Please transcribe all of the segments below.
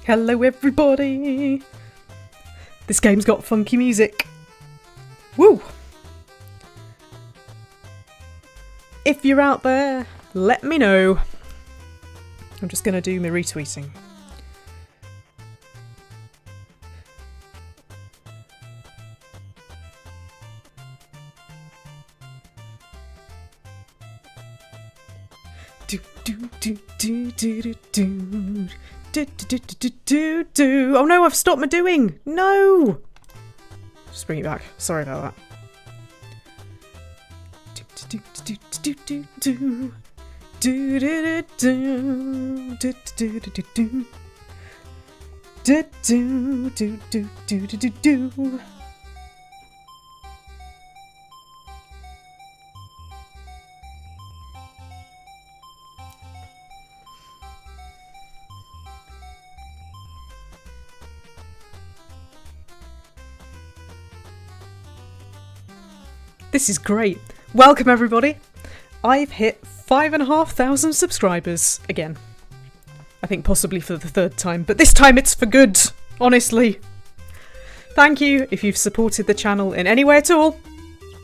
Hello everybody! This game's got funky music. Woo! If you're out there, let me know. I'm just going to do my retweeting. Oh no, I've stopped my doing! No! Just bring it back. Sorry about that. This is great. Welcome everybody. I've hit 5,500 subscribers again. I think possibly for the third time, but this time it's for good, honestly. Thank you if you've supported the channel in any way at all.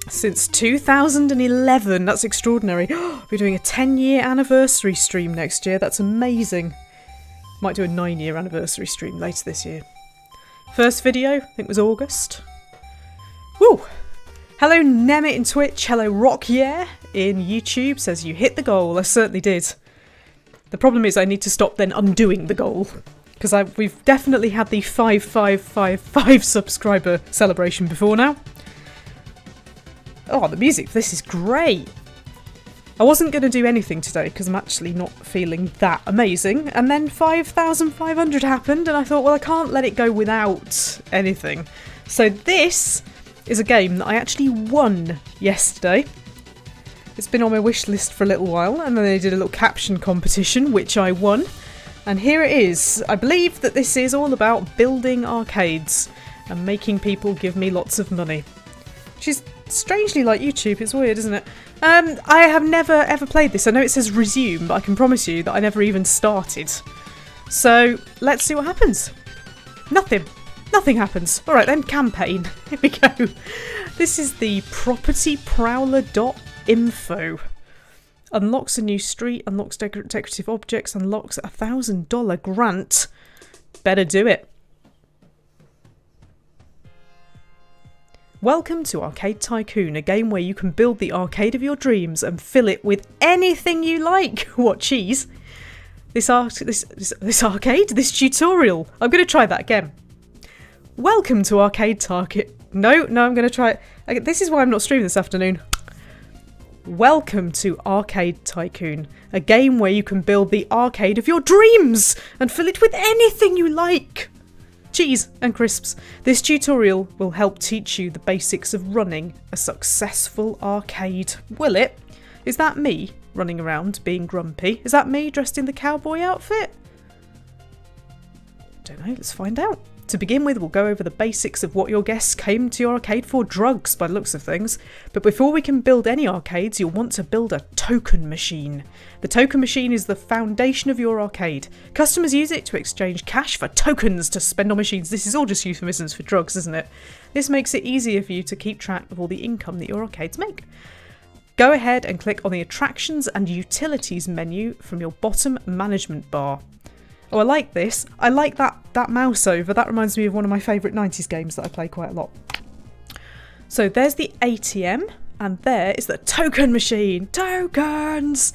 Since 2011, that's extraordinary. We're doing a 10-year anniversary stream next year, that's amazing. Might do a 9-year anniversary stream later this year. First video, I think was August. Woo! Hello Nemit in Twitch, hello Rockyeah in YouTube, says you hit the goal. I certainly did. The problem is I need to stop then undoing the goal. Because we've definitely had the 5555 subscriber celebration before now. Oh, the music for this is great. I wasn't going to do anything today because I'm actually not feeling that amazing. And then 5,500 happened and I thought, well, I can't let it go without anything. So this is a game that I actually won yesterday. It's been on my wish list for a little while, and then they did a little caption competition, which I won. And here it is. I believe that this is all about building arcades and making people give me lots of money. Which is strangely like YouTube, it's weird, isn't it? I have never ever played this. I know it says resume, but I can promise you that I never even started. So, let's see what happens. Nothing. Nothing happens. Alright then, campaign. Here we go. This is the propertyprowler.info. Unlocks a new street, unlocks decorative objects, unlocks a $1,000 grant. Better do it. Welcome to Arcade Tycoon, a game where you can build the arcade of your dreams and fill it with anything you like. What cheese? This tutorial. I'm going to try that again. Welcome to Arcade Target. No, I'm going to try it. This is why I'm not streaming this afternoon. Welcome to Arcade Tycoon, a game where you can build the arcade of your dreams and fill it with anything you like. Cheese and crisps. This tutorial will help teach you the basics of running a successful arcade. Will it? Is that me running around being grumpy? Is that me dressed in the cowboy outfit? Don't know, let's find out. To begin with, we'll go over the basics of what your guests came to your arcade for, drugs by the looks of things. But before we can build any arcades, you'll want to build a token machine. The token machine is the foundation of your arcade. Customers use it to exchange cash for tokens to spend on machines. This is all just euphemisms for drugs, isn't it? This makes it easier for you to keep track of all the income that your arcades make. Go ahead and click on the Attractions and Utilities menu from your bottom management bar. Oh, I like this. I like that mouse over. That reminds me of one of my favourite 90s games that I play quite a lot. So there's the ATM, and there is the token machine. Tokens!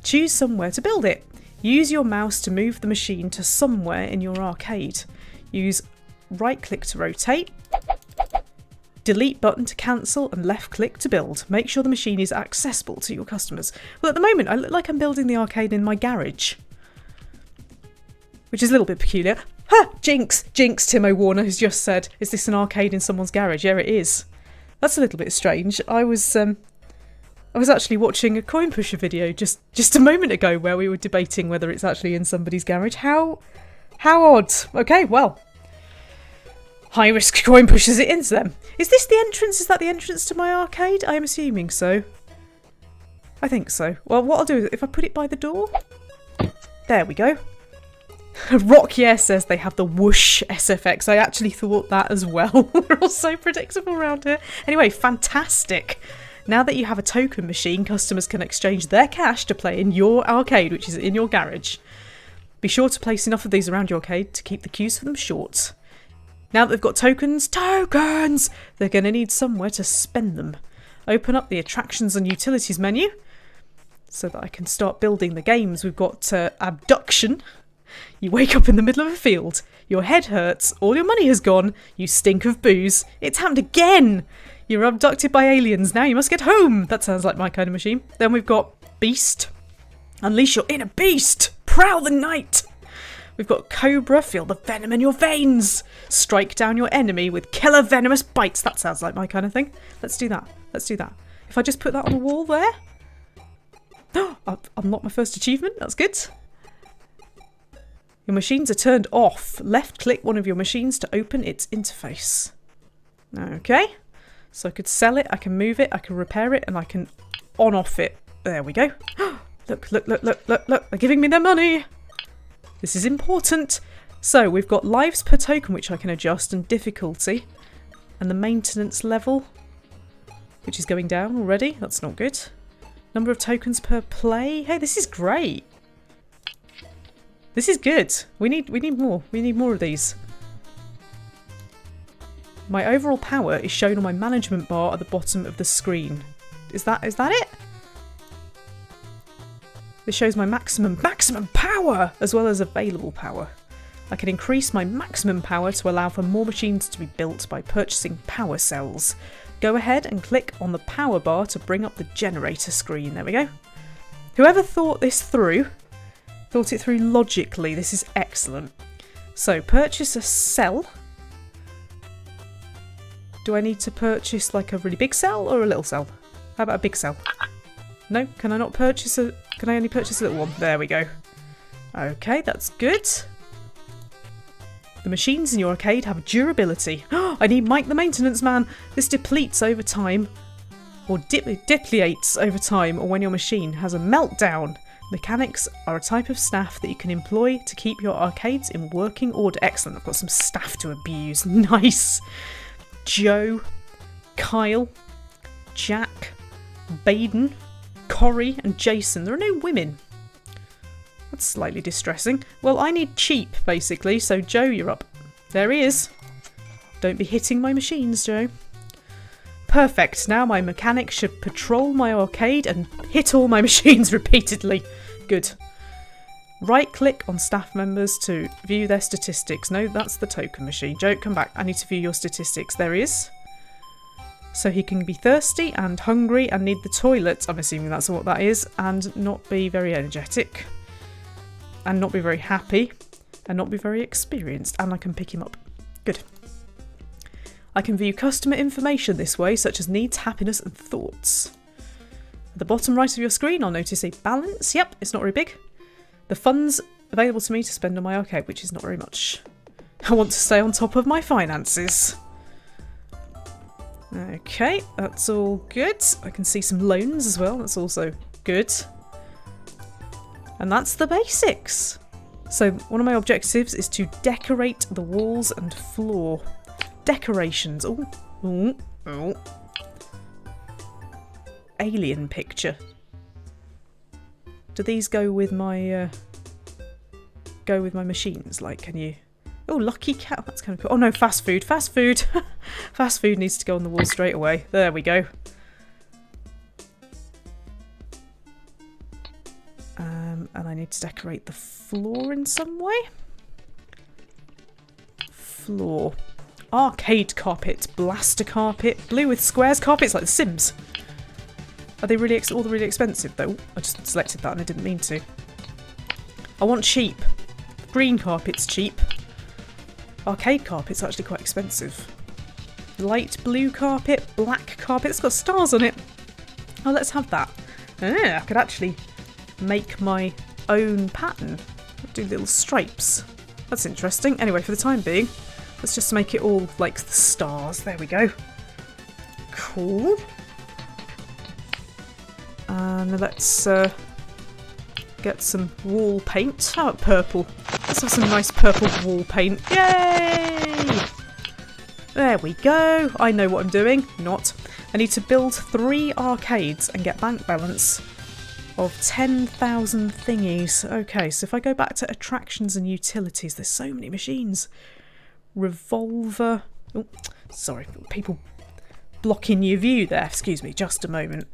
Choose somewhere to build it. Use your mouse to move the machine to somewhere in your arcade. Use right click to rotate, delete button to cancel, and left click to build. Make sure the machine is accessible to your customers. Well, at the moment I look like I'm building the arcade in my garage, which is a little bit peculiar. Ha! Jinx! Jinx, Timo Warner has just said, is this an arcade in someone's garage? Yeah, it is. That's a little bit strange. I was actually watching a coin pusher video just a moment ago where we were debating whether it's actually in somebody's garage. How odd. Okay, well. High risk coin pushers, it ends them. Is this the entrance? Is that the entrance to my arcade? I am assuming so. I think so. Well, what I'll do is if I put it by the door... There we go. Rock Yes says they have the whoosh SFX. I actually thought that as well. We're all so predictable around here. Anyway, fantastic. Now that you have a token machine, customers can exchange their cash to play in your arcade, which is in your garage. Be sure to place enough of these around your arcade to keep the queues for them short. Now that they've got tokens, they're going to need somewhere to spend them. Open up the attractions and utilities menu so that I can start building the games. We've got abduction. You wake up in the middle of a field. Your head hurts. All your money has gone. You stink of booze. It's happened again. You're abducted by aliens. Now you must get home. That sounds like my kind of machine. Then we've got beast. Unleash your inner beast. Prowl the night. We've got cobra. Feel the venom in your veins. Strike down your enemy with killer venomous bites. That sounds like my kind of thing. Let's do that. Let's do that. If I just put that on the wall there. Oh, I've unlocked my first achievement. That's good. Your machines are turned off. Left click one of your machines to open its interface. Okay. So I could sell it, I can move it, I can repair it, and I can on-off it. There we go. Look, look, look, look, look, look. They're giving me their money. This is important. So we've got lives per token, which I can adjust, and difficulty. And the maintenance level, which is going down already. That's not good. Number of tokens per play. Hey, this is great. This is good. We need more. We need more of these. My overall power is shown on my management bar at the bottom of the screen. Is that it? This shows my maximum power as well as available power. I can increase my maximum power to allow for more machines to be built by purchasing power cells. Go ahead and click on the power bar to bring up the generator screen. There we go. Whoever thought this through, thought it through logically. This is excellent. So purchase a cell. Do I need to purchase like a really big cell or a little cell? How about a big cell? No, can I not purchase a... Can I only purchase a little one? There we go. Okay, that's good. The machines in your arcade have durability. I need Mike the Maintenance Man. This depletes over time, or depletes over time, or when your machine has a meltdown. Mechanics are a type of staff that you can employ to keep your arcades in working order. Excellent, I've got some staff to abuse. Nice. Joe, Kyle, Jack, Baden, Corey and Jason. There are no women. That's slightly distressing. Well, I need cheap, basically, so Joe, you're up. There he is. Don't be hitting my machines, Joe. Perfect. Now my mechanic should patrol my arcade and hit all my machines repeatedly. Good. Right-click on staff members to view their statistics. No, that's the token machine. Joe, come back. I need to view your statistics. There he is. So he can be thirsty and hungry and need the toilet. I'm assuming that's what that is. And not be very energetic. And not be very happy. And not be very experienced. And I can pick him up. Good. I can view customer information this way, such as needs, happiness and thoughts. At the bottom right of your screen, I'll notice a balance. Yep, it's not very big. The funds available to me to spend on my arcade, which is not very much. I want to stay on top of my finances. Okay, that's all good. I can see some loans as well. That's also good. And that's the basics. So one of my objectives is to decorate the walls and floor. Decorations. Oh, oh, oh. Alien picture. Do these go with my machines? Like, can you... Oh, lucky cat. That's kind of cool. Oh no, fast food. Fast food. Fast food needs to go on the wall straight away. There we go. And I need to decorate the floor in some way. Floor. Arcade carpet. Blaster carpet. Blue with squares. Carpets like The Sims. Are they really all really expensive though? I just selected that and I didn't mean to. I want cheap. Green carpet's cheap. Arcade carpet's actually quite expensive. Light blue carpet, black carpet. It's got stars on it. Oh, let's have that. I could actually make my own pattern. Do little stripes. That's interesting. Anyway, for the time being, let's just make it all like the stars. There we go. Cool. And let's get some wall paint. How about purple? Let's have some nice purple wall paint. Yay! There we go. I know what I'm doing. Not. I need to build 3 arcades and get bank balance of 10,000 thingies. Okay, so if I go back to attractions and utilities, there's so many machines. Revolver. Oh, sorry, people blocking your view there. Excuse me, just a moment.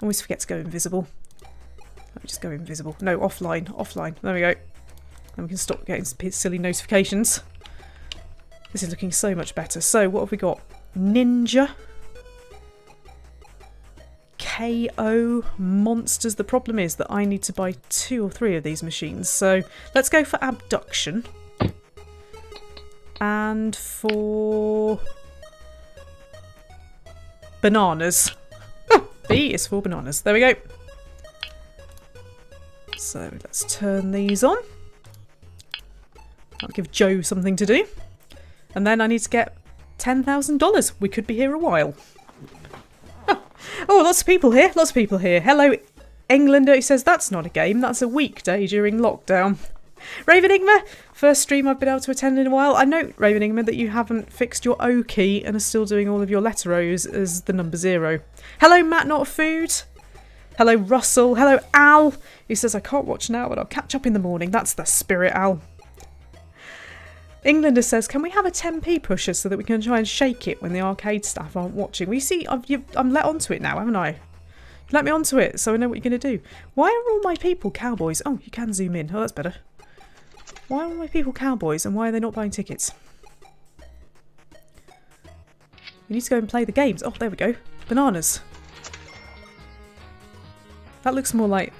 I always forget to go invisible. Let me just go invisible. No, offline. Offline. There we go. And we can stop getting silly notifications. This is looking so much better. So, what have we got? Ninja. KO. Monsters. The problem is that I need to buy 2 or 3 of these machines. So, let's go for abduction. And for bananas. B is for bananas. There we go. So let's turn these on. I'll give Joe something to do. And then I need to get $10,000. We could be here a while. Oh, lots of people here. Lots of people here. Hello, Englander. He says that's not a game. That's a weekday during lockdown. Raven Enigma, first stream I've been able to attend in a while. I note, Raven Enigma, that you haven't fixed your O key and are still doing all of your letter O's as the number 0. Hello, Matt Not Food. Hello, Russell. Hello, Al. He says, I can't watch now, but I'll catch up in the morning. That's the spirit, Al. Englander says, can we have a 10p pusher so that we can try and shake it when the arcade staff aren't watching? Well, you see, I'm let onto it now, haven't I? Let me onto it so I know what you're going to do. Why are all my people cowboys? Oh, you can zoom in. Oh, that's better. Why are all my people cowboys and why are they not buying tickets? You need to go and play the games. Oh, there we go. Bananas. That looks more like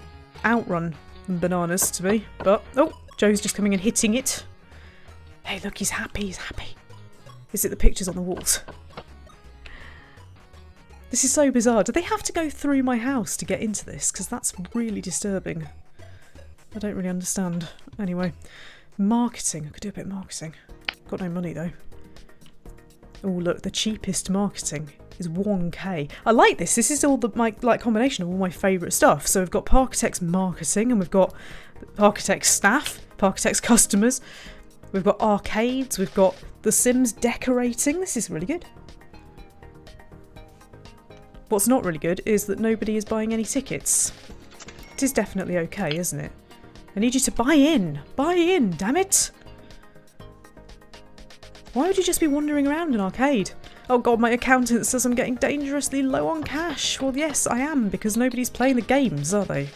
Outrun than bananas to me. But, oh, Joe's just coming and hitting it. Hey, look, he's happy. He's happy. Is it the pictures on the walls? This is so bizarre. Do they have to go through my house to get into this? Because that's really disturbing. I don't really understand. Anyway, marketing. I could do a bit of marketing. Got no money though. Oh look, the cheapest marketing is 1k. I like this. This is all my combination of all my favourite stuff. So we've got Parkitect's marketing and we've got Parkitect's staff, Parkitect's customers. We've got arcades. We've got The Sims decorating. This is really good. What's not really good is that nobody is buying any tickets. It is definitely okay, isn't it? I need you to buy in. Buy in, damn it. Why would you just be wandering around an arcade? Oh god, my accountant says I'm getting dangerously low on cash. Well, yes, I am, because nobody's playing the games, are they?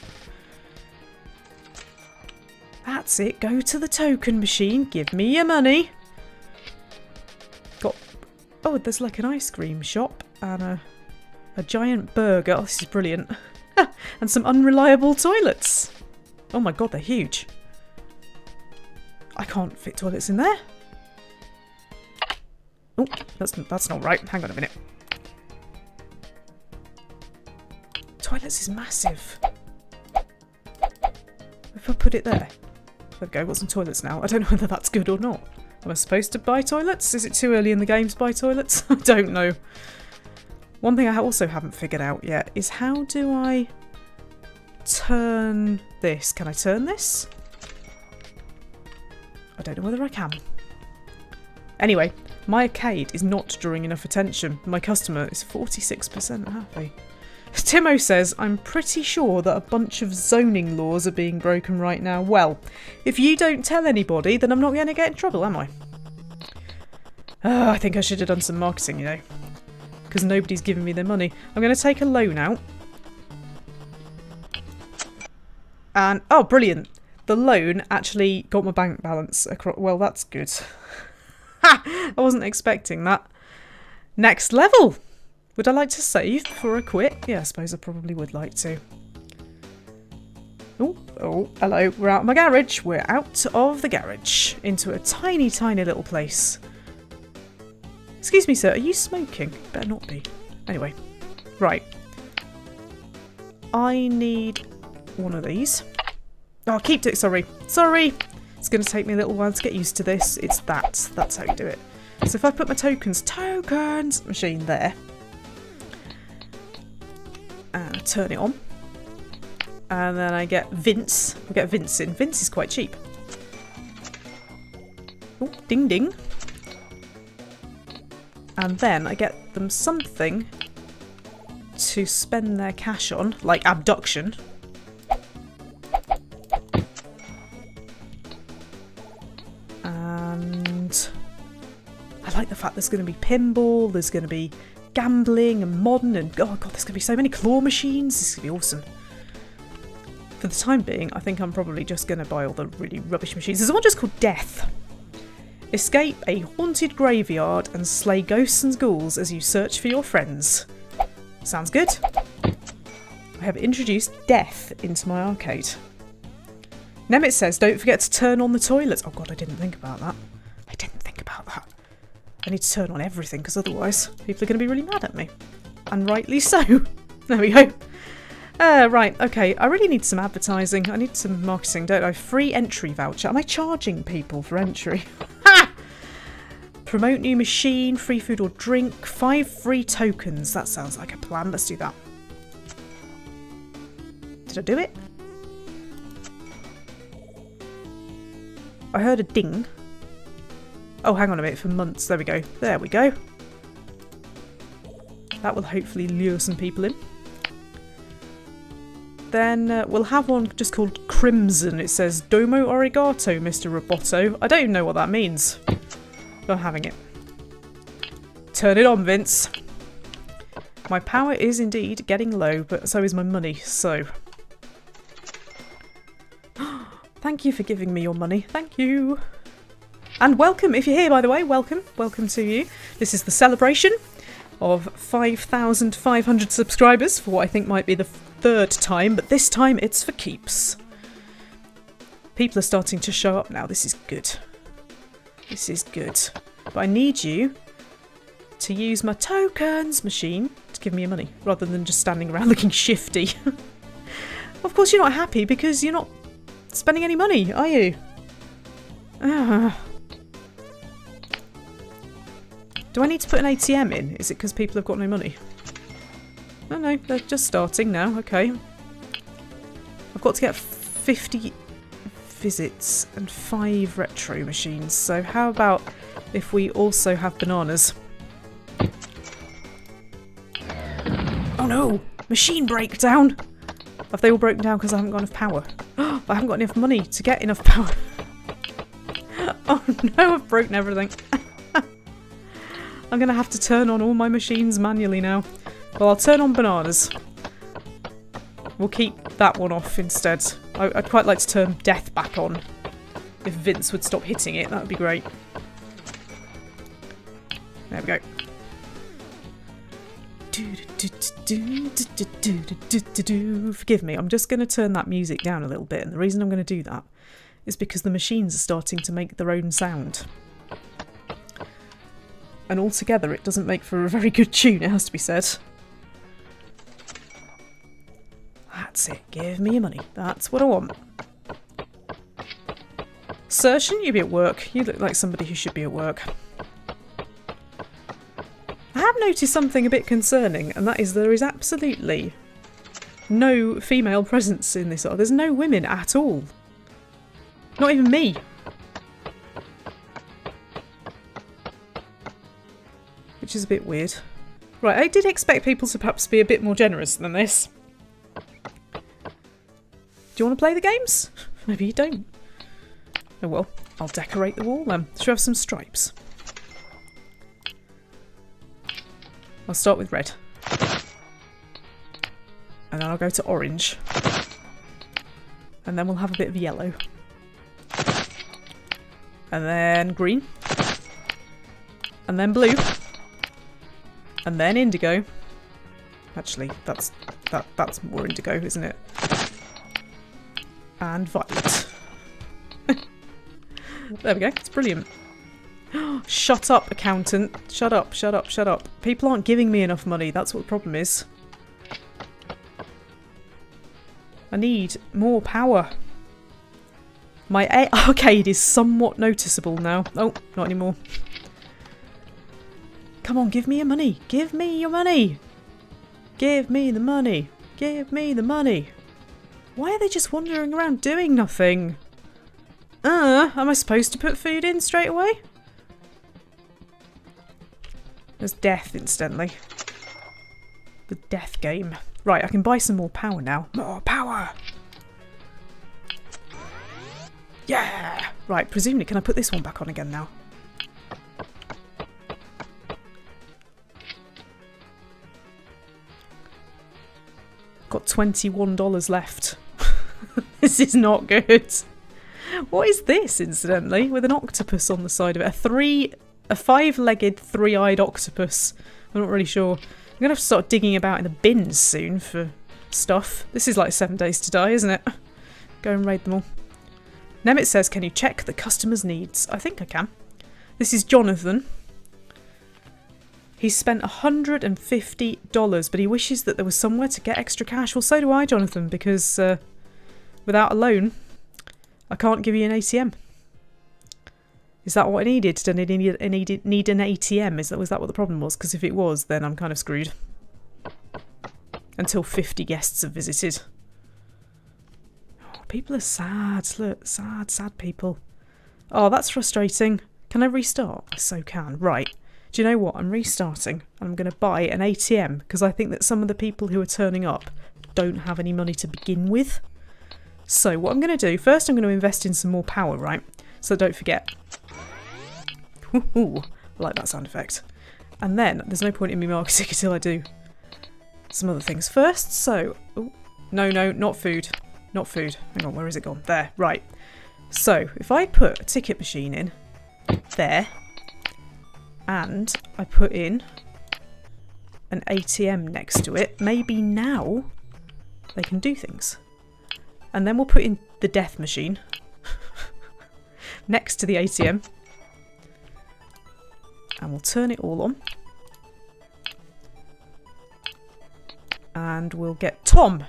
That's it. Go to the token machine. Give me your money. Got... Oh, there's like an ice cream shop and a giant burger. Oh, this is brilliant. And some unreliable toilets. Oh my god, they're huge. I can't fit toilets in there. Oh, that's not right. Hang on a minute. Toilets is massive. If I put it there. There we go, got some toilets now. I don't know whether that's good or not. Am I supposed to buy toilets? Is it too early in the game to buy toilets? I don't know. One thing I also haven't figured out yet is how do I turn this? Can I turn this? I don't know whether I can. Anyway, my arcade is not drawing enough attention. My customer is 46% happy. Timo says, I'm pretty sure that a bunch of zoning laws are being broken right now. Well, if you don't tell anybody, then I'm not going to get in trouble, am I? I think I should have done some marketing, you know. Because nobody's giving me their money. I'm going to take a loan out. And, oh, brilliant. The loan actually got my bank balance across. Well, that's good. Ha! I wasn't expecting that. Next level. Would I like to save before I quit? Yeah, I suppose I probably would like to. Oh, hello. We're out of my garage. We're out of the garage. Into a tiny, tiny little place. Excuse me, sir. Are you smoking? Better not be. Anyway. Right. I need one of these. Oh, keep doing it. Sorry. Sorry. It's going to take me a little while to get used to this. It's that. That's how you do it. So if I put my tokens machine there. And turn it on. And then I get Vince. We'll get Vince in. Vince is quite cheap. Oh, ding ding. And then I get them something to spend their cash on, like abduction. And I like the fact there's going to be pinball, there's going to be gambling and modern, and oh god, there's going to be so many claw machines. This is going to be awesome. For the time being, I think I'm probably just going to buy all the really rubbish machines. There's one just called Death. Escape a haunted graveyard and slay ghosts and ghouls as you search for your friends. Sounds good. I have introduced Death into my arcade. Nemit says, don't forget to turn on the toilets. Oh god, I didn't think about that. I didn't think about that. I need to turn on everything because otherwise people are going to be really mad at me. And rightly so. There we go. Right, okay. I really need some advertising. I need some marketing, don't I? Free entry voucher. Am I charging people for entry? Ha! Promote new machine, free food or drink, 5 free tokens. That sounds like a plan. Let's do that. Did I do it? I heard a ding. Oh, hang on a minute. For months. There we go. There we go. That will hopefully lure some people in. Then we'll have one just called Crimson. It says, Domo Arigato, Mr. Roboto. I don't even know what that means. But I'm having it. Turn it on, Vince. My power is indeed getting low, but so is my money, so... Thank you for giving me your money. Thank you. And welcome, if you're here, by the way. Welcome. Welcome to you. This is the celebration of 5,500 subscribers for what I think might be the 3rd time, but this time it's for keeps. People are starting to show up now. This is good. This is good. But I need you to use my tokens machine to give me your money, rather than just standing around looking shifty. Of course you're not happy because you're not spending any money, are you? Do I need to put an ATM in? Is it because people have got no money? No, no, they're just starting now. Okay. I've got to get 50 visits and 5 retro machines. So how about if we also have bananas? Oh no! Machine breakdown! Have they all broken down because I haven't got enough power? I haven't got enough money to get enough power. Oh no, I've broken everything. I'm going to have to turn on all my machines manually now. Well, I'll turn on bananas. We'll keep that one off instead. I'd quite like to turn Death back on. If Vince would stop hitting it, that would be great. There we go. Forgive me, I'm just going to turn that music down a little bit, and the reason I'm going to do that is because the machines are starting to make their own sound. And altogether it doesn't make for a very good tune, it has to be said. That's it, give me your money. That's what I want. Sir, shouldn't you be at work? You look like somebody who should be at work. I have noticed something a bit concerning, and that is there is absolutely no female presence in this. There's no women at all. Not even me. Which is a bit weird. Right, I did expect people to perhaps be a bit more generous than this. Do you want to play the games? Maybe you don't. Oh well, I'll decorate the wall then. Should we have some stripes? I'll start with red. And then I'll go to orange. And then we'll have a bit of yellow. And then green. And then blue. And then indigo. Actually, that's more indigo, isn't it? And violet. There we go. It's brilliant. Shut up, accountant. Shut up, shut up, shut up. People aren't giving me enough money. That's what the problem is. I need more power. My arcade is somewhat noticeable now. Oh, not anymore. Come on, give me your money. Give me your money. Give me the money. Give me the money. Why are they just wandering around doing nothing? Am I supposed to put food in straight away? There's death, incidentally. The death game. Right, I can buy some more power now. More power! Yeah! Right, presumably, can I put this one back on again now? Got $21 left. This is not good. What is this, incidentally, with an octopus on the side of it? A five-legged, three-eyed octopus. I'm not really sure. I'm going to have to start digging about in the bins soon for stuff. This is like 7 Days to Die, isn't it? Go and raid them all. Nemit says, can you check the customer's needs? I think I can. This is Jonathan. He's spent $150, but he wishes that there was somewhere to get extra cash. Well, so do I, Jonathan, because without a loan, I can't give you an ATM. Is that what I needed? Did I need an ATM? Was that what the problem was? Because if it was, then I'm kind of screwed. Until 50 guests have visited. Oh, people are sad. Look, sad people. Oh, that's frustrating. Can I restart? I so can. Right. Do you know what? I'm restarting. I'm going to buy an ATM because I think that some of the people who are turning up don't have any money to begin with. So what I'm going to do, first I'm going to invest in some more power, right? So don't forget. Ooh, I like that sound effect. And then there's no point in me marketing until I do some other things first. So, ooh, no, not food. Not food. Hang on, where is it gone? There, right. So if I put a ticket machine in there and I put in an ATM next to it, maybe now they can do things. And then we'll put in the death machine next to the ATM. And we'll turn it all on. And we'll get Tom.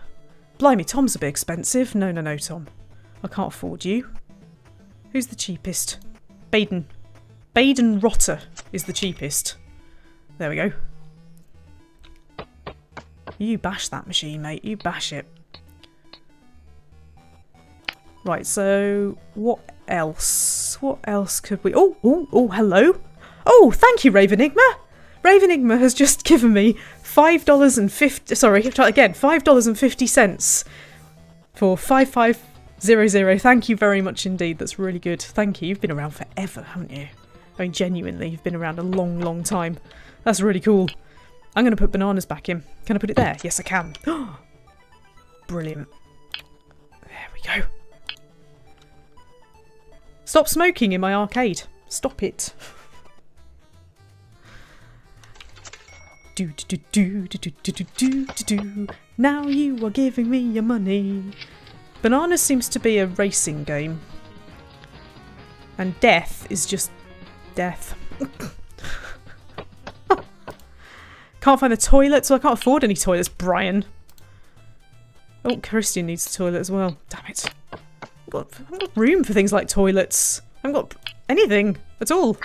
Blimey, Tom's a bit expensive. No, Tom. I can't afford you. Who's the cheapest? Baden. Baden Rotter is the cheapest. There we go. You bash that machine, mate. You bash it. Right, so what else? What else could we... Oh, hello. Oh, thank you, Ravenigma. Ravenigma has just given me $5.50... Sorry, try again. $5.50 for 5500. Thank you very much indeed. That's really good. Thank you. You've been around forever, haven't you? I mean, genuinely, you've been around a long, long time. That's really cool. I'm going to put bananas back in. Can I put it there? Yes, I can. Brilliant. There we go. Stop smoking in my arcade. Stop it. Now you are giving me your money. Bananas seems to be a racing game. And death is just death. Can't find the toilet, so I can't afford any toilets, Brian. Oh, Christian needs a toilet as well. Damn it. I've got room for things like toilets. I haven't got anything at all.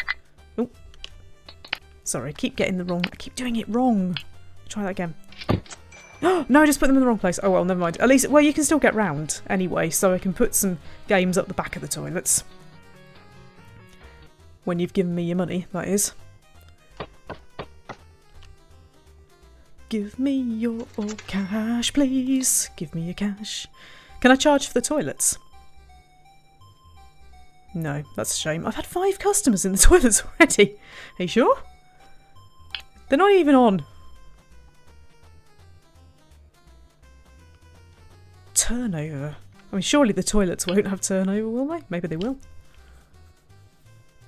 Oh. Sorry, I keep getting the wrong... I keep doing it wrong. Try that again. No, I just put them in the wrong place. Oh, well, never mind. At least, well, you can still get round anyway, so I can put some games up the back of the toilets. When you've given me your money, that is. Give me your cash, please. Give me your cash. Can I charge for the toilets? No, that's a shame. I've had 5 customers in the toilets already. Are you sure? They're not even on. Turnover. I mean, surely the toilets won't have turnover, will they? Maybe they will.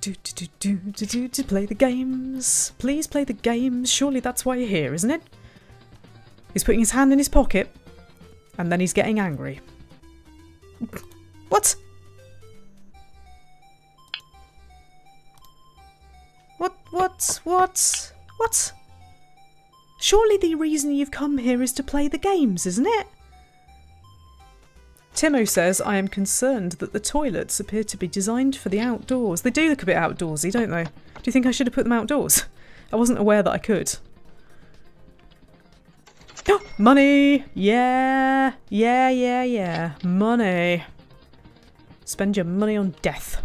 To play the games. Please play the games. Surely that's why you're here, isn't it? He's putting his hand in his pocket. And then he's getting angry. What? What? Surely the reason you've come here is to play the games, isn't it? Timo says, I am concerned that the toilets appear to be designed for the outdoors. They do look a bit outdoorsy, don't they? Do you think I should have put them outdoors? I wasn't aware that I could. Money! Yeah! Yeah, yeah, yeah. Money. Spend your money on death.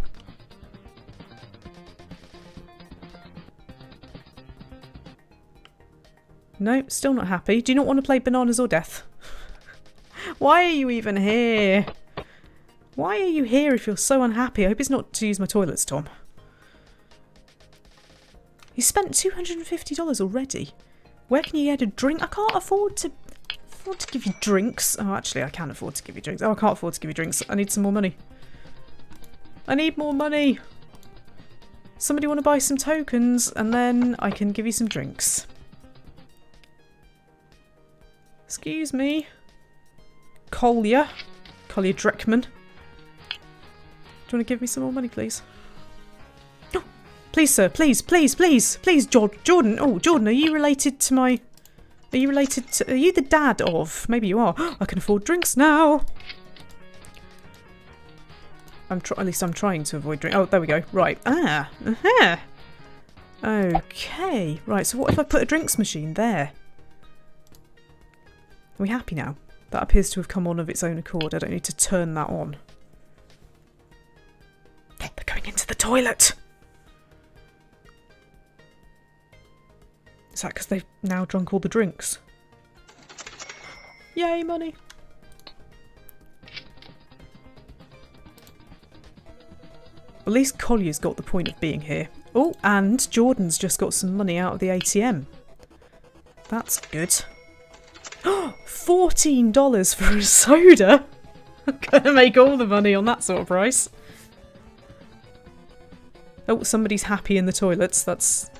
No, still not happy. Do you not want to play bananas or death? Why are you even here? Why are you here if you're so unhappy? I hope it's not to use my toilets, Tom. You spent $250 already. Where can you get a drink? I can't afford to give you drinks. Oh, actually, I can afford to give you drinks. Oh, I can't afford to give you drinks. I need some more money. I need more money. Somebody want to buy some tokens and then I can give you some drinks. Excuse me. Collier Dreckman. Do you want to give me some more money, please? Oh, please, sir. Please, please, please, please, Jordan. Oh, Jordan, are you related to my... Are you related to... Are you the dad of... Maybe you are. I can afford drinks now. At least I'm trying to avoid drink. Oh, there we go. Right. Ah. Uh-huh. Okay. Right, so what if I put a drinks machine there? Are we happy now? That appears to have come on of its own accord. I don't need to turn that on. They're going into the toilet! Is that because they've now drunk all the drinks? Yay, money! At least Collier's got the point of being here. Oh, and Jordan's just got some money out of the ATM. That's good. $14 for a soda? I'm gonna make all the money on that sort of price. Oh, somebody's happy in the toilets. That's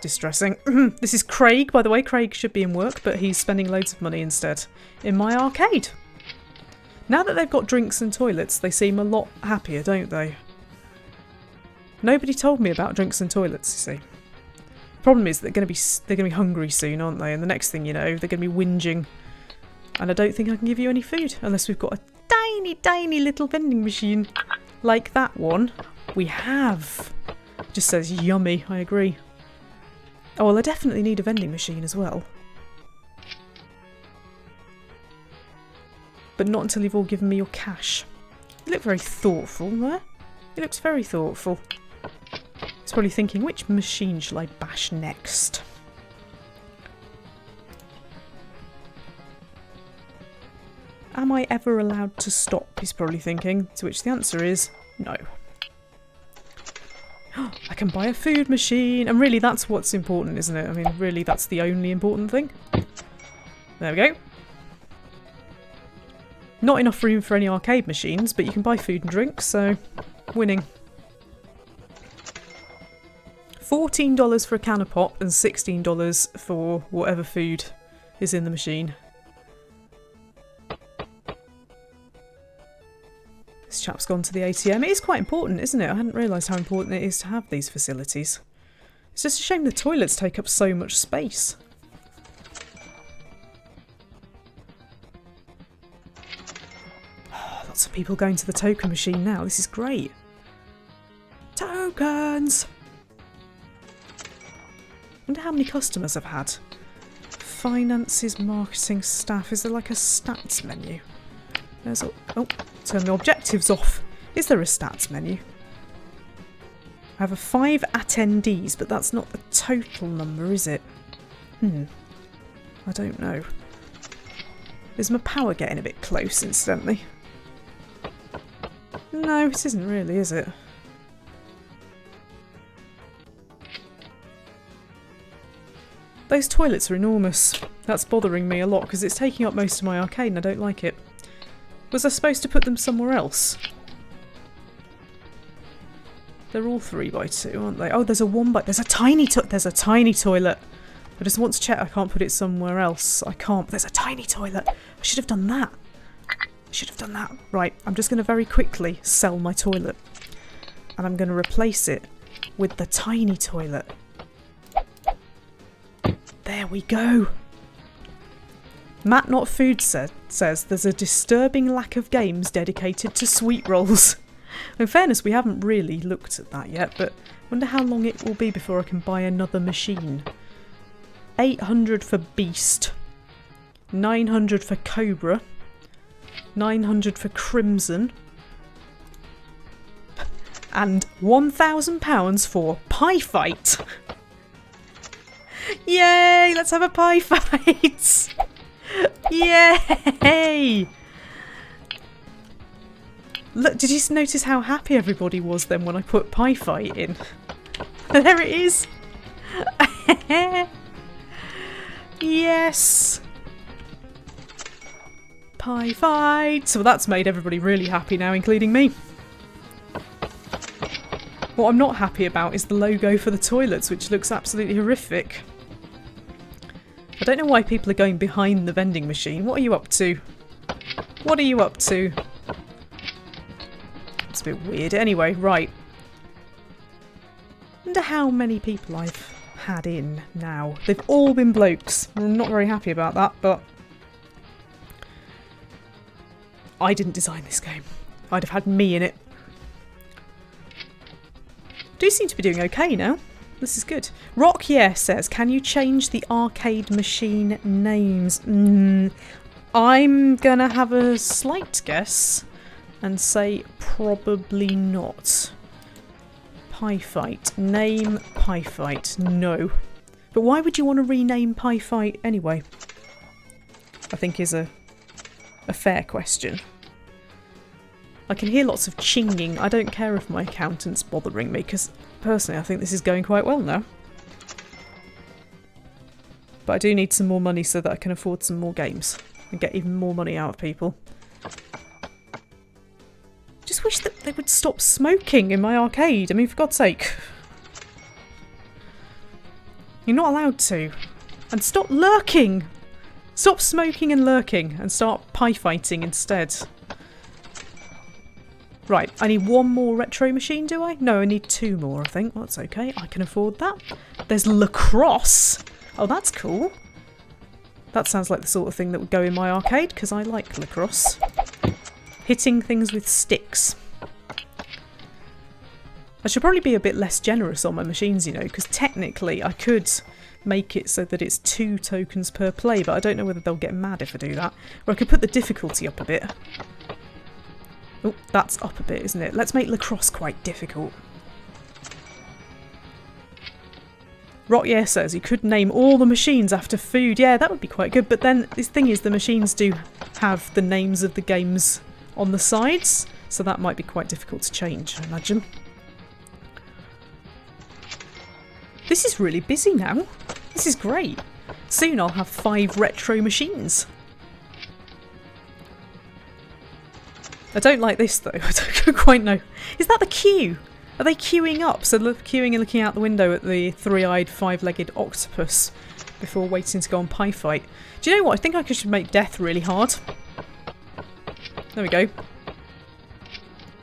distressing. This is Craig, by the way. Craig should be in work, but he's spending loads of money instead in my arcade. Now that they've got drinks and toilets, they seem a lot happier, don't they? Nobody told me about drinks and toilets, you see. Problem is they're going to be hungry soon, aren't they? And the next thing you know, they're going to be whinging. And I don't think I can give you any food unless we've got a tiny, tiny little vending machine like that one. We have. It just says yummy. I agree. Oh, well, I definitely need a vending machine as well. But not until you've all given me your cash. You look very thoughtful there. He looks very thoughtful. He's probably thinking, which machine shall I bash next? Am I ever allowed to stop? He's probably thinking. To which the answer is no. I can buy a food machine. And really, that's what's important, isn't it? I mean, really, that's the only important thing. There we go. Not enough room for any arcade machines, but you can buy food and drinks, so winning. $14 for a can of pop and $16 for whatever food is in the machine. This chap's gone to the ATM. It is quite important, isn't it? I hadn't realised how important it is to have these facilities. It's just a shame the toilets take up so much space. Lots of people going to the token machine now. This is great. Tokens! Wonder how many customers I've had. Finances, marketing, staff. Is there like a stats menu? There's a... Oh, turn the objectives off. Is there a stats menu? I have 5 attendees, but that's not the total number, is it? I don't know. Is my power getting a bit close, incidentally? No, it isn't really, is it? Those toilets are enormous. That's bothering me a lot because it's taking up most of my arcade and I don't like it. Was I supposed to put them somewhere else? They're all 3x2, aren't they? Oh, there's a 1x... There's a tiny toilet. I just want to check I can't put it somewhere else. I can't. There's a tiny toilet. I should have done that. Right, I'm just going to very quickly sell my toilet. And I'm going to replace it with the tiny toilet. There we go. Matt Not Food says there's a disturbing lack of games dedicated to sweet rolls. In fairness, we haven't really looked at that yet, but I wonder how long it will be before I can buy another machine. 800 for Beast. 900 for Cobra. 900 for Crimson. And £1,000 for Pie Fight. Yay! Let's have a pie fight! Yay! Look, did you notice how happy everybody was then when I put pie fight in? There it is! Yes! Pie fight! So that's made everybody really happy now, including me. What I'm not happy about is the logo for the toilets, which looks absolutely horrific. I don't know why people are going behind the vending machine. What are you up to? What are you up to? It's a bit weird. Anyway, right. Wonder how many people I've had in now. They've all been blokes. I'm not very happy about that, but I didn't design this game. I'd have had me in it. Do seem to be doing okay now. This is good. Rock Yeah says, can you change the arcade machine names? I'm gonna have a slight guess and say probably not. Pie Fight. Name Pie Fight. No. But why would you want to rename Pie Fight anyway? I think is a fair question. I can hear lots of chinging. I don't care if my accountant's bothering me, because personally I think this is going quite well now. But I do need some more money so that I can afford some more games and get even more money out of people. Just wish that they would stop smoking in my arcade. I mean, for God's sake. You're not allowed to. And stop lurking! Stop smoking and lurking and start pie fighting instead. Right, I need one more retro machine, do I? No, I need two more, I think. Well, that's okay. I can afford that. There's lacrosse. Oh, that's cool. That sounds like the sort of thing that would go in my arcade, because I like lacrosse. Hitting things with sticks. I should probably be a bit less generous on my machines, you know, because technically I could make it so that it's 2 tokens per play, but I don't know whether they'll get mad if I do that. Or I could put the difficulty up a bit. Oh, that's up a bit, isn't it? Let's make lacrosse quite difficult. Rotye says you could name all the machines after food. Yeah, that would be quite good. But then the thing is, the machines do have the names of the games on the sides, so that might be quite difficult to change, I imagine. This is really busy now. This is great. Soon I'll have 5 retro machines. I don't like this though. I don't quite know. Is that the queue? Are they queuing up? So queuing and looking out the window at the 3-eyed, 5-legged octopus before waiting to go on Pie Fight. Do you know what? I think I should make death really hard. There we go.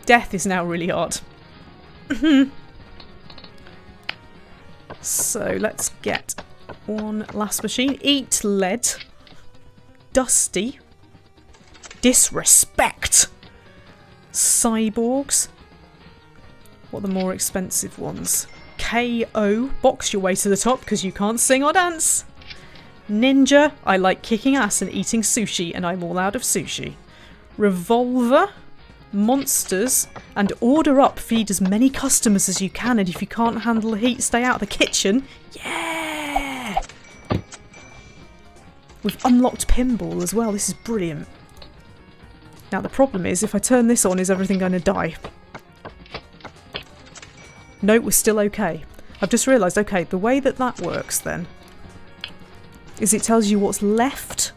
Death is now really hard. So let's get one last machine. Eat lead. Dusty. Disrespect. Cyborgs. What are the more expensive ones? KO. Box your way to the top because you can't sing or dance. Ninja. I like kicking ass and eating sushi, and I'm all out of sushi. Revolver. Monsters. And order up. Feed as many customers as you can, and if you can't handle the heat, stay out of the kitchen. Yeah! We've unlocked Pinball as well. This is brilliant. Now the problem is, if I turn this on, is everything going to die? No, we're still okay. I've just realised, okay, the way that that works then is it tells you what's left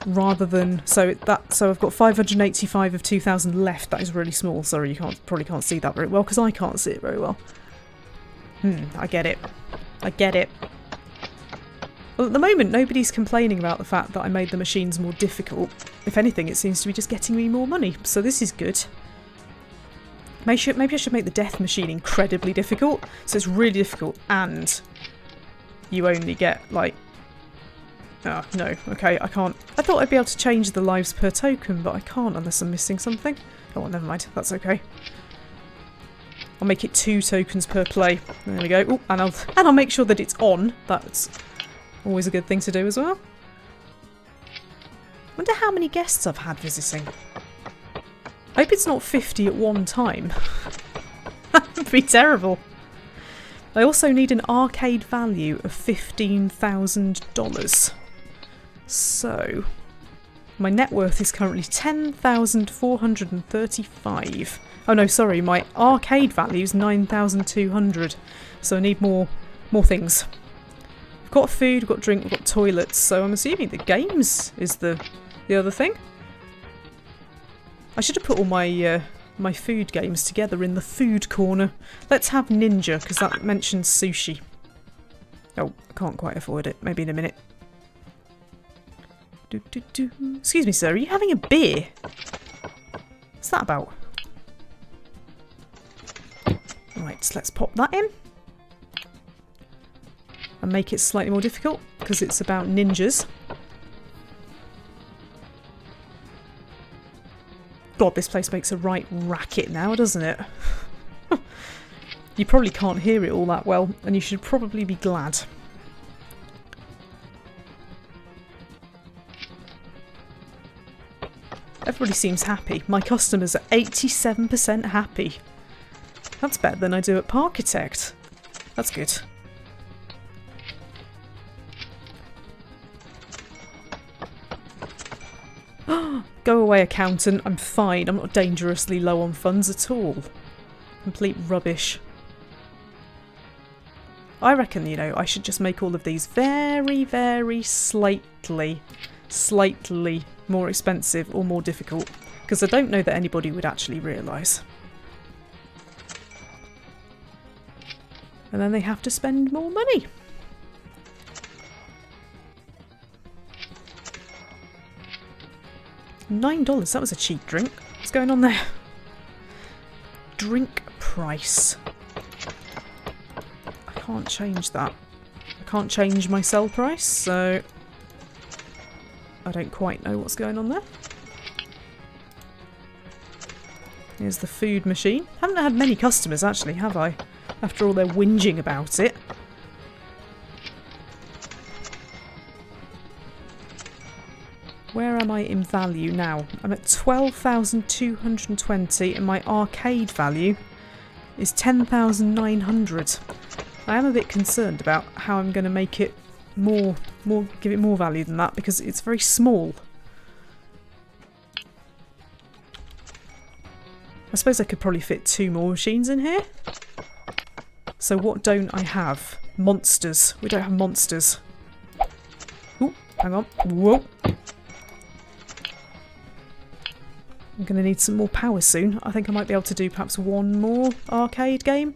rather than... So I've got 585 of 2,000 left. That is really small. Sorry, you probably can't see that very well because I can't see it very well. I get it. I get it. Well, at the moment, nobody's complaining about the fact that I made the machines more difficult. If anything, it seems to be just getting me more money, so this is good. Maybe I should make the death machine incredibly difficult, so it's really difficult, and you only get, like... Oh, no, okay, I can't. I thought I'd be able to change the lives per token, but I can't unless I'm missing something. Oh, well, never mind, that's okay. I'll make it 2 tokens per play. There we go. Ooh, and I'll make sure that it's on. That's always a good thing to do as well. Wonder how many guests I've had visiting. I hope it's not 50 at one time. That would be terrible. I also need an arcade value of $15,000. So, my net worth is currently 10,435. Oh no, sorry, my arcade value is 9,200. So I need more things. We've got food, we've got drink, we've got toilets, so I'm assuming the games is the other thing. I should have put all my my food games together in the food corner. Let's have Ninja, because that mentions sushi. Oh, I can't quite afford it. Maybe in a minute. Excuse me, sir, are you having a beer? What's that about? Right, so let's pop that in. And make it slightly more difficult, because it's about ninjas. God, this place makes a right racket now, doesn't it? You probably can't hear it all that well, and you should probably be glad. Everybody seems happy. My customers are 87% happy. That's better than I do at Parkitect. That's good. Go away, accountant. I'm fine. I'm not dangerously low on funds at all. Complete rubbish. I reckon, you know, I should just make all of these very, very slightly more expensive or more difficult. Because I don't know that anybody would actually realise. And then they have to spend more money. $9, that was a cheap drink. What's going on there? Drink price. I can't change that. I can't change my sell price, so I don't quite know what's going on there. Here's the food machine. Haven't had many customers actually, have I? After all their whinging about it. Where am I in value now? I'm at 12,220 and my arcade value is 10,900. I am a bit concerned about how I'm going to make it give it more value than that because it's very small. I suppose I could probably fit 2 more machines in here. So what don't I have? Monsters. We don't have monsters. Ooh, hang on. Whoa. I'm going to need some more power soon. I think I might be able to do perhaps one more arcade game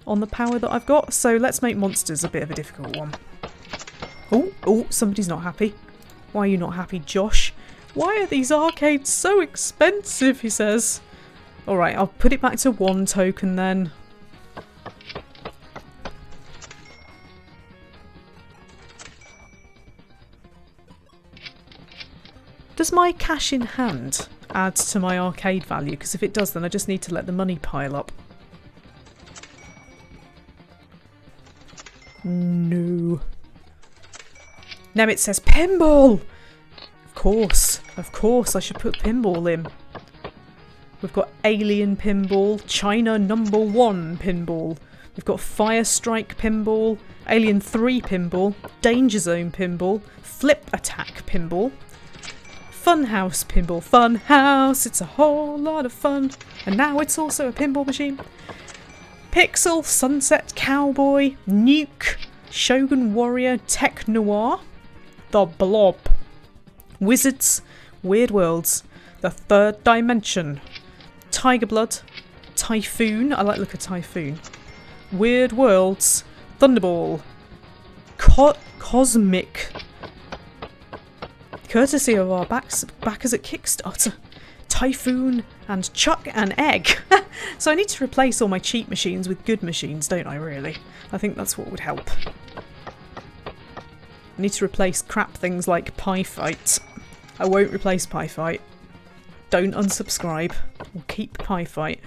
on the power that I've got. So let's make monsters a bit of a difficult one. Oh, somebody's not happy. Why are you not happy, Josh? Why are these arcades so expensive, he says. Alright, I'll put it back to 1 token then. Does my cash in hand add to my arcade value? Because if it does, then I just need to let the money pile up. No. Now it says pinball! Of course I should put pinball in. We've got Alien Pinball, China #1 Pinball. We've got Fire Strike Pinball, Alien 3 Pinball, Danger Zone Pinball, Flip Attack Pinball, Funhouse Pinball. Funhouse, it's a whole lot of fun. And now it's also a pinball machine. Pixel, Sunset Cowboy, Nuke, Shogun Warrior, Tech Noir, The Blob, Wizards, Weird Worlds, The Third Dimension, Tiger Blood, Typhoon, I like the look of Typhoon, Weird Worlds, Thunderball, Cosmic, courtesy of our backers at Kickstarter, Typhoon, and Chuck and Egg. So I need to replace all my cheap machines with good machines, don't I, really? I think that's what would help. I need to replace crap things like Pie Fight. I won't replace Pie Fight. Don't unsubscribe. We'll keep Pie Fight.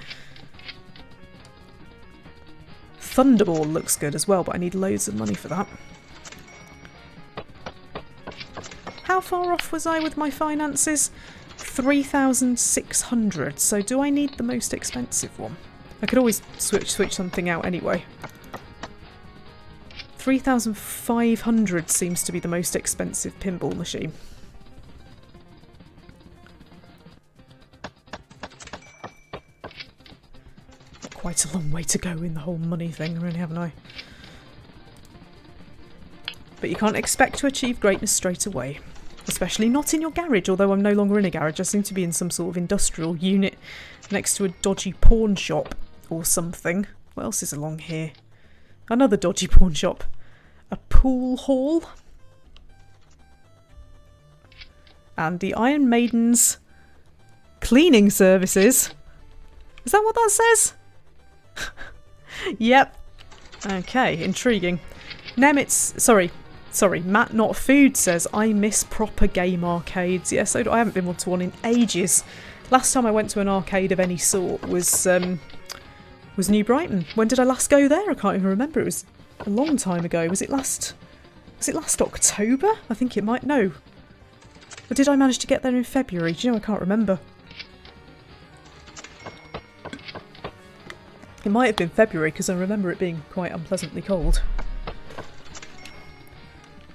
Thunderball looks good as well, but I need loads of money for that. How far off was I with my finances? 3,600. So do I need the most expensive one? I could always switch something out anyway. 3,500 seems to be the most expensive pinball machine. Quite a long way to go in the whole money thing, really, haven't I? But you can't expect to achieve greatness straight away. Especially not in your garage, although I'm no longer in a garage. I seem to be in some sort of industrial unit next to a dodgy pawn shop or something. What else is along here? Another dodgy pawn shop. A pool hall. And the Iron Maiden's cleaning services. Is that what that says? Yep. Okay, intriguing. Nemitz, sorry, Matt Not Food says, I miss proper game arcades. Yeah, so do I. Haven't been to one in ages. Last time I went to an arcade of any sort was New Brighton. When did I last go there? I can't even remember. It was a long time ago. Was it last October? I think it might. No. Or did I manage to get there in February? Do you know, I can't remember. It might have been February because I remember it being quite unpleasantly cold.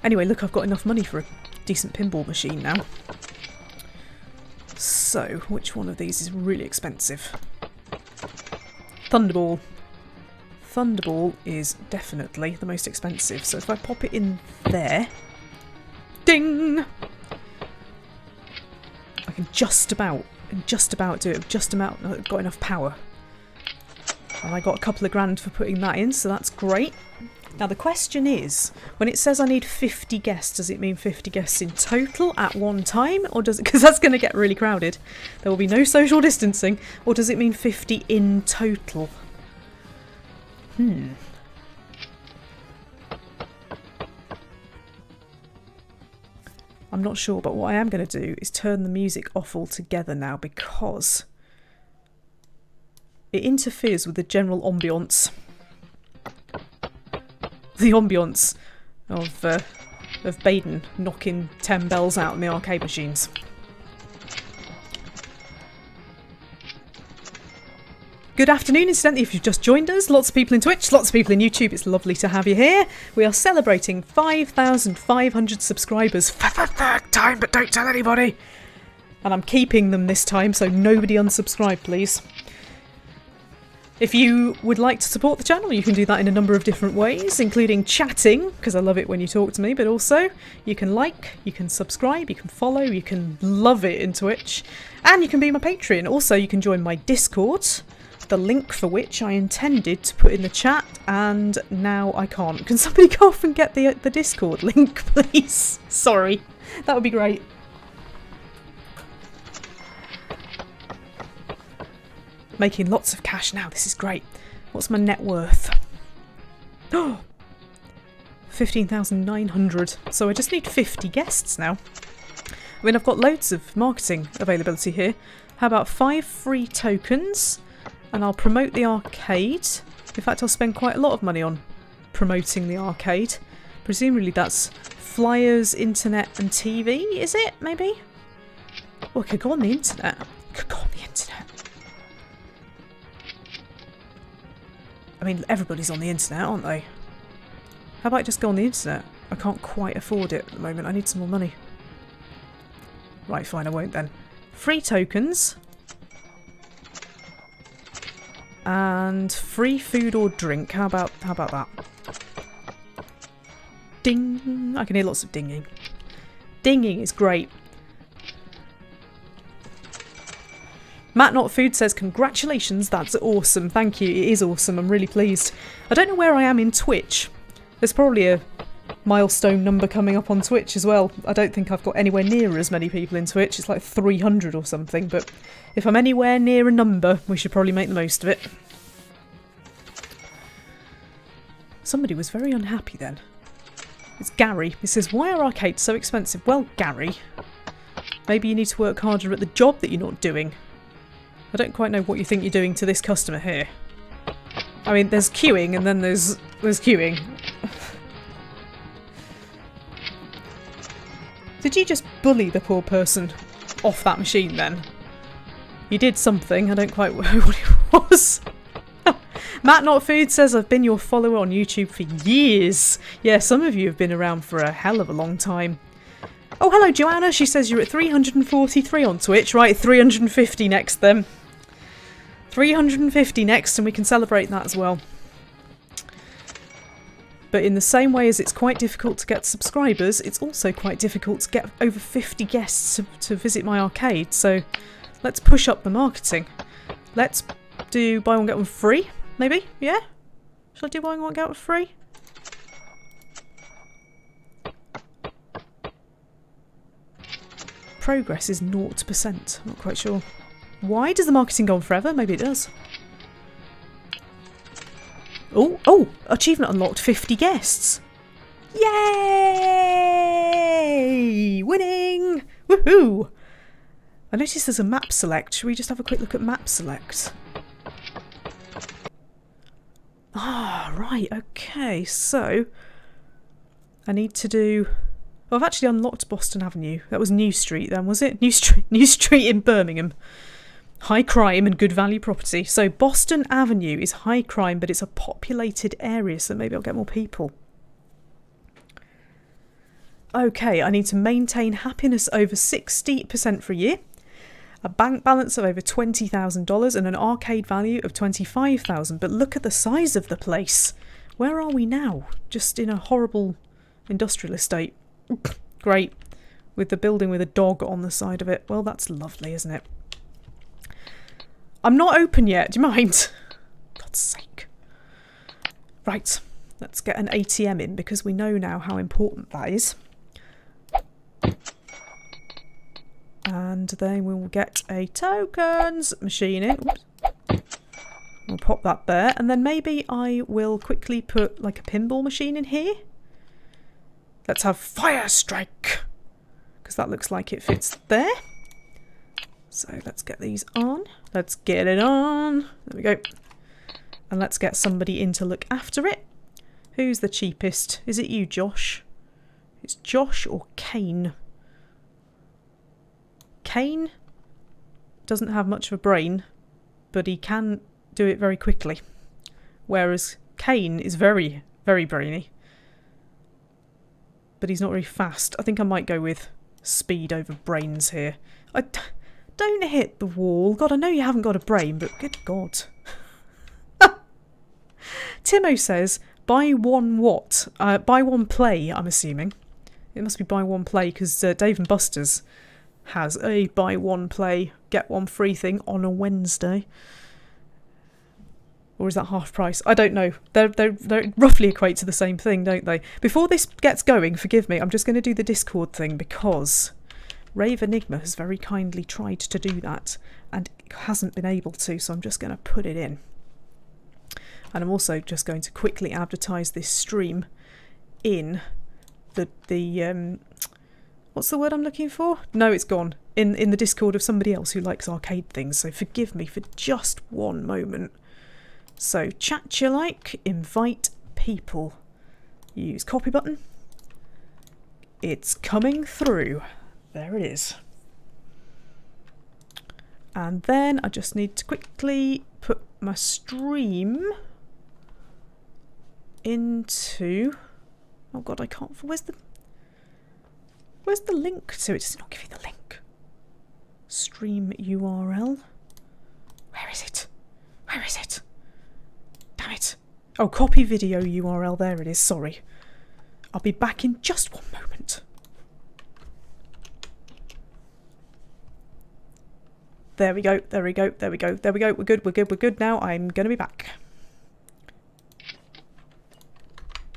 Anyway, look, I've got enough money for a decent pinball machine now. So, which one of these is really expensive? Thunderball. Thunderball is definitely the most expensive. So if I pop it in there... Ding! I can just about do it. I've got enough power. And I got a couple of grand for putting that in, so that's great. Now the question is, when it says I need 50 guests, does it mean 50 guests in total at one time? Or does it, because that's going to get really crowded. There will be no social distancing. Or does it mean 50 in total? I'm not sure, but what I am going to do is turn the music off altogether now because it interferes with the general ambience. The ambience of Baden knocking 10 bells out in the arcade machines. Good afternoon, incidentally, if you've just joined us. Lots of people in Twitch, lots of people in YouTube. It's lovely to have you here. We are celebrating 5,500 subscribers for the third time, but don't tell anybody. And I'm keeping them this time, so nobody unsubscribe, please. If you would like to support the channel, you can do that in a number of different ways, including chatting, because I love it when you talk to me, but also you can like, you can subscribe, you can follow, you can love it in Twitch, and you can be my Patreon. Also, you can join my Discord, the link for which I intended to put in the chat, and now I can't. Can somebody go off and get the Discord link, please? Sorry, that would be great. Making lots of cash now, this is great. What's my net worth? Oh, 15,900. So I just need 50 guests now. I mean, I've got loads of marketing availability here. How about 5 free tokens? And I'll promote the arcade. In fact, I'll spend quite a lot of money on promoting the arcade. Presumably that's flyers, internet and TV, is it? Maybe? Oh, I could go on the internet. I mean, everybody's on the internet, aren't they? How about I just go on the internet? I can't quite afford it at the moment. I need some more money. Right, fine, I won't then. Free tokens. And free food or drink. How about that? Ding! I can hear lots of dinging. Dinging is great. Matt Not Food says, congratulations, that's awesome. Thank you, it is awesome, I'm really pleased. I don't know where I am in Twitch. There's probably a milestone number coming up on Twitch as well. I don't think I've got anywhere near as many people in Twitch. It's like 300 or something, but if I'm anywhere near a number, we should probably make the most of it. Somebody was very unhappy then. It's Gary. He says, why are arcades so expensive? Well, Gary, maybe you need to work harder at the job that you're not doing. I don't quite know what you think you're doing to this customer here. I mean, there's queuing and then there's queuing. Did you just bully the poor person off that machine then? You did something, I don't quite know what it was. Matt Not Food says, I've been your follower on YouTube for years. Yeah, some of you have been around for a hell of a long time. Oh, hello Joanna, she says you're at 343 on Twitch. Right, 350 next then. 350 next and we can celebrate that as well. But in the same way as it's quite difficult to get subscribers, it's also quite difficult to get over 50 guests to visit my arcade. So let's push up the marketing. Let's do buy one get one free, maybe? Yeah? Shall I do buy one get one free? Progress is 0%. I'm not quite sure. Why does the marketing go on forever? Maybe it does. Oh, achievement unlocked, 50 guests. Yay! Winning! Woohoo! I noticed there's a map select. Should we just have a quick look at map select? Ah, right, okay, so I need to do... Well, I've actually unlocked Boston Avenue. That was New Street then, was it? New Street in Birmingham. High crime and good value property. So Boston Avenue is high crime, but it's a populated area, so maybe I'll get more people. Okay, I need to maintain happiness over 60% for a year, a bank balance of over $20,000 and an arcade value of $25,000. But look at the size of the place. Where are we now? Just in a horrible industrial estate. Great. With the building with a dog on the side of it. Well, that's lovely, isn't it? I'm not open yet, do you mind? God's sake. Right, let's get an ATM in because we know now how important that is. And then we'll get a tokens machine in. Oops. We'll pop that there. And then maybe I will quickly put like a pinball machine in here. Let's have Fire Strike. Because that looks like it fits there. So let's get these on. Let's get it on. There we go. And let's get somebody in to look after it. Who's the cheapest? Is it you, Josh? It's Josh or Kane? Kane doesn't have much of a brain, but he can do it very quickly. Whereas Kane is very, very brainy. But he's not very fast. I think I might go with speed over brains here. Don't hit the wall. God, I know you haven't got a brain, but good God. Timo says, buy one what? Buy one play, I'm assuming. It must be buy one play because Dave and Buster's has a buy one play, get one free thing on a Wednesday. Or is that half price? I don't know. They roughly equate to the same thing, don't they? Before this gets going, forgive me, I'm just going to do the Discord thing because Rave Enigma has very kindly tried to do that and hasn't been able to, so I'm just going to put it in. And I'm also just going to quickly advertise this stream in the what's the word I'm looking for? No, it's gone. In the Discord of somebody else who likes arcade things, so forgive me for just one moment. So chat you like, invite people. Use copy button. It's coming through. There it is. And then I just need to quickly put my stream into... Oh God, I can't... Where's the link to it? Does it not give you the link? Stream URL. Where is it? Where is it? Damn it. Oh, copy video URL. There it is. Sorry. I'll be back in just one moment. There we go. There we go. There we go. There we go. We're good. We're good. We're good now. I'm going to be back.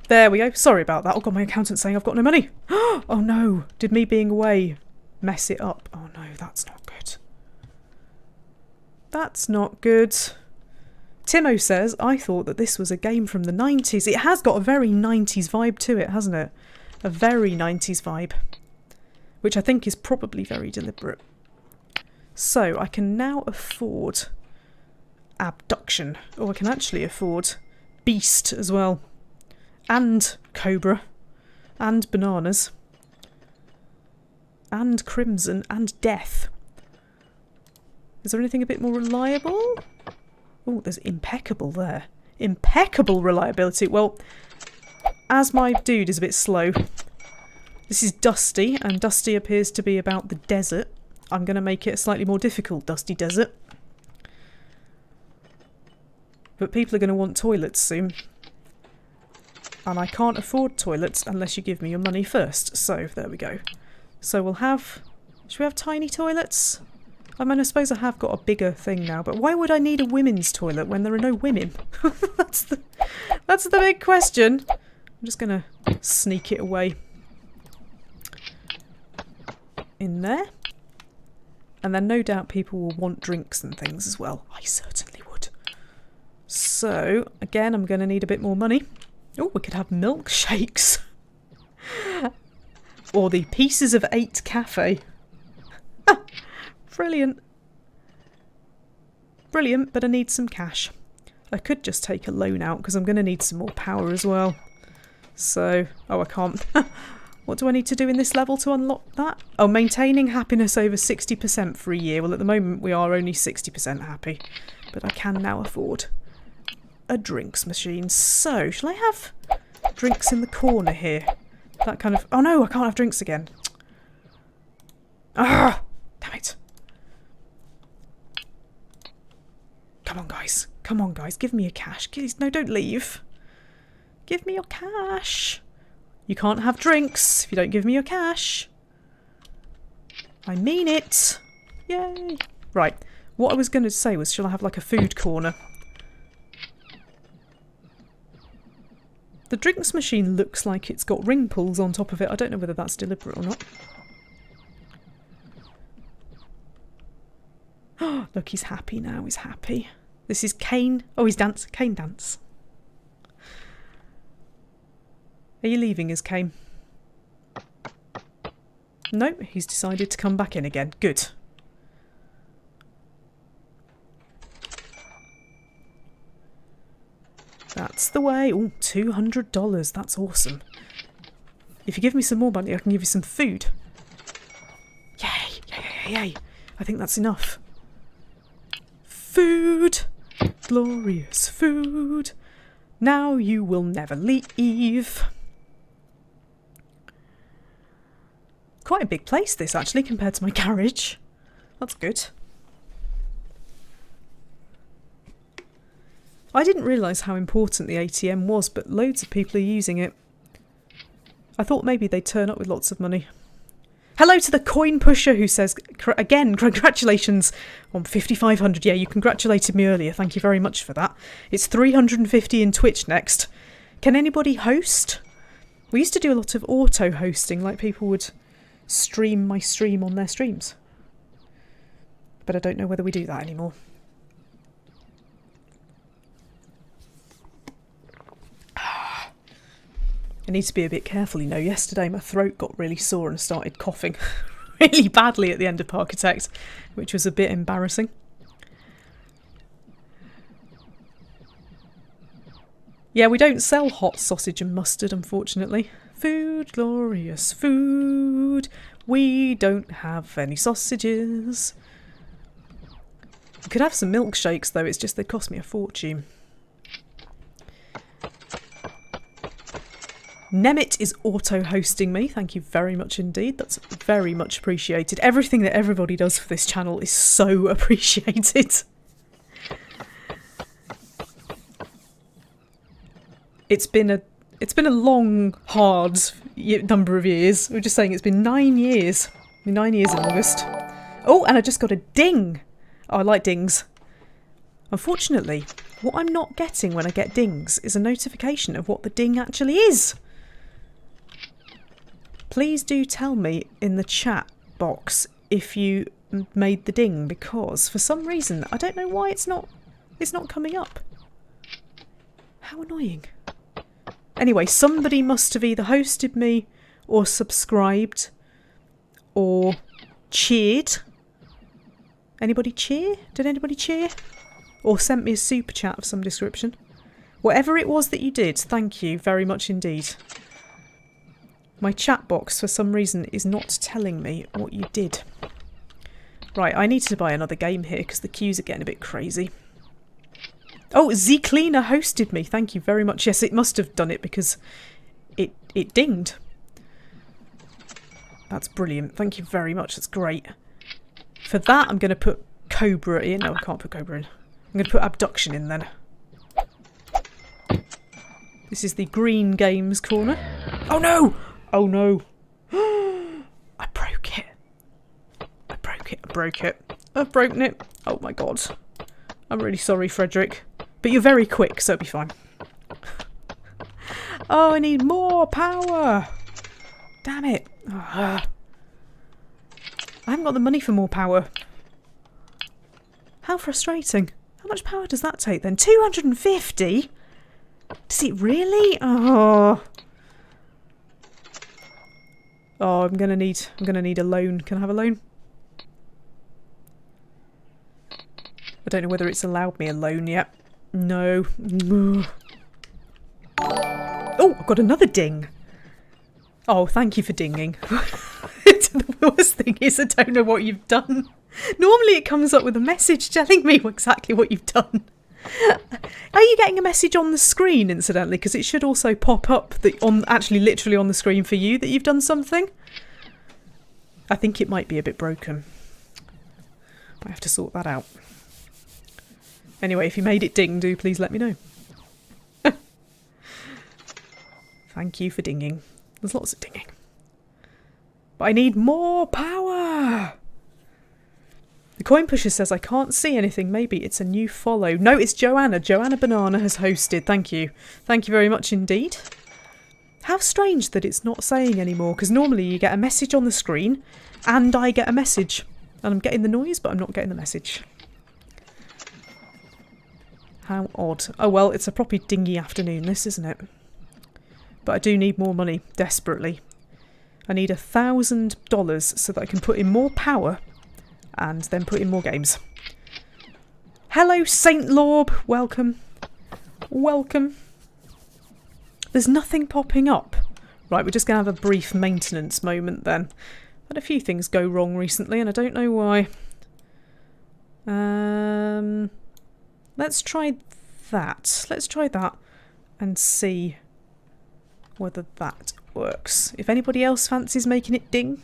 There we go. Sorry about that. Oh God, my accountant's saying I've got no money. Oh no. Did me being away mess it up? Oh no, that's not good. That's not good. Timo says, I thought that this was a game from the 90s. It has got a very 90s vibe to it, hasn't it? A very 90s vibe. Which I think is probably very deliberate. So, I can now afford Abduction. Or I can actually afford Beast as well. And Cobra. And Bananas. and crimson and death. Is there anything a bit more reliable? Oh, there's impeccable there. Impeccable reliability. Well, as my dude is a bit slow, this is Dusty, and Dusty appears to be about the desert. I'm going to make it a slightly more difficult Dusty Desert. But people are going to want toilets soon. And I can't afford toilets unless you give me your money first. So, there we go. So we'll have... Should we have tiny toilets? I mean, I suppose I have got a bigger thing now, but why would I need a women's toilet when there are no women? That's the big question. I'm just going to sneak it away. In there. And then no doubt people will want drinks and things as well. I certainly would. So, again, I'm going to need a bit more money. Oh, we could have milkshakes. Or the Pieces of 8 cafe. Brilliant. Brilliant, but I need some cash. I could just take a loan out because I'm going to need some more power as well. So, oh, I can't. What do I need to do in this level to unlock that? Oh, maintaining happiness over 60% for a year. Well, at the moment we are only 60% happy. But I can now afford a drinks machine. So, shall I have drinks in the corner here? That kind of... Oh no, I can't have drinks again. Ah! Damn it. Come on, guys. Come on, guys. Give me your cash. Please, no, don't leave. Give me your cash. You can't have drinks if you don't give me your cash. I mean it. Yay. Right. What I was going to say was, shall I have like a food corner? The drinks machine looks like it's got ring pulls on top of it. I don't know whether that's deliberate or not. Oh, look, he's happy now. He's happy. This is Kane. Oh, he's dance. Kane dance. Are you leaving us, Kane? No, he's decided to come back in again. Good. That's the way. Oh, $200. That's awesome. If you give me some more money, I can give you some food. Yay! Yay! Yay! Yay! I think that's enough. Food! Glorious food! Now you will never leave. Quite a big place this actually compared to my garage. That's good. I didn't realise how important the ATM was, but loads of people are using it. I thought maybe they'd turn up with lots of money. Hello to the coin pusher who says, again, congratulations on 5,500. Yeah, you congratulated me earlier. Thank you very much for that. It's 350 in Twitch next. Can anybody host? We used to do a lot of auto hosting, like people would stream my stream on their streams. But I don't know whether we do that anymore. I need to be a bit careful, you know. Yesterday my throat got really sore and started coughing really badly at the end of Parkitect, which was a bit embarrassing. Yeah, we don't sell hot sausage and mustard, unfortunately. Food, glorious food. We don't have any sausages. We could have some milkshakes though, it's just they cost me a fortune. Nemit is auto-hosting me. Thank you very much indeed. That's very much appreciated. Everything that everybody does for this channel is so appreciated. It's been a long, hard number of years. We're just saying it's been 9 years. 9 years in August. Oh, and I just got a ding. Oh, I like dings. Unfortunately, what I'm not getting when I get dings is a notification of what the ding actually is. Please do tell me in the chat box if you made the ding, because for some reason I don't know why it's not coming up. How annoying. Anyway, somebody must have either hosted me or subscribed or cheered. Anybody cheer? Did anybody cheer? Or sent me a super chat of some description. Whatever it was that you did, thank you very much indeed. My chat box, for some reason, is not telling me what you did. Right, I need to buy another game here because the queues are getting a bit crazy. Oh, Z-Cleaner hosted me. Thank you very much. Yes, it must have done it because it dinged. That's brilliant. Thank you very much. That's great. For that, I'm going to put Cobra in. No, I can't put Cobra in. I'm going to put Abduction in then. This is the Green Games corner. Oh no! Oh no! I broke it. I broke it. I broke it. I've broken it. Oh my god. I'm really sorry, Frederick. But you're very quick, so it'll be fine. Oh, I need more power! Damn it. I haven't got the money for more power. How frustrating. How much power does that take then? 250? Does it really? Oh. Oh, I'm gonna need a loan. Can I have a loan? I don't know whether it's allowed me a loan yet. No. Oh, I've got another ding. Oh, thank you for dinging. The worst thing is I don't know what you've done. Normally it comes up with a message telling me exactly what you've done. Are you getting a message on the screen, incidentally? Because it should also pop up actually literally on the screen for you that you've done something. I think it might be a bit broken. I have to sort that out. Anyway, if you made it ding, do please let me know. Thank you for dinging. There's lots of dinging. But I need more power! The coin pusher says I can't see anything. Maybe it's a new follow. No, it's Joanna. Joanna Banana has hosted. Thank you. Thank you very much indeed. How strange that it's not saying anymore, because normally you get a message on the screen and I get a message. And I'm getting the noise, but I'm not getting the message. How odd. Oh well, it's a proper dingy afternoon this, isn't it? But I do need more money, desperately. I need $1,000 so that I can put in more power and then put in more games. Hello, Saint Lorb. Welcome. Welcome. There's nothing popping up. Right, we're just going to have a brief maintenance moment then. Had a few things go wrong recently and I don't know why. Let's try that. Let's try that and see whether that works. If anybody else fancies making it ding,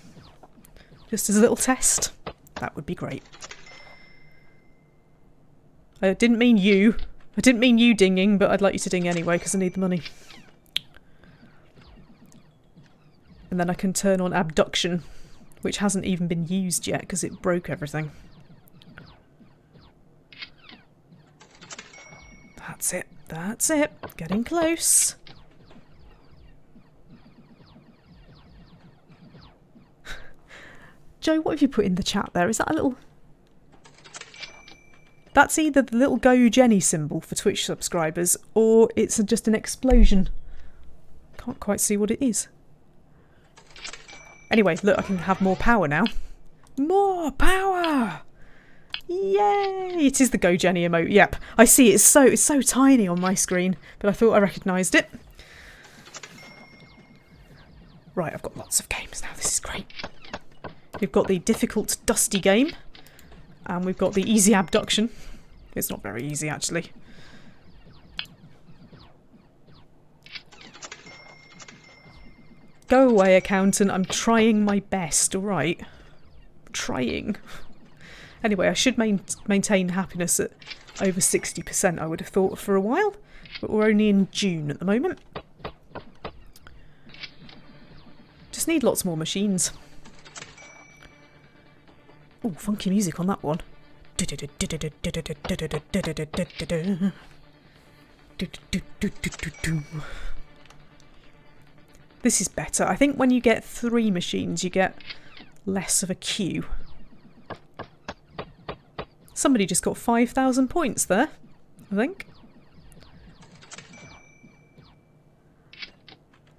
just as a little test, that would be great. I didn't mean you. I didn't mean you dinging, but I'd like you to ding anyway because I need the money. And then I can turn on abduction, which hasn't even been used yet because it broke everything. That's it. That's it. Getting close. Joe, what have you put in the chat there? Is that a little... That's either the little Go Jenny symbol for Twitch subscribers, or it's just an explosion. Can't quite see what it is. Anyway, look, I can have more power now. More power! Yay! It is the Go Jenny emote. Yep, I see. It's so tiny on my screen, but I thought I recognised it. Right, I've got lots of games now. This is great. We've got the difficult dusty game, and we've got the easy abduction. It's not very easy, actually. Go away, accountant. I'm trying my best, alright? Trying. Anyway, I should maintain happiness at over 60%, I would have thought, for a while. But we're only in June at the moment. Just need lots more machines. Oh, funky music on that one. This is better. I think when you get 3 machines, you get less of a queue. Somebody just got 5,000 points there, I think.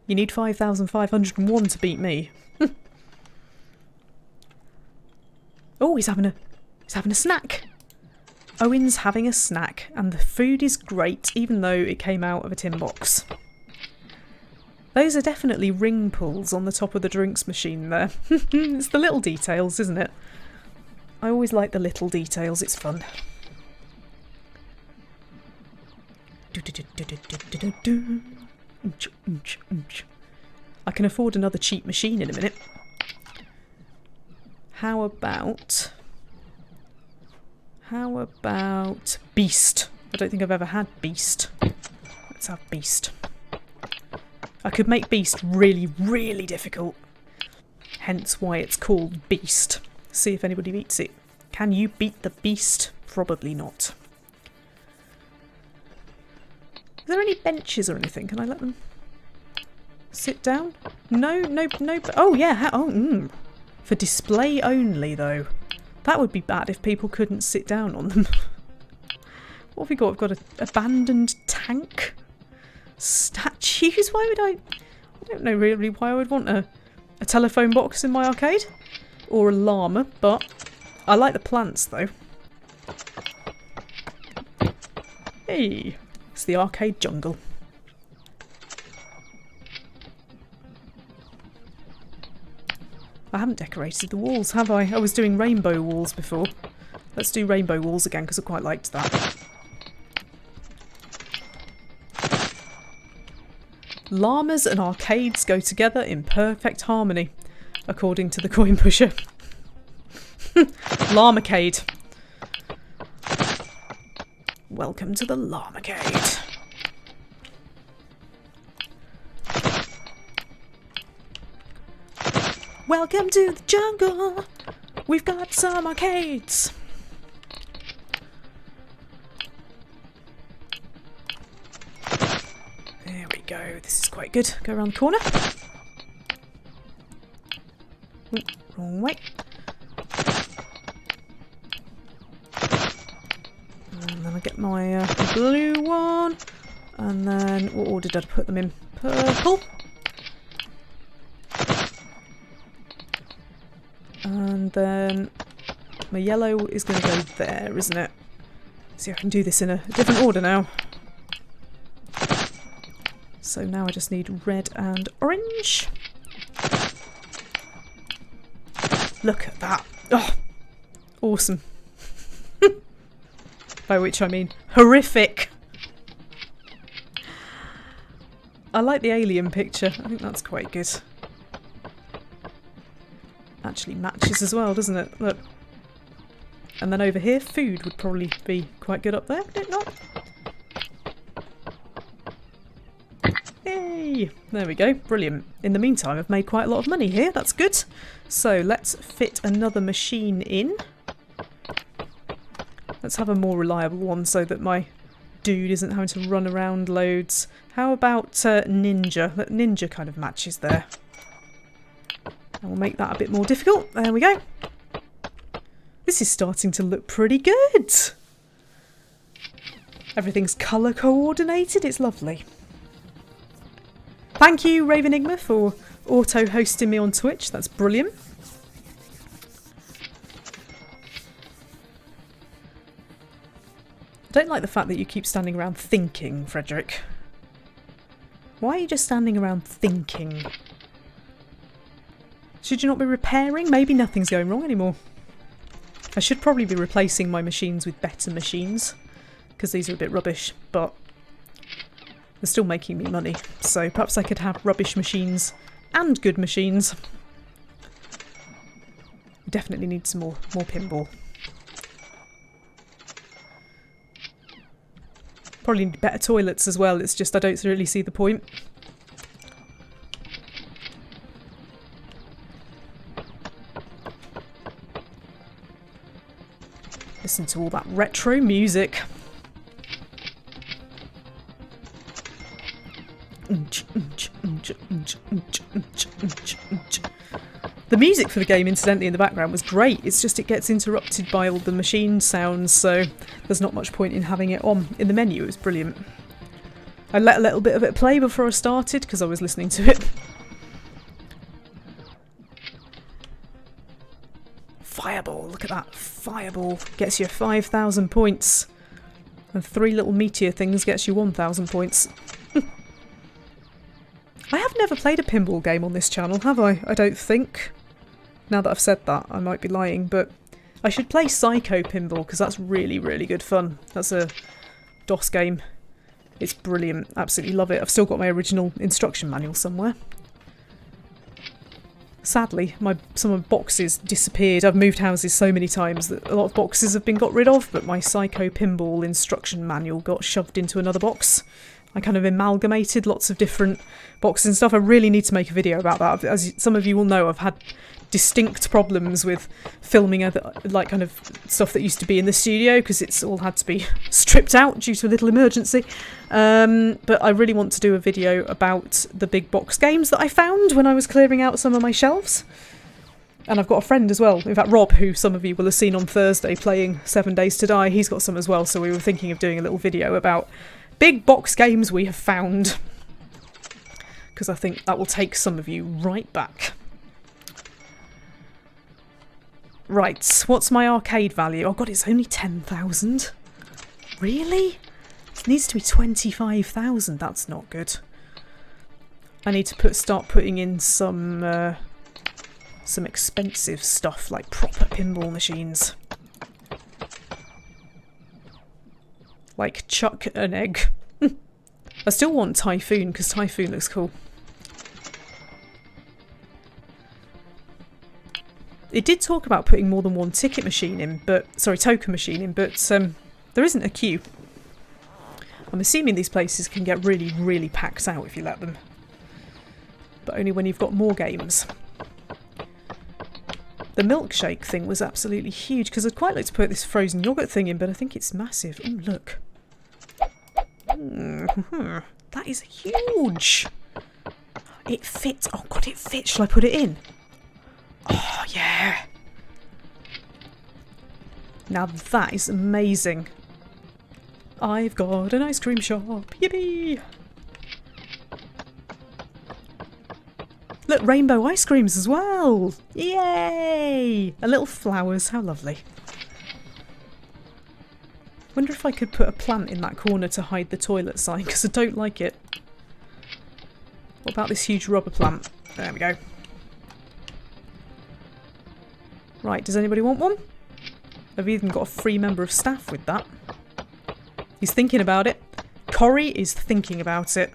You need 5,501 to beat me. Oh, he's having a snack. Owen's having a snack, and the food is great, even though it came out of a tin box. Those are definitely ring pulls on the top of the drinks machine there. It's the little details, isn't it? I always like the little details, it's fun. I can afford another cheap machine in a minute. How about Beast? I don't think I've ever had Beast. Let's have Beast. I could make Beast really, really difficult. Hence why it's called Beast. See if anybody beats it. Can you beat the Beast? Probably not. Is there any benches or anything? Can I let them sit down? No. Oh yeah. For display only though. That would be bad if people couldn't sit down on them. What have we got? We've got an abandoned tank. Statues? Why would I don't know really why I would want a telephone box in my arcade. Or a llama, but I like the plants though. Hey, it's the arcade jungle. I haven't decorated the walls, have I? I was doing rainbow walls before. Let's do rainbow walls again because I quite liked that. Llamas and arcades go together in perfect harmony, according to the coin pusher. Llama-cade. Welcome to the Llama-cade. Welcome to the jungle. We've got some arcades. There we go. This is quite good. Go around the corner. Ooh, wrong way. And then I get my blue one. And then what order did I put them in? Purple. And then my yellow is going to go there, isn't it? See, I can do this in a different order now. So now I just need red and orange. Look at that. Oh, awesome. By which I mean horrific. I like the alien picture. I think that's quite good. Actually matches as well, doesn't it? Look. And then over here, food would probably be quite good up there, would it not? Yay! There we go, brilliant. In the meantime, I've made quite a lot of money here, that's good. So let's fit another machine in. Let's have a more reliable one so that my dude isn't having to run around loads. How about Ninja? Ninja kind of matches there. And we'll make that a bit more difficult. There we go. This is starting to look pretty good. Everything's colour coordinated. It's lovely. Thank you, Ravenigma, for auto-hosting me on Twitch. That's brilliant. I don't like the fact that you keep standing around thinking, Frederick. Why are you just standing around thinking? Should you not be repairing? Maybe nothing's going wrong anymore. I should probably be replacing my machines with better machines, because these are a bit rubbish, but they're still making me money. So perhaps I could have rubbish machines and good machines. We definitely need some more pinball. Probably need better toilets as well, it's just I don't really see the point. Listen to all that retro music. The music for the game, incidentally, in the background was great. It's just it gets interrupted by all the machine sounds, so there's not much point in having it on. In the menu, it was brilliant. I let a little bit of it play before I started because I was listening to it. Fireball, look at that. Fireball gets you 5,000 points. And 3 little meteor things gets you 1,000 points. I have never played a pinball game on this channel, have I? I don't think. Now that I've said that, I might be lying, but I should play Psycho Pinball because that's really, really good fun. That's a DOS game. It's brilliant. Absolutely love it. I've still got my original instruction manual somewhere. Sadly, some of my boxes disappeared. I've moved houses so many times that a lot of boxes have been got rid of, but my Psycho Pinball instruction manual got shoved into another box. I kind of amalgamated lots of different boxes and stuff. I really need to make a video about that. As some of you will know, I've had distinct problems with filming other, like, kind of stuff that used to be in the studio because it's all had to be stripped out due to a little emergency. But I really want to do a video about the big box games that I found when I was clearing out some of my shelves. And I've got a friend as well, in fact Rob, who some of you will have seen on Thursday playing 7 Days to Die. He's got some as well, so we were thinking of doing a little video about big box games we have found, because I think that will take some of you right back. Right, what's my arcade value? Oh god, it's only 10,000. Really? It needs to be 25,000. That's not good. I need to start putting in some expensive stuff, like proper pinball machines. Like chuck an egg. I still want Tycoon because Tycoon looks cool. It did talk about putting more than one ticket machine in, token machine in, but there isn't a queue. I'm assuming these places can get really, really packed out if you let them. But only when you've got more games. The milkshake thing was absolutely huge because I'd quite like to put this frozen yogurt thing in, but I think it's massive. Oh, look. That is huge. It fits. Oh god, it fits. Shall I put it in? Oh yeah. Now that is amazing. I've got an ice cream shop. Yippee! Look, rainbow ice creams as well. Yay! And little flowers. How lovely. Wonder if I could put a plant in that corner to hide the toilet sign, because I don't like it. What about this huge rubber plant? There we go. Right, does anybody want one? I've even got a free member of staff with that. He's thinking about it. Corey is thinking about it.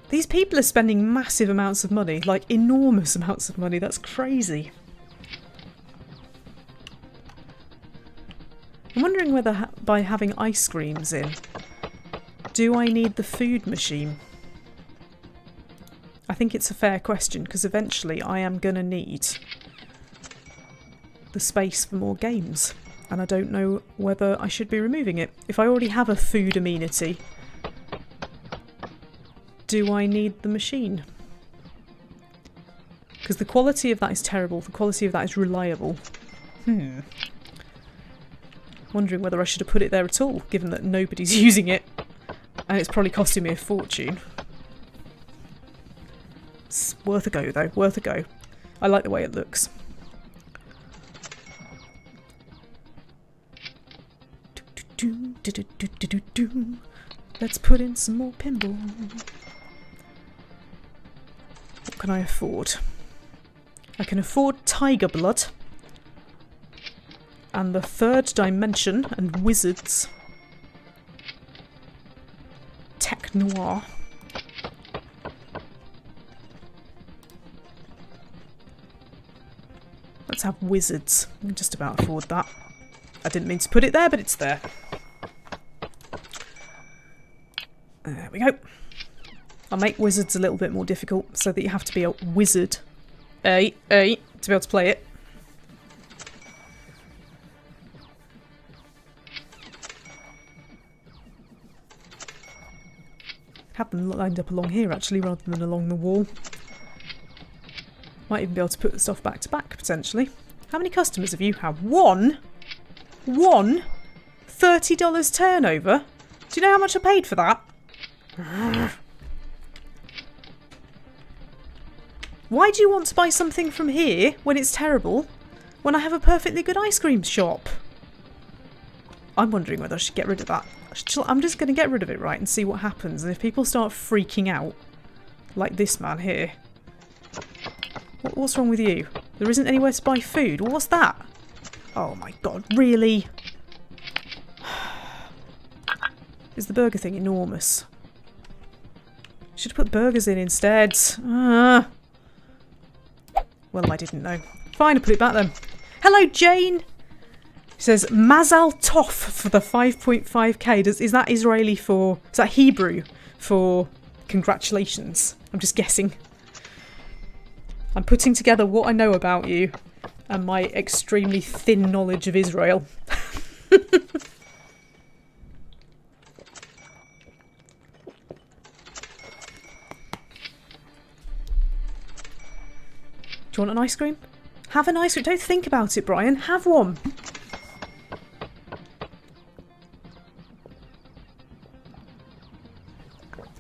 These people are spending massive amounts of money, like enormous amounts of money. That's crazy. I'm wondering whether by having ice creams in, do I need the food machine? I think it's a fair question because eventually I am going to need the space for more games. And I don't know whether I should be removing it. If I already have a food amenity, do I need the machine? Because the quality of that is terrible. The quality of that is reliable. Wondering whether I should have put it there at all, given that nobody's using it. And it's probably costing me a fortune. It's worth a go though, worth a go. I like the way it looks. Let's put in some more pinball. What can I afford? I can afford Tiger Blood and the Third Dimension and Wizards. Tech Noir. Let's have Wizards. I can just about afford that. I didn't mean to put it there, but it's there. There we go. I'll make Wizards a little bit more difficult so that you have to be a wizard to be able to play it. Have them lined up along here actually rather than along the wall. Might even be able to put the stuff back to back potentially. How many customers have you had? One? One? $30 turnover? Do you know how much I paid for that? Why do you want to buy something from here when it's terrible, when I have a perfectly good ice cream shop? I'm wondering whether I should get rid of that I'm just going to get rid of it, right, and see what happens. And if people start freaking out, like this man here. What's wrong with you? There isn't anywhere to buy food. What's that? Oh my god, really? Is the burger thing enormous? Should have put burgers in instead. Well, I didn't know. Fine, I'll put it back then. Hello, Jane! It says, Mazal Tov for the 5.5k. Is that Israeli for... Is that Hebrew for congratulations? I'm just guessing. I'm putting together what I know about you and my extremely thin knowledge of Israel. Do you want an ice cream? Have an ice cream. Don't think about it, Brian. Have one.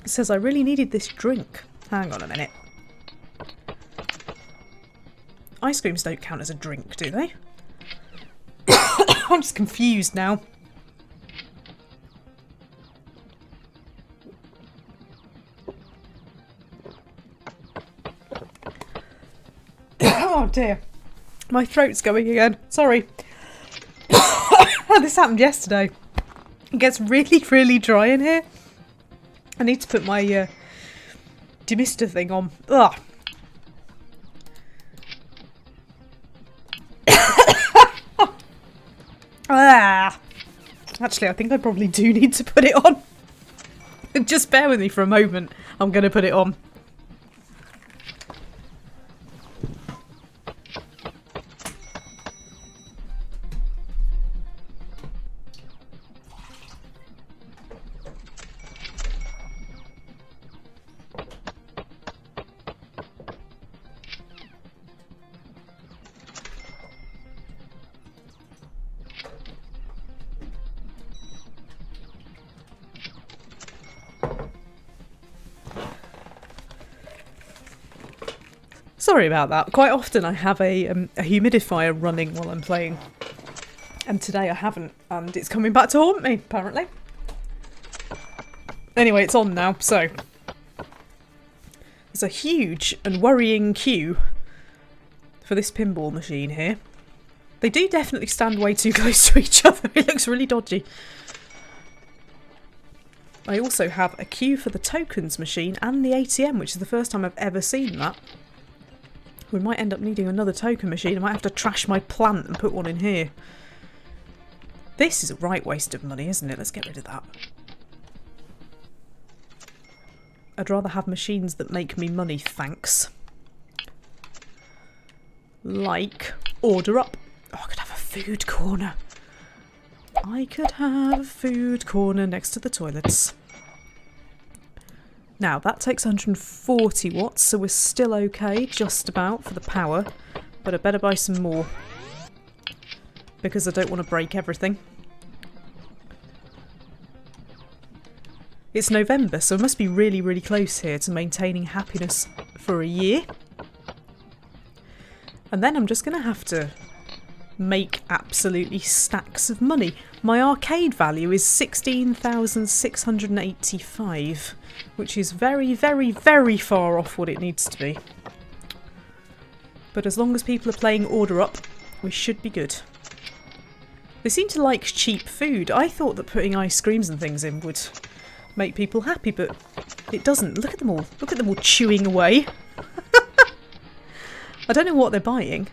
It says, I really needed this drink. Hang on a minute. Ice creams don't count as a drink, do they? I'm just confused now. Oh dear. My throat's going again. Sorry. This happened yesterday. It gets really, really dry in here. I need to put my demister thing on. Ugh. Actually, I think I probably do need to put it on. Just bear with me for a moment. I'm going to put it on. Sorry about that. Quite often I have a humidifier running while I'm playing. And today I haven't. And it's coming back to haunt me, apparently. Anyway, it's on now, so. There's a huge and worrying queue for this pinball machine here. They do definitely stand way too close to each other. It looks really dodgy. I also have a queue for the tokens machine and the ATM, which is the first time I've ever seen that. We might end up needing another token machine. I might have to trash my plant and put one in here. This is a right waste of money, isn't it? Let's get rid of that. I'd rather have machines that make me money, thanks. Like, order up. Oh, I could have a food corner. I could have a food corner next to the toilets. Now, that takes 140 watts, so we're still okay, just about, for the power. But I better buy some more. Because I don't want to break everything. It's November, so I must be really, really close here to maintaining happiness for a year. And then I'm just going to have to make absolutely stacks of money. My arcade value is 16,685, which is very, very, very far off what it needs to be. But as long as people are playing Order Up, we should be good. They seem to like cheap food. I thought that putting ice creams and things in would make people happy, but it doesn't. Look at them all. Look at them all chewing away. I don't know what they're buying.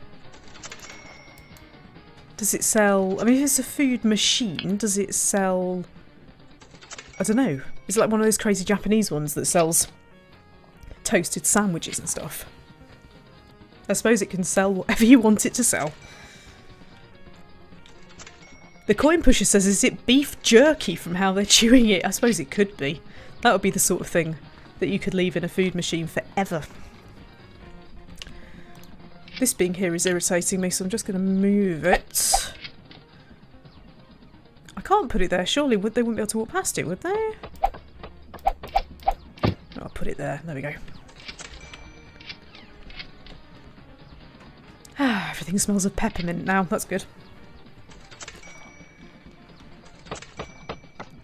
Does it sell... I mean, if it's a food machine, does it sell... I don't know. Is it like one of those crazy Japanese ones that sells toasted sandwiches and stuff? I suppose it can sell whatever you want it to sell. The coin pusher says, is it beef jerky from how they're chewing it? I suppose it could be. That would be the sort of thing that you could leave in a food machine forever. This being here is irritating me, so I'm just going to move it. I can't put it there, surely. They wouldn't be able to walk past it, would they? I'll put it there. There we go. Ah, everything smells of peppermint now. That's good.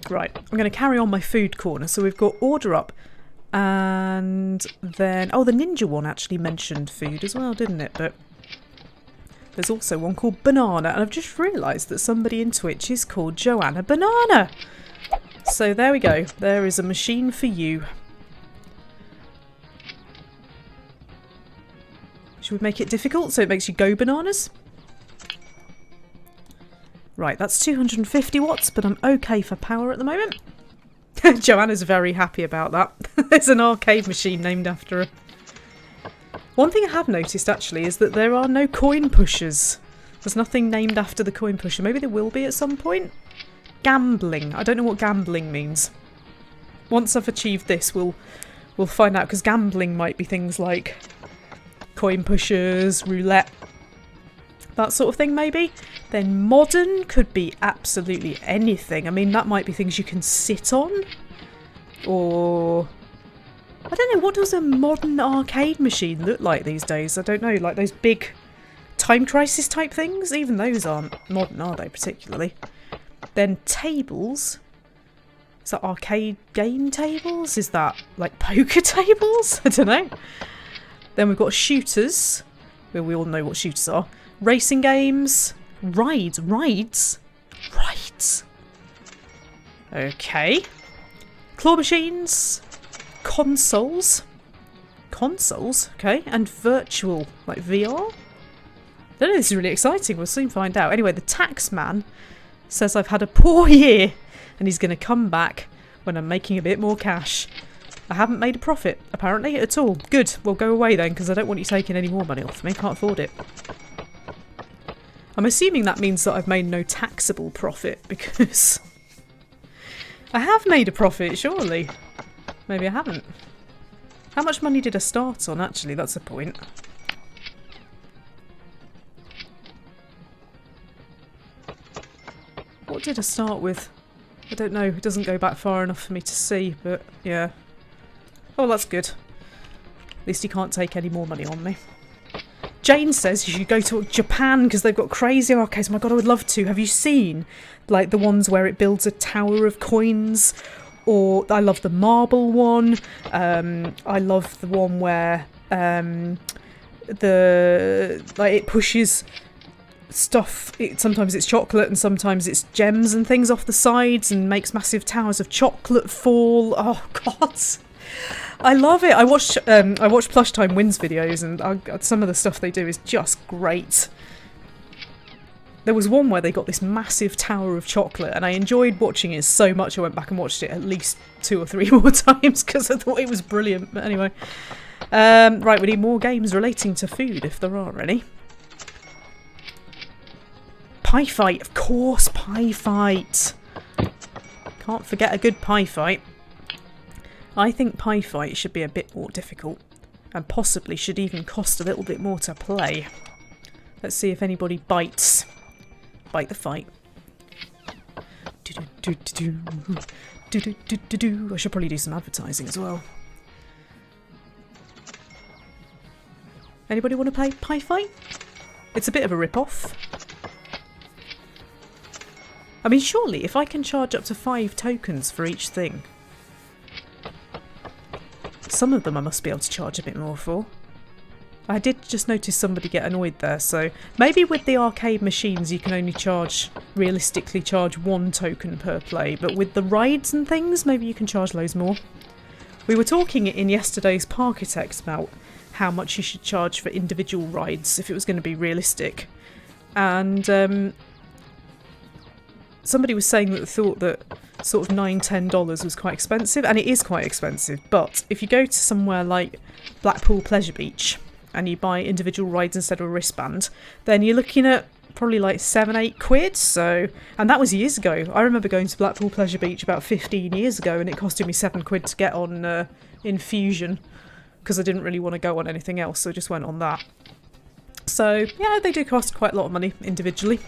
Right, I'm going to carry on my food corner. So we've got order up, and then... Oh, the ninja one actually mentioned food as well, didn't it? But there's also one called Banana, and I've just realised that somebody in Twitch is called Joanna Banana. So there we go. There is a machine for you. Should we make it difficult so it makes you go bananas? Right, that's 250 watts, but I'm okay for power at the moment. Joanna's very happy about that. There's an arcade machine named after her. One thing I have noticed, actually, is that there are no coin pushers. There's nothing named after the coin pusher. Maybe there will be at some point. Gambling. I don't know what gambling means. Once I've achieved this, we'll find out, because gambling might be things like coin pushers, roulette, that sort of thing, maybe. Then modern could be absolutely anything. I mean, that might be things you can sit on. Or... I don't know, what does a modern arcade machine look like these days? I don't know, like those big Time Crisis type things? Even those aren't modern, are they, particularly? Then tables. Is that arcade game tables? Is that like poker tables? I don't know. Then we've got shooters. Well, we all know what shooters are. Racing games. Rides. Okay. Claw machines. Consoles. Okay. And virtual, like VR. I don't know, this is really exciting. We'll soon find out. Anyway, the tax man says I've had a poor year and he's going to come back when I'm making a bit more cash. I haven't made a profit, apparently, at all. Good, we'll go away then, because I don't want you taking any more money off me. Can't afford it. I'm assuming that means that I've made no taxable profit, because I have made a profit, surely. Maybe I haven't. How much money did I start on, actually? That's a point. What did I start with? I don't know. It doesn't go back far enough for me to see, but yeah. Oh, that's good. At least he can't take any more money on me. Jane says you should go to Japan because they've got crazy arcades. Oh my god, I would love to. Have you seen like the ones where it builds a tower of coins? Or I love the marble one. I love the one where it pushes stuff. Sometimes it's chocolate and sometimes it's gems and things off the sides and makes massive towers of chocolate fall. Oh god. I love it. I watch Plush Time Wins videos, and some of the stuff they do is just great. There was one where they got this massive tower of chocolate, and I enjoyed watching it so much I went back and watched it at least 2 or 3 more times because I thought it was brilliant. But anyway, right, we need more games relating to food if there are any. Pie fight, of course, pie fight. Can't forget a good pie fight. I think pie fight should be a bit more difficult and possibly should even cost a little bit more to play. Let's see if anybody bites. Bite the fight. I should probably do some advertising as well. Anybody want to play pie fight? It's a bit of a rip-off. I mean, surely if I can charge up to 5 tokens for each thing, some of them I must be able to charge a bit more for. I did just notice somebody get annoyed there, so maybe with the arcade machines you can only realistically charge 1 token per play, but with the rides and things, maybe you can charge loads more. We were talking in yesterday's Parkitect about how much you should charge for individual rides if it was going to be realistic, and somebody was saying that thought that sort of $9–10 was quite expensive, and it is quite expensive, but if you go to somewhere like Blackpool Pleasure Beach and you buy individual rides instead of a wristband, then you're looking at probably like 7–8 quid. So, and that was years ago. I remember going to Blackpool Pleasure Beach about 15 years ago and it costed me 7 quid to get on Infusion because I didn't really want to go on anything else, so I just went on that. So yeah, they do cost quite a lot of money individually.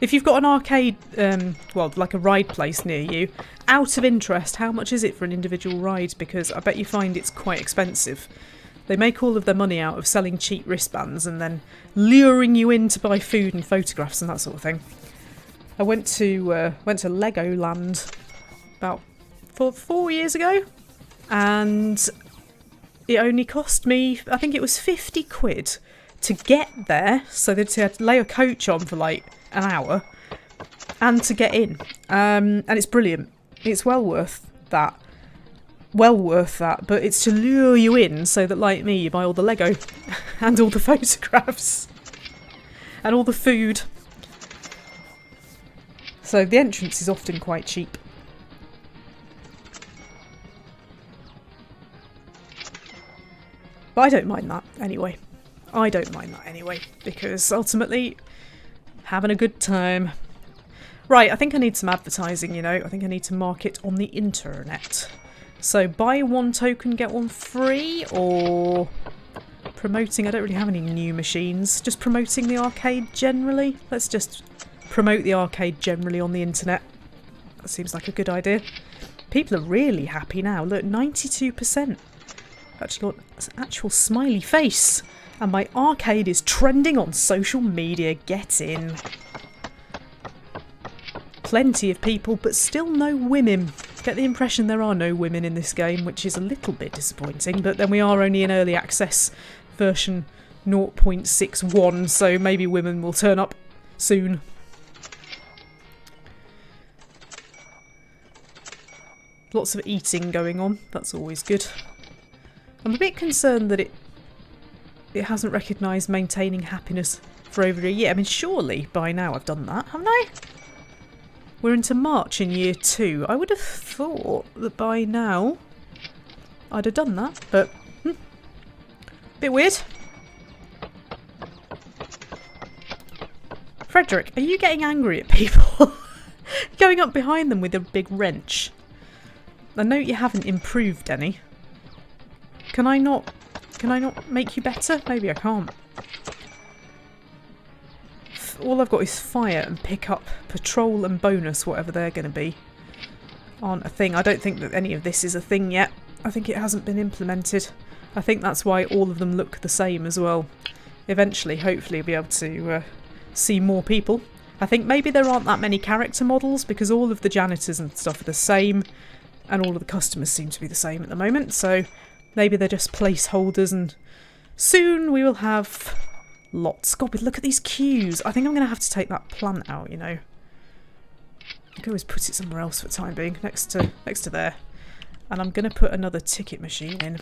If you've got an arcade, well, like a ride place near you, out of interest, how much is it for an individual ride? Because I bet you find it's quite expensive. They make all of their money out of selling cheap wristbands and then luring you in to buy food and photographs and that sort of thing. I went to Legoland about 4 years ago, and it only cost me, I think it was 50 quid to get there, so they'd had to lay a coach on for like an hour, and to get in. And it's brilliant. It's well worth that. But it's to lure you in so that, like me, you buy all the Lego and all the photographs and all the food. So the entrance is often quite cheap. But I don't mind that anyway. Because ultimately, having a good time. Right, I think I need some advertising, you know. I think I need to market on the internet. So buy one token, get one free, or promoting, I don't really have any new machines. Just promoting the arcade generally. Let's just promote the arcade generally on the internet. That seems like a good idea. People are really happy now. Look, 92%. Actually got an actual smiley face. And my arcade is trending on social media. Get in. Plenty of people, but still no women. Get the impression there are no women in this game, which is a little bit disappointing, but then we are only in early access version 0.61, so maybe women will turn up soon. Lots of eating going on, that's always good. I'm a bit concerned that it hasn't recognised maintaining happiness for over a year. I mean, surely by now I've done that, haven't I? We're into March in year 2. I would have thought that by now I'd have done that, but bit weird. Frederick, are you getting angry at people? Going up behind them with a big wrench. I know you haven't improved any. Can I not make you better? Maybe I can't. All I've got is fire and pick up, patrol and bonus, whatever they're going to be, aren't a thing. I don't think that any of this is a thing yet. I think it hasn't been implemented. I think that's why all of them look the same as well. Eventually, hopefully, we'll be able to see more people. I think maybe there aren't that many character models because all of the janitors and stuff are the same and all of the customers seem to be the same at the moment. So maybe they're just placeholders and soon we will have lots. God, but look at these queues. I think I'm going to have to take that plant out, you know. I could always put it somewhere else for the time being, next to there. And I'm going to put another ticket machine in.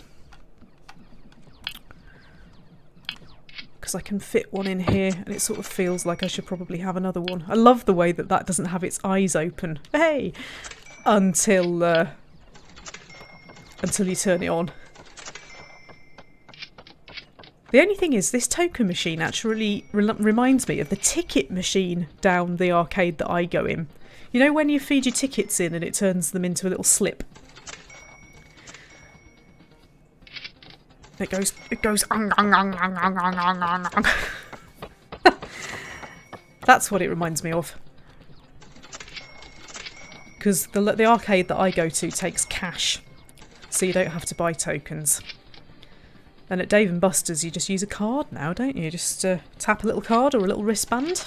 Because I can fit one in here, and it sort of feels like I should probably have another one. I love the way that that doesn't have its eyes open. Hey! Until you turn it on. The only thing is, this token machine actually reminds me of the ticket machine down the arcade that I go in. You know when you feed your tickets in and it turns them into a little slip? It goes That's what it reminds me of. Because the arcade that I go to takes cash, so you don't have to buy tokens. And at Dave & Buster's you just use a card now, don't you? Just tap a little card or a little wristband.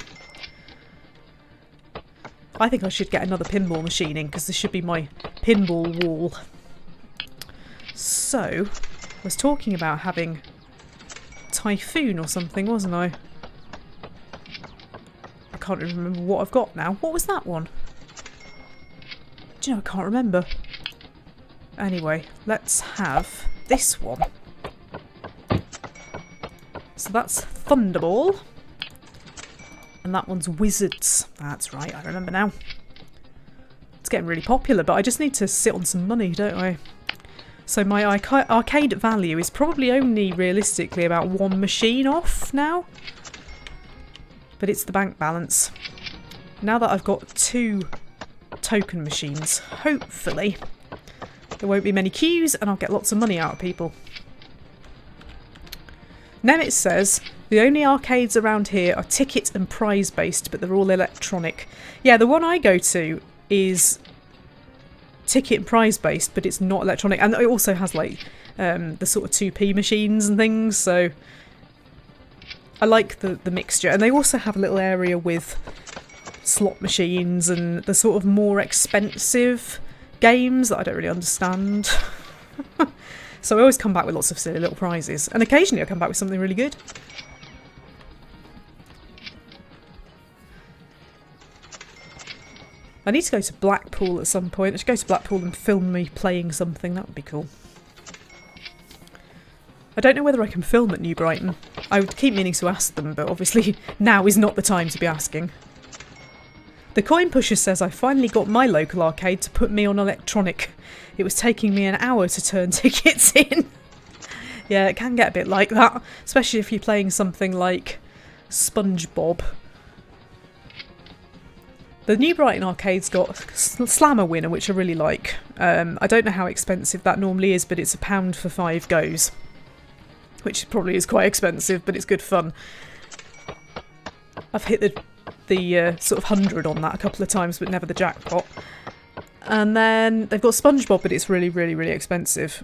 I think I should get another pinball machine in because this should be my pinball wall. So, I was talking about having Tycoon or something, wasn't I? I can't remember what I've got now. What was that one? Do you know, I can't remember. Anyway, let's have this one. So that's Thunderball. And that one's Wizards. That's right, I remember now. It's getting really popular, but I just need to sit on some money, don't I? So my arcade value is probably only realistically about one machine off now. But it's the bank balance. Now that I've got 2 token machines, hopefully there won't be many queues and I'll get lots of money out of people. Nemet says, the only arcades around here are ticket and prize based, but they're all electronic. Yeah, the one I go to is ticket and prize based, but it's not electronic. And it also has like the sort of 2p machines and things, so I like the mixture. And they also have a little area with slot machines and the sort of more expensive games that I don't really understand. So I always come back with lots of silly little prizes. And occasionally I come back with something really good. I need to go to Blackpool at some point. I should go to Blackpool and film me playing something. That would be cool. I don't know whether I can film at New Brighton. I would keep meaning to ask them, but obviously now is not the time to be asking. The coin pusher says I finally got my local arcade to put me on electronic. It was taking me an hour to turn tickets in. Yeah, it can get a bit like that, especially if you're playing something like SpongeBob. The New Brighton arcade's got Slammer Winner, which I really like. I don't know how expensive that normally is, but it's £1 for 5 goes. Which probably is quite expensive, but it's good fun. I've hit the sort of 100 on that a couple of times, but never the jackpot. And then they've got SpongeBob, but it's really, really, really expensive.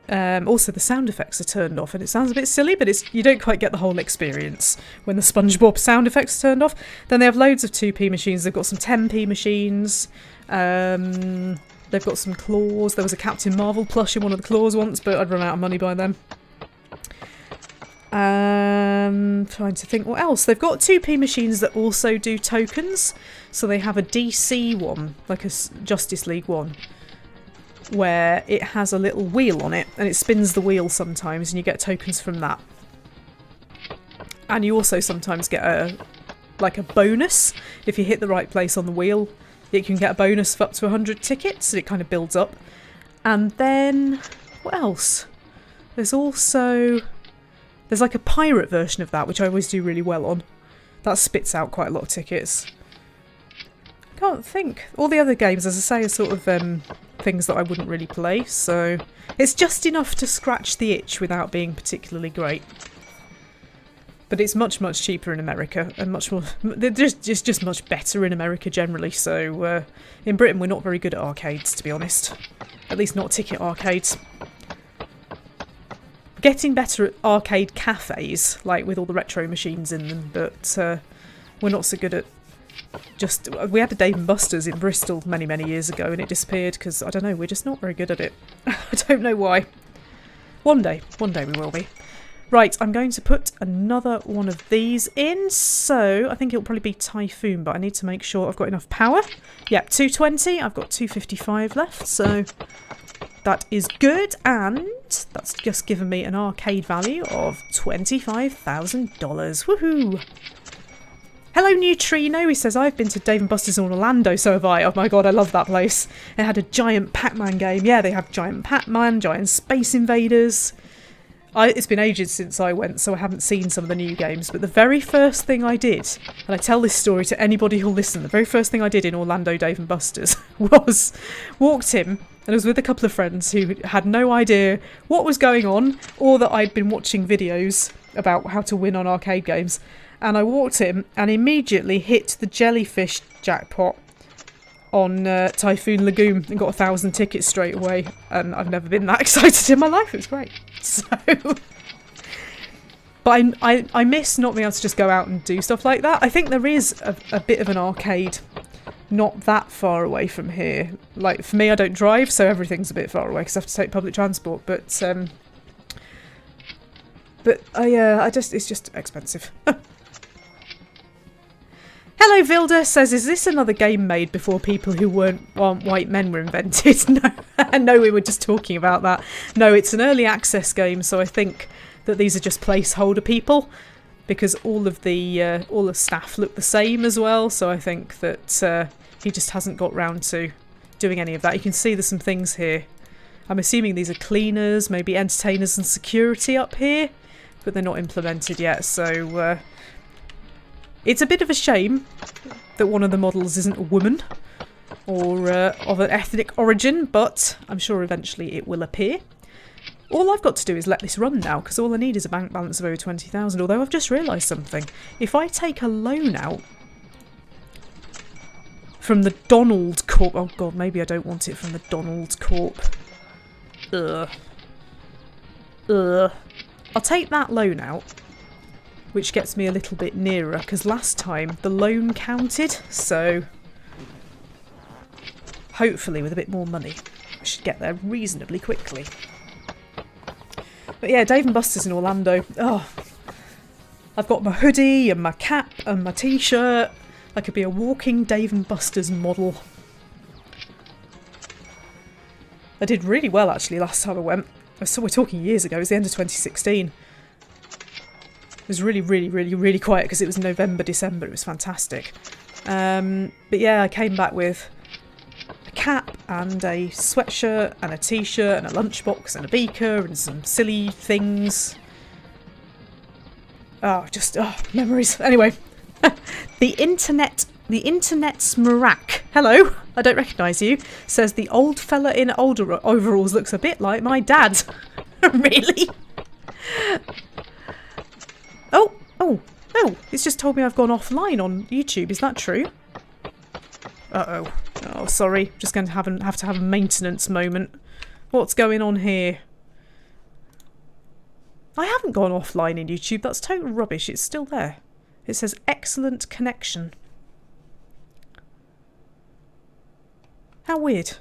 Also, the sound effects are turned off, and it sounds a bit silly, but you don't quite get the whole experience when the SpongeBob sound effects are turned off. Then they have loads of 2p machines. They've got some 10p machines. They've got some claws. There was a Captain Marvel plush in one of the claws once, but I'd run out of money by then. Trying to think what else. They've got 2p machines that also do tokens. So they have a DC one, like a Justice League one, where it has a little wheel on it and it spins the wheel sometimes and you get tokens from that. And you also sometimes get a bonus. If you hit the right place on the wheel, you can get a bonus of up to 100 tickets, and it kind of builds up. And then, what else? There's like a pirate version of that, which I always do really well on. That spits out quite a lot of tickets. Can't think. All the other games, as I say, are sort of things that I wouldn't really play, so it's just enough to scratch the itch without being particularly great. But it's much, much cheaper in America, and much more. It's just much better in America generally. So in Britain, we're not very good at arcades, to be honest. At least not ticket arcades. Getting better at arcade cafes, like with all the retro machines in them, but we're not so good at we had a Dave & Buster's in Bristol many, many years ago, and it disappeared because, I don't know, we're just not very good at it. I don't know why. One day we will be. Right, I'm going to put another one of these in, so I think it'll probably be Tycoon, but I need to make sure I've got enough power. Yep, 220, I've got 255 left, so that is good, and that's just given me an arcade value of $25,000. Woohoo! Hello Neutrino, he says, I've been to Dave & Buster's in Orlando, so have I. Oh my god, I love that place. It had a giant Pac-Man game. Yeah, they have giant Pac-Man, giant Space Invaders. It's been ages since I went, so I haven't seen some of the new games, but the very first thing I did, and I tell this story to anybody who'll listen, the very first thing I did in Orlando Dave & Buster's was walked in, and I was with a couple of friends who had no idea what was going on, or that I'd been watching videos about how to win on arcade games. And I walked in and immediately hit the jellyfish jackpot on Typhoon Lagoon and got 1,000 tickets straight away. And I've never been that excited in my life. It was great. So, but I miss not being able to just go out and do stuff like that. I think there is a bit of an arcade not that far away from here. Like, for me, I don't drive, so everything's a bit far away because I have to take public transport. But it's just expensive. Hello Vilda says, is this another game made before people who aren't white men were invented? No, we were just talking about that. No, it's an early access game, so I think that these are just placeholder people because all the staff look the same as well, so I think that he just hasn't got round to doing any of that. You can see there's some things here. I'm assuming these are cleaners, maybe entertainers and security up here, but they're not implemented yet, so it's a bit of a shame that one of the models isn't a woman or of an ethnic origin, but I'm sure eventually it will appear. All I've got to do is let this run now, because all I need is a bank balance of over 20,000, although I've just realised something. If I take a loan out from the Donald Corp... Oh god, maybe I don't want it from the Donald Corp. I'll take that loan out, which gets me a little bit nearer, because last time the loan counted, so Hopefully with a bit more money. I should get there reasonably quickly. But yeah, Dave & Buster's in Orlando. Oh, I've got my hoodie and my cap and my t-shirt. I could be a walking Dave & Buster's model. I did really well actually last time I went. So we're talking years ago, it was the end of 2016. It was really quiet because it was November, December, it was fantastic. But yeah, I came back with a cap and a sweatshirt and a t-shirt and a lunchbox and a beaker and some silly things. Memories. Anyway, the internet's Smarak. Hello, I don't recognise you. Says the old fella in older overalls looks a bit like my dad. Really? Oh, it's just told me I've gone offline on YouTube. Is that true? Uh-oh. Oh, sorry. Just going to have to have a maintenance moment. What's going on here? I haven't gone offline in YouTube. That's total rubbish. It's still there. It says excellent connection. How weird.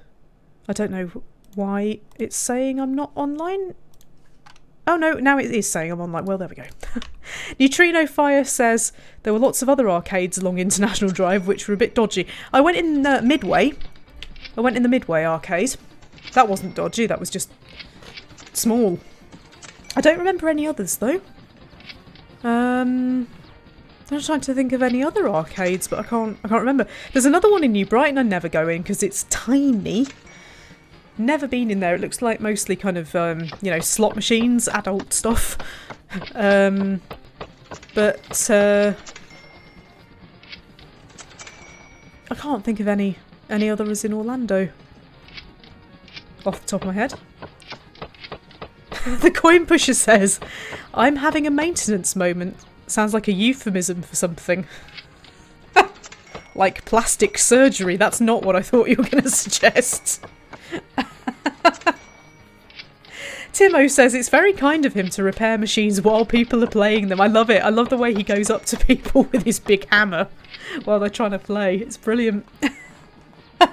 I don't know why it's saying I'm not online. Oh no, now it is saying I'm online. Well, there we go. Neutrino Fire says there were lots of other arcades along International Drive which were a bit dodgy. I went in Midway. I went in the Midway arcade. That wasn't dodgy, that was just small. I don't remember any others though. I'm trying to think of any other arcades, but I can't remember. There's another one in New Brighton I never go in because it's tiny. Never been in there. It looks like mostly kind of, slot machines, adult stuff. But I can't think of any others in Orlando. Off the top of my head. The coin pusher says, I'm having a maintenance moment. Sounds like a euphemism for something. Like plastic surgery. That's not what I thought you were going to suggest. Timo says it's very kind of him to repair machines while people are playing them. I love it. I love the way he goes up to people with his big hammer while they're trying to play. It's brilliant. I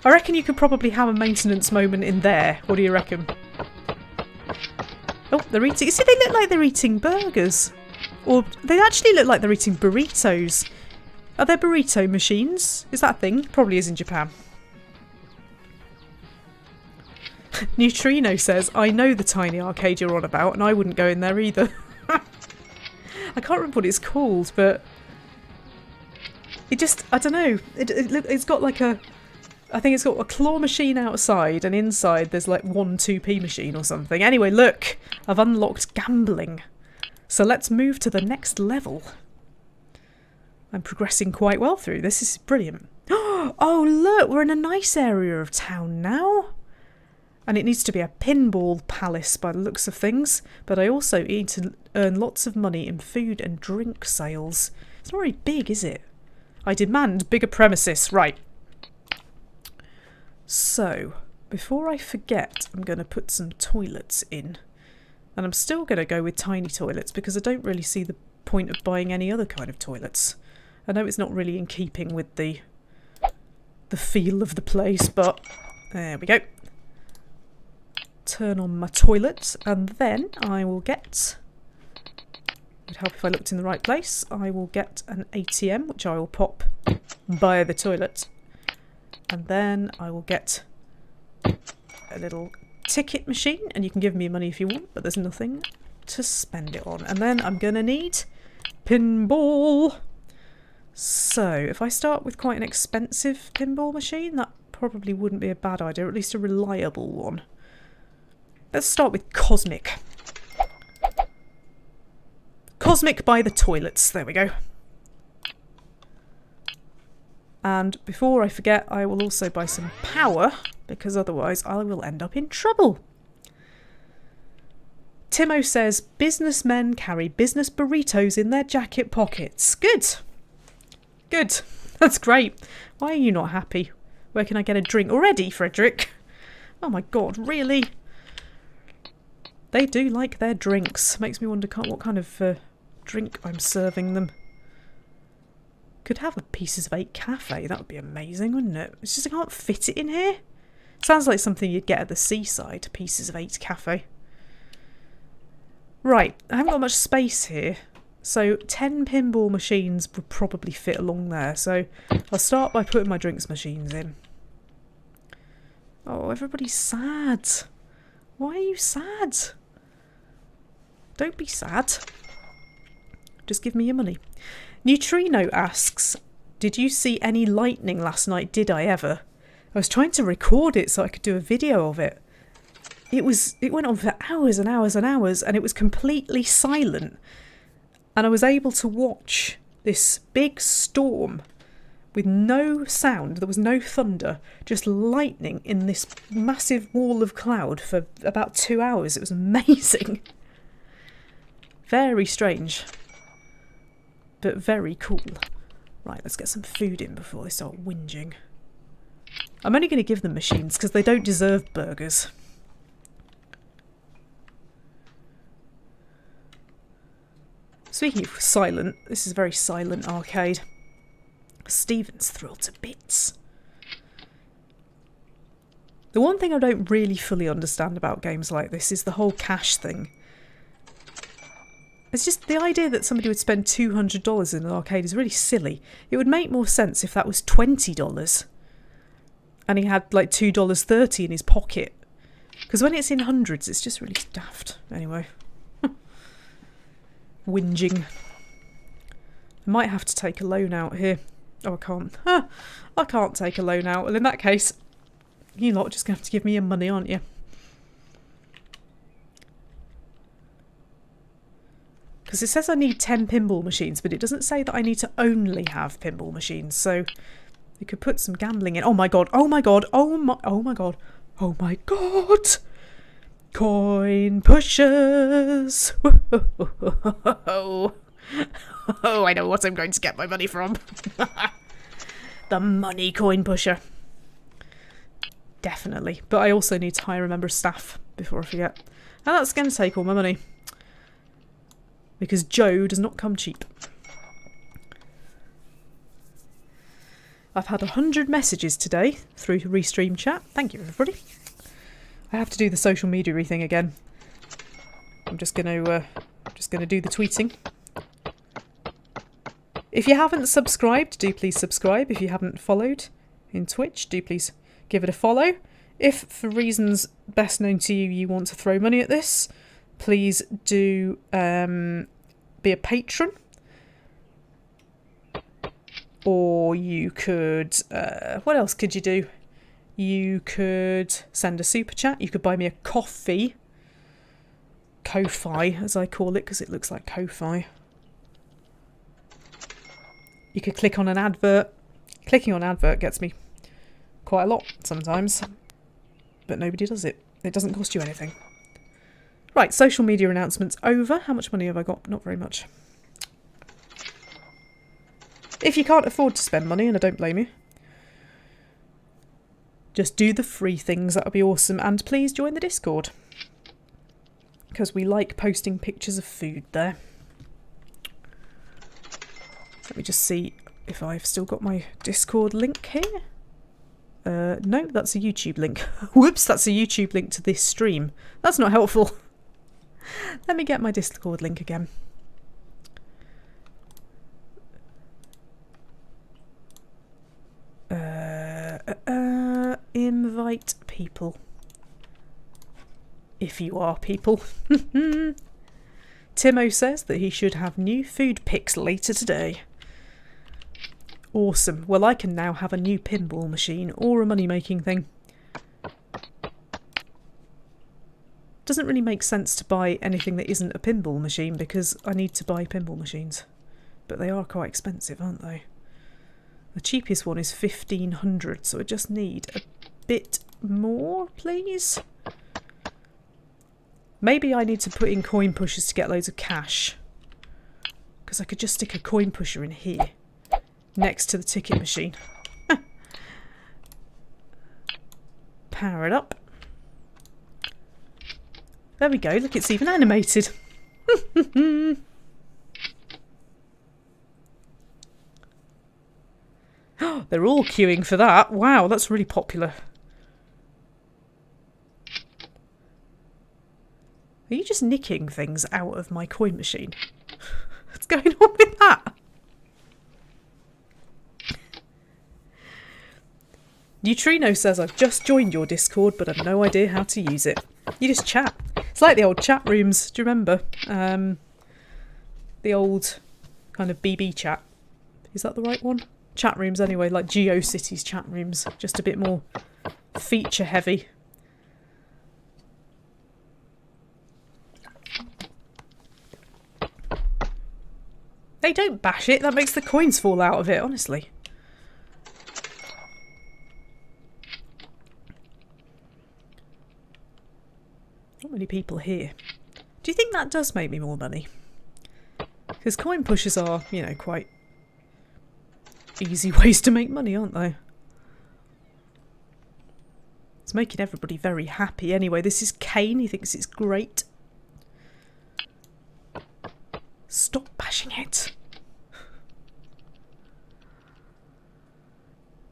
reckon you could probably have a maintenance moment in there. What do you reckon? Oh, they're eating. See, they look like they're eating burgers. Or they actually look like they're eating burritos. Are there burrito machines? Is that a thing? Probably is in Japan. Neutrino says, I know the tiny arcade you're on about and I wouldn't go in there either. I can't remember what it's called, but it just, I don't know. It's got like I think it's got a claw machine outside and inside there's like 2p machine or something. Anyway, look, I've unlocked gambling. So let's move to the next level. I'm progressing quite well through this. This is brilliant. Oh, look, we're in a nice area of town now. And it needs to be a pinball palace by the looks of things. But I also need to earn lots of money in food and drink sales. It's not very big, is it? I demand bigger premises. Right. So, before I forget, I'm going to put some toilets in. And I'm still going to go with tiny toilets because I don't really see the point of buying any other kind of toilets. I know it's not really in keeping with the feel of the place, but there we go. Turn on my toilet, and then I will get, it would help if I looked in the right place, I will get an ATM, which I will pop by the toilet, and then I will get a little ticket machine, and you can give me money if you want, but there's nothing to spend it on. And then I'm going to need pinball. So if I start with quite an expensive pinball machine, that probably wouldn't be a bad idea, or at least a reliable one. Let's start with Cosmic. Cosmic by the toilets. There we go. And before I forget, I will also buy some power, because otherwise I will end up in trouble. Timo says, businessmen carry business burritos in their jacket pockets. Good. Good. That's great. Why are you not happy? Where can I get a drink? Already, Frederick? Oh my god, really? They do like their drinks. Makes me wonder what kind of drink I'm serving them. Could have a Pieces of 8 cafe. That would be amazing, wouldn't it? It's just I can't fit it in here. Sounds like something you'd get at the seaside. Pieces of 8 cafe. Right, I haven't got much space here. So 10 pinball machines would probably fit along there. So I'll start by putting my drinks machines in. Oh, everybody's sad. Why are you sad? Don't be sad. Just give me your money. Neutrino asks, did you see any lightning last night? Did I ever? I was trying to record it so I could do a video of it. It went on for hours and hours and hours, and it was completely silent. And I was able to watch this big storm with no sound. There was no thunder, just lightning in this massive wall of cloud for about 2 hours. It was amazing. Very strange, but very cool. Right, let's get some food in before they start whinging. I'm only going to give them machines because they don't deserve burgers. Speaking of silent, this is a very silent arcade. Stephen's thrilled to bits. The one thing I don't really fully understand about games like this is the whole cash thing. It's just the idea that somebody would spend $200 in an arcade is really silly. It would make more sense if that was $20 and he had like $2.30 in his pocket. Because when it's in hundreds, it's just really daft. Anyway. Whinging. I might have to take a loan out here. Oh, I can't. I can't take a loan out. Well, in that case, you lot are just going to have to give me your money, aren't you? Because it says I need 10 pinball machines, but it doesn't say that I need to only have pinball machines. So you could put some gambling in. Oh my god. Oh my god. Oh my god. Oh my god. Coin pushers. Oh, I know what I'm going to get my money from. The money coin pusher. Definitely. But I also need to hire a member of staff before I forget. And that's going to take all my money. Because Joe does not come cheap. I've had 100 messages today through Restream chat. Thank you, everybody. I have to do the social media thing again. I'm just going to do the tweeting. If you haven't subscribed, do please subscribe. If you haven't followed in Twitch, do please give it a follow. If, for reasons best known to you, you want to throw money at this, please do be a patron. Or you could... what else could you do? You could send a super chat. You could buy me a coffee. Ko-fi, as I call it, because it looks like Ko-fi. You could click on an advert. Clicking on advert gets me quite a lot sometimes. But nobody does it. It doesn't cost you anything. Right, social media announcements over. How much money have I got? Not very much. If you can't afford to spend money, and I don't blame you, just do the free things. That would be awesome. And please join the Discord, because we like posting pictures of food there. Let me just see if I've still got my Discord link here. No, that's a YouTube link. Whoops, that's a YouTube link to this stream. That's not helpful. Let me get my Discord link again. Invite people. If you are people. Timo says that he should have new food pics later today. Awesome. Well, I can now have a new pinball machine or a money-making thing. Doesn't really make sense to buy anything that isn't a pinball machine because I need to buy pinball machines. But they are quite expensive, aren't they? The cheapest one is $1,500, so I just need a bit more, please. Maybe I need to put in coin pushers to get loads of cash. Because I could just stick a coin pusher in here, next to the ticket machine. Power it up. There we go, look, it's even animated. They're all queuing for that. Wow, that's really popular. Are you just nicking things out of my coin machine? What's going on with that? Neutrino says, I've just joined your Discord, but I've no idea how to use it. You just chat. It's like the old chat rooms. Do you remember? The old kind of BB chat. Is that the right one? Chat rooms anyway, like GeoCities chat rooms. Just a bit more feature heavy. They don't bash it. That makes the coins fall out of it, honestly. Not many people here. Do you think that does make me more money? Because coin pushers are, you know, quite easy ways to make money, aren't they? It's making everybody very happy. Anyway, this is Kane. He thinks it's great. Stop bashing it.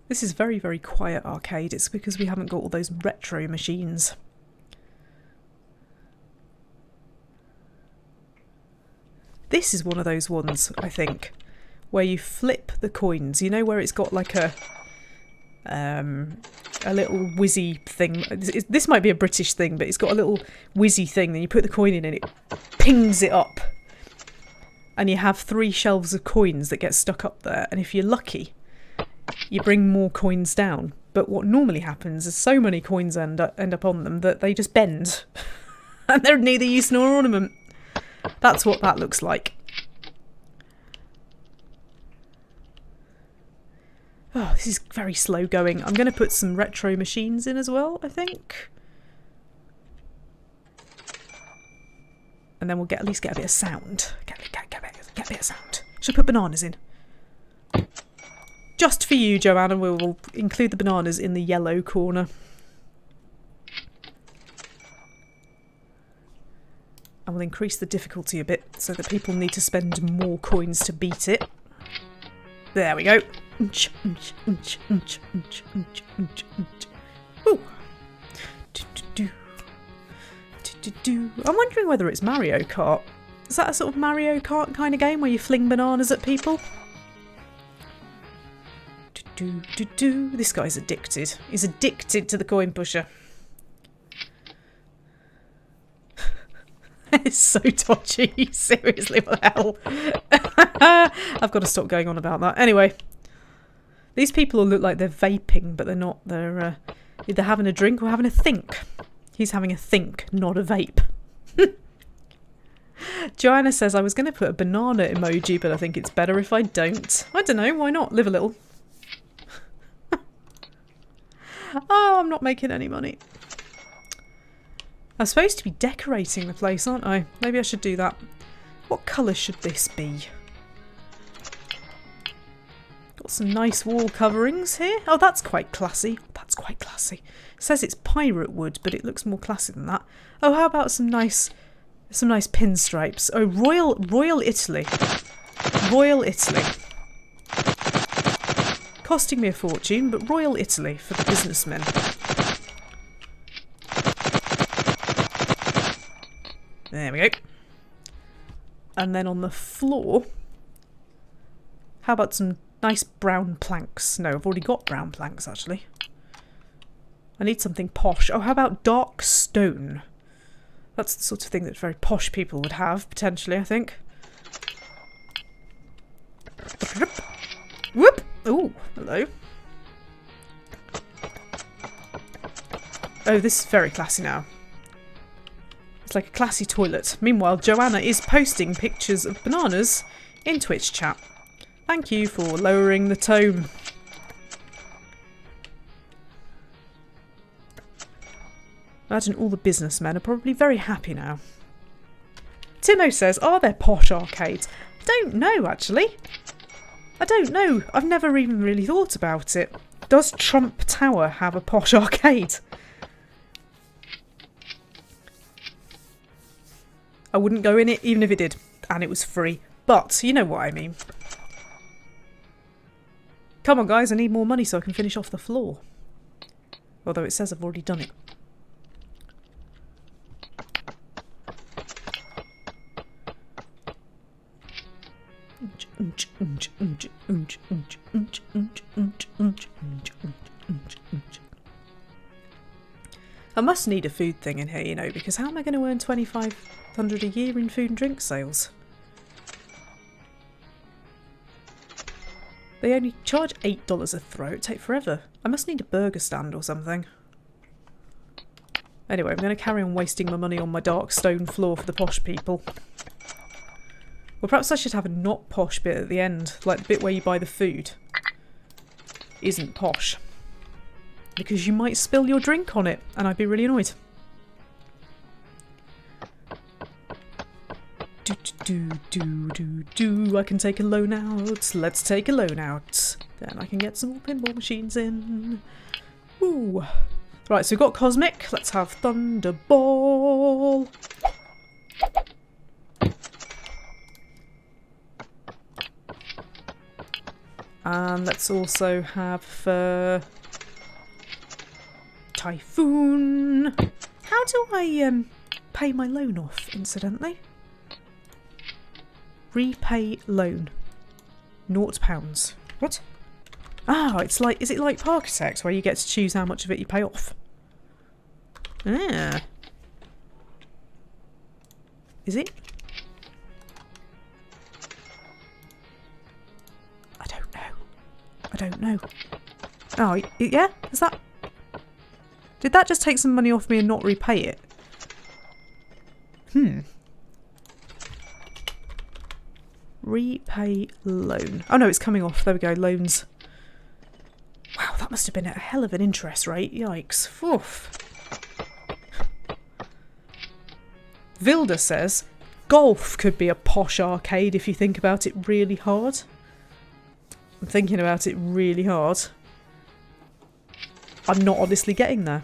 This is very, very quiet arcade. It's because we haven't got all those retro machines. This is one of those ones, I think, where you flip the coins. You know, where it's got like a little whizzy thing. This might be a British thing, but it's got a little whizzy thing. Then you put the coin in and it pings it up. And you have 3 shelves of coins that get stuck up there. And if you're lucky, you bring more coins down. But what normally happens is so many coins end up on them that they just bend. And they're neither use nor ornament. That's what that looks like. Oh, this is very slow going. I'm going to put some retro machines in as well, I think. And then we'll at least get a bit of sound. Get a bit of sound. Should I put bananas in? Just for you, Joanna, we'll include the bananas in the yellow corner. And we'll increase the difficulty a bit so that people need to spend more coins to beat it. There we go. Ooh. I'm wondering whether it's Mario Kart. Is that a sort of Mario Kart kind of game where you fling bananas at people? This guy's addicted. He's addicted to the coin pusher. It's so dodgy. Seriously, what the hell? I've got to stop going on about that. Anyway, these people all look like they're vaping, but they're not. They're either having a drink or having a think. He's having a think, not a vape. Joanna says, I was going to put a banana emoji, but I think it's better if I don't. I don't know, why not? Live a little. Oh, I'm not making any money. I'm supposed to be decorating the place, aren't I? Maybe I should do that. What colour should this be? Got some nice wall coverings here. Oh, that's quite classy. That's quite classy. It says it's pirate wood, but it looks more classy than that. Oh, how about some nice pinstripes? Oh, Royal Italy. Royal Italy. Costing me a fortune, but Royal Italy for the businessmen. There we go. And then on the floor, how about some nice brown planks? No, I've already got brown planks, actually. I need something posh. Oh, how about dark stone? That's the sort of thing that very posh people would have, potentially, I think. Whoop! Ooh, hello. Oh, this is very classy now. It's like a classy toilet. Meanwhile, Joanna is posting pictures of bananas in Twitch chat. Thank you for lowering the tone. Imagine all the businessmen are probably very happy now. Timo says, are there posh arcades? I don't know, actually. I don't know. I've never even really thought about it. Does Trump Tower have a posh arcade? I wouldn't go in it even if it did, and it was free. But you know what I mean. Come on, guys, I need more money so I can finish off the floor. Although it says I've already done it. I must need a food thing in here, you know, because how am I going to earn $2,500 a year in food and drink sales? They only charge $8 a throw. It'd take forever. I must need a burger stand or something. Anyway, I'm going to carry on wasting my money on my dark stone floor for the posh people. Well, perhaps I should have a not posh bit at the end, like the bit where you buy the food. Isn't posh. Because you might spill your drink on it, and I'd be really annoyed. I can take a loan out. Let's take a loan out. Then I can get some more pinball machines in. Ooh. Right, so we've got Cosmic. Let's have Thunderball. And let's also have Typhoon. How do I pay my loan off, incidentally? Repay loan. £0. What? Ah, it's like, is it like Parkitect where you get to choose how much of it you pay off? Ah. Is it? I don't know. I don't know. Oh, yeah? Is that... Did that just take some money off me and not repay it? Repay loan. Oh no, it's coming off. There we go, loans. Wow, that must have been at a hell of an interest rate. Yikes. Oof. Vilda says, golf could be a posh arcade if you think about it really hard. I'm thinking about it really hard. I'm not honestly getting there.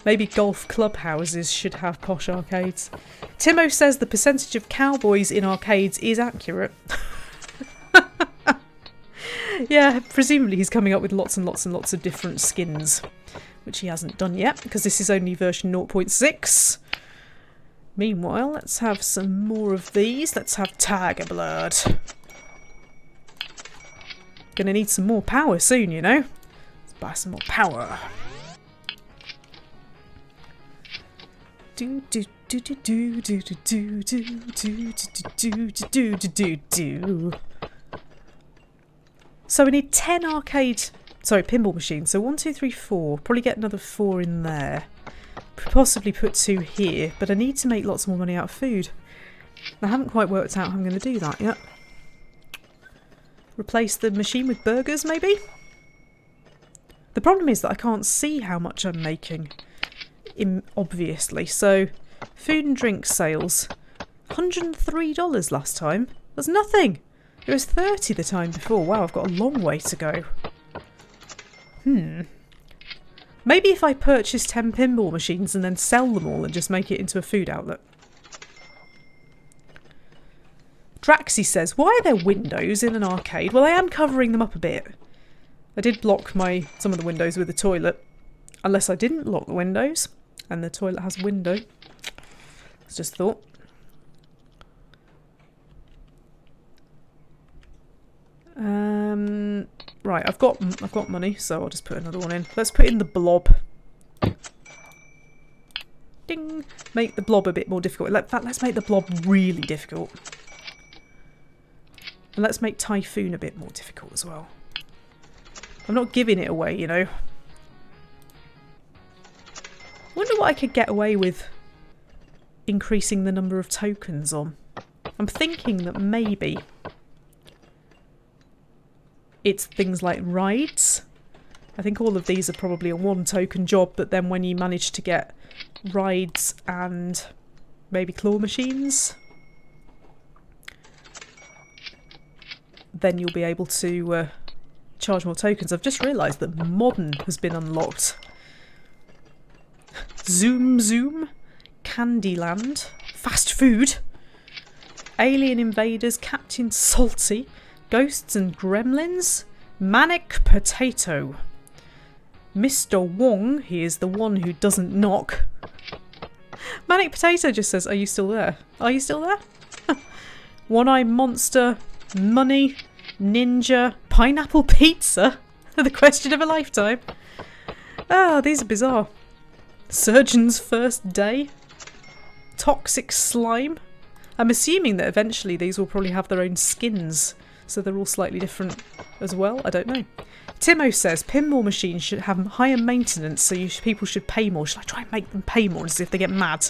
Maybe golf clubhouses should have posh arcades. Timo says the percentage of cowboys in arcades is accurate. Yeah, presumably he's coming up with lots and lots and lots of different skins, which he hasn't done yet, because this is only version 0.6. Meanwhile, let's have some more of these. Let's have Tiger Blood. Gonna need some more power soon, you know. Let's buy some more power. Do do do do do do do do do do do do do. So we need 10 pinball machines. So 1, 2, 3, 4. Probably get another 4 in there. Possibly put 2 here, but I need to make lots more money out of food. I haven't quite worked out how I'm going to do that yet. Replace the machine with burgers, maybe? The problem is that I can't see how much I'm making, obviously. So, food and drink sales, $103 last time. That's nothing. It was 30 the time before. Wow, I've got a long way to go. Maybe if I purchase 10 pinball machines and then sell them all and just make it into a food outlet. Draxy says, why are there windows in an arcade? Well, I am covering them up a bit. I did block some of the windows with the toilet. Unless I didn't lock the windows and the toilet has a window. It's just a thought. Right, I've got money, so I'll just put another one in. Let's put in the blob. Ding! Make the blob a bit more difficult. In fact, let's make the blob really difficult. And let's make Typhoon a bit more difficult as well. I'm not giving it away, you know. Wonder what I could get away with increasing the number of tokens on. I'm thinking that maybe it's things like rides. I think all of these are probably a 1 token job, but then when you manage to get rides and maybe claw machines, then you'll be able to charge more tokens. I've just realised that Modern has been unlocked. Zoom Zoom, Candyland, Fast Food, Alien Invaders, Captain Salty, Ghosts and Gremlins. Manic Potato. Mr. Wong, he is the one who doesn't knock. Manic Potato just says, are you still there? Are you still there? One-Eye Monster. Money. Ninja. Pineapple Pizza. The question of a lifetime. Ah, these are bizarre. Surgeon's First Day. Toxic Slime. I'm assuming that eventually these will probably have their own skins, so they're all slightly different as well. I don't know. Timo says pinball machines should have higher maintenance, so people should pay more. Should I try and make them pay more and see if they get mad?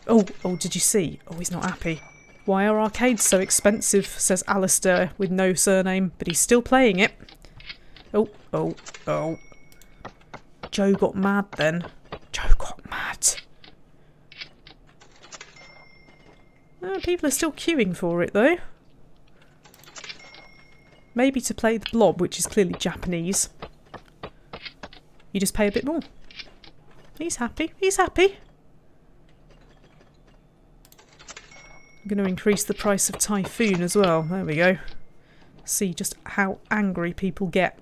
Oh, did you see? Oh, he's not happy. Why are arcades so expensive, says Alistair with no surname, but he's still playing it. Oh. Joe got mad then. Joe got mad. People are still queuing for it though. Maybe to play the blob, which is clearly Japanese. You just pay a bit more. He's happy. He's happy. I'm going to increase the price of Tycoon as well. There we go. See just how angry people get.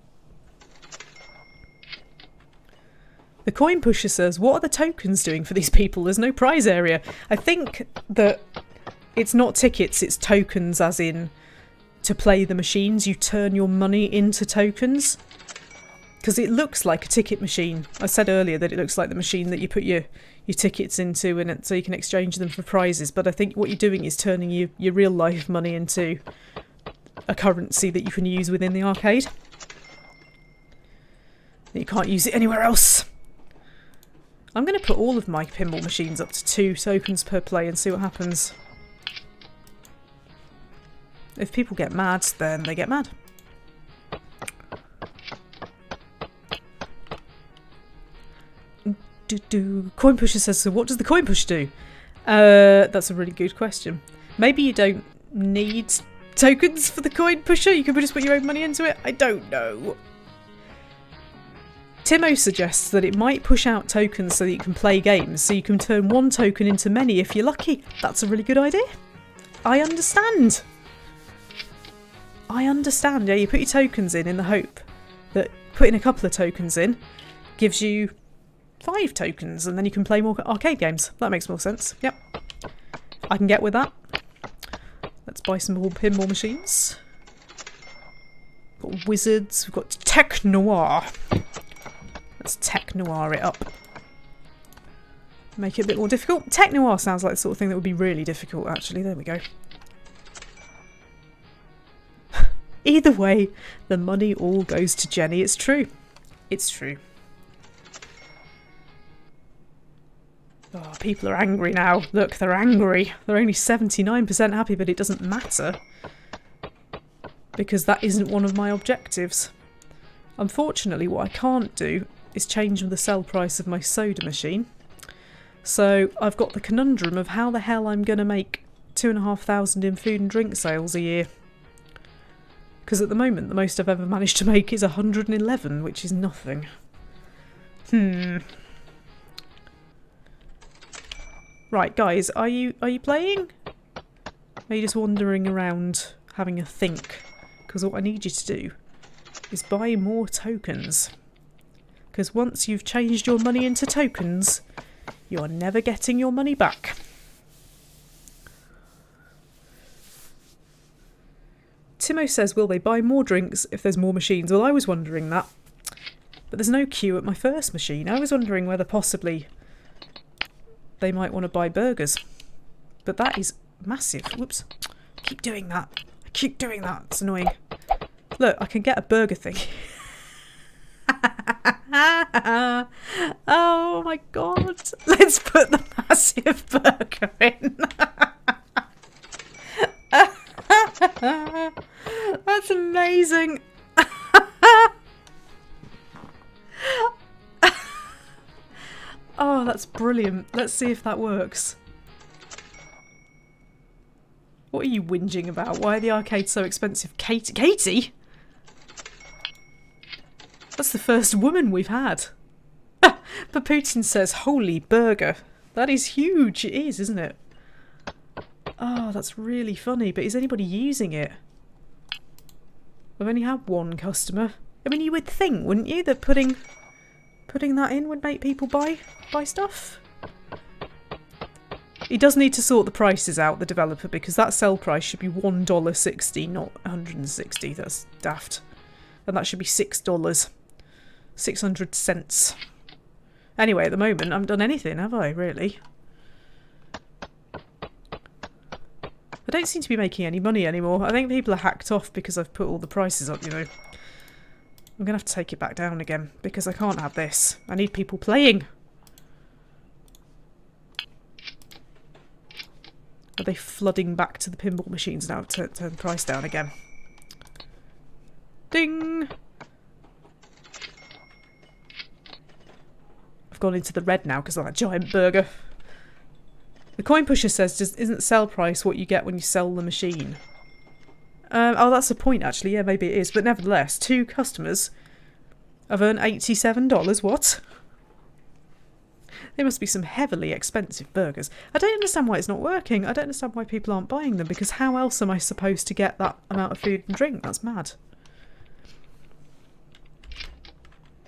The coin pusher says, what are the tokens doing for these people? There's no prize area. I think that it's not tickets, it's tokens as in to play the machines. You turn your money into tokens. Because it looks like a ticket machine. I said earlier that it looks like the machine that you put your tickets into and so you can exchange them for prizes. But I think what you're doing is turning your real life money into a currency that you can use within the arcade. You can't use it anywhere else. I'm going to put all of my pinball machines up to 2 tokens per play and see what happens. If people get mad, then they get mad. Coin pusher says, so what does the coin push do? That's a really good question. Maybe you don't need tokens for the coin pusher. You could just put your own money into it. I don't know. Timo suggests that it might push out tokens so that you can play games. So you can turn one token into many if you're lucky. That's a really good idea. I understand. Yeah, you put your tokens in the hope that putting a couple of tokens in gives you 5 tokens and then you can play more arcade games. That makes more sense. Yep. I can get with that. Let's buy some more pinball machines. Got wizards. We've got Tech Noir. Let's Tech Noir it up. Make it a bit more difficult. Tech Noir sounds like the sort of thing that would be really difficult, actually. There we go. Either way, the money all goes to Jenny. It's true. It's true. Oh, people are angry now. Look, they're angry. They're only 79% happy, but it doesn't matter. Because that isn't one of my objectives. Unfortunately, what I can't do is change the sell price of my soda machine. So I've got the conundrum of how the hell I'm going to make 2,500 in food and drink sales a year. Because at the moment, the most I've ever managed to make is 111, which is nothing. Right, guys, are you playing? Are you just wandering around having a think? Because what I need you to do is buy more tokens. Because once you've changed your money into tokens, you're never getting your money back. Timo says, will they buy more drinks if there's more machines? Well, I was wondering that. But there's no queue at my first machine. I was wondering whether possibly they might want to buy burgers. But that is massive. Whoops. I keep doing that. I keep doing that. It's annoying. Look, I can get a burger thing. Oh my god. Let's put the massive burger in. That's amazing. Oh, that's brilliant. Let's see if that works. What are you whinging about? Why are the arcades so expensive? Katie? That's the first woman we've had. But Putin says, holy burger. That is huge. It is, isn't it? Oh, that's really funny. But is anybody using it? I've only had one customer. I mean, you would think, wouldn't you, that putting that in would make people buy stuff? He does need to sort the prices out, the developer, because that sell price should be $1.60, not $160. That's daft. And that should be $6. 600 cents. Anyway, at the moment, I haven't done anything, have I, really? I don't seem to be making any money anymore. I think people are hacked off because I've put all the prices up, you know. I'm going to have to take it back down again, because I can't have this. I need people playing. Are they flooding back to the pinball machines now to turn the price down again? Ding! I've gone into the red now because of that giant burger. The coin pusher says, isn't sell price what you get when you sell the machine? Oh, that's a point, actually. Yeah, maybe it is. But nevertheless, 2 customers have earned $87. What? They must be some heavily expensive burgers. I don't understand why it's not working. I don't understand why people aren't buying them, because how else am I supposed to get that amount of food and drink? That's mad.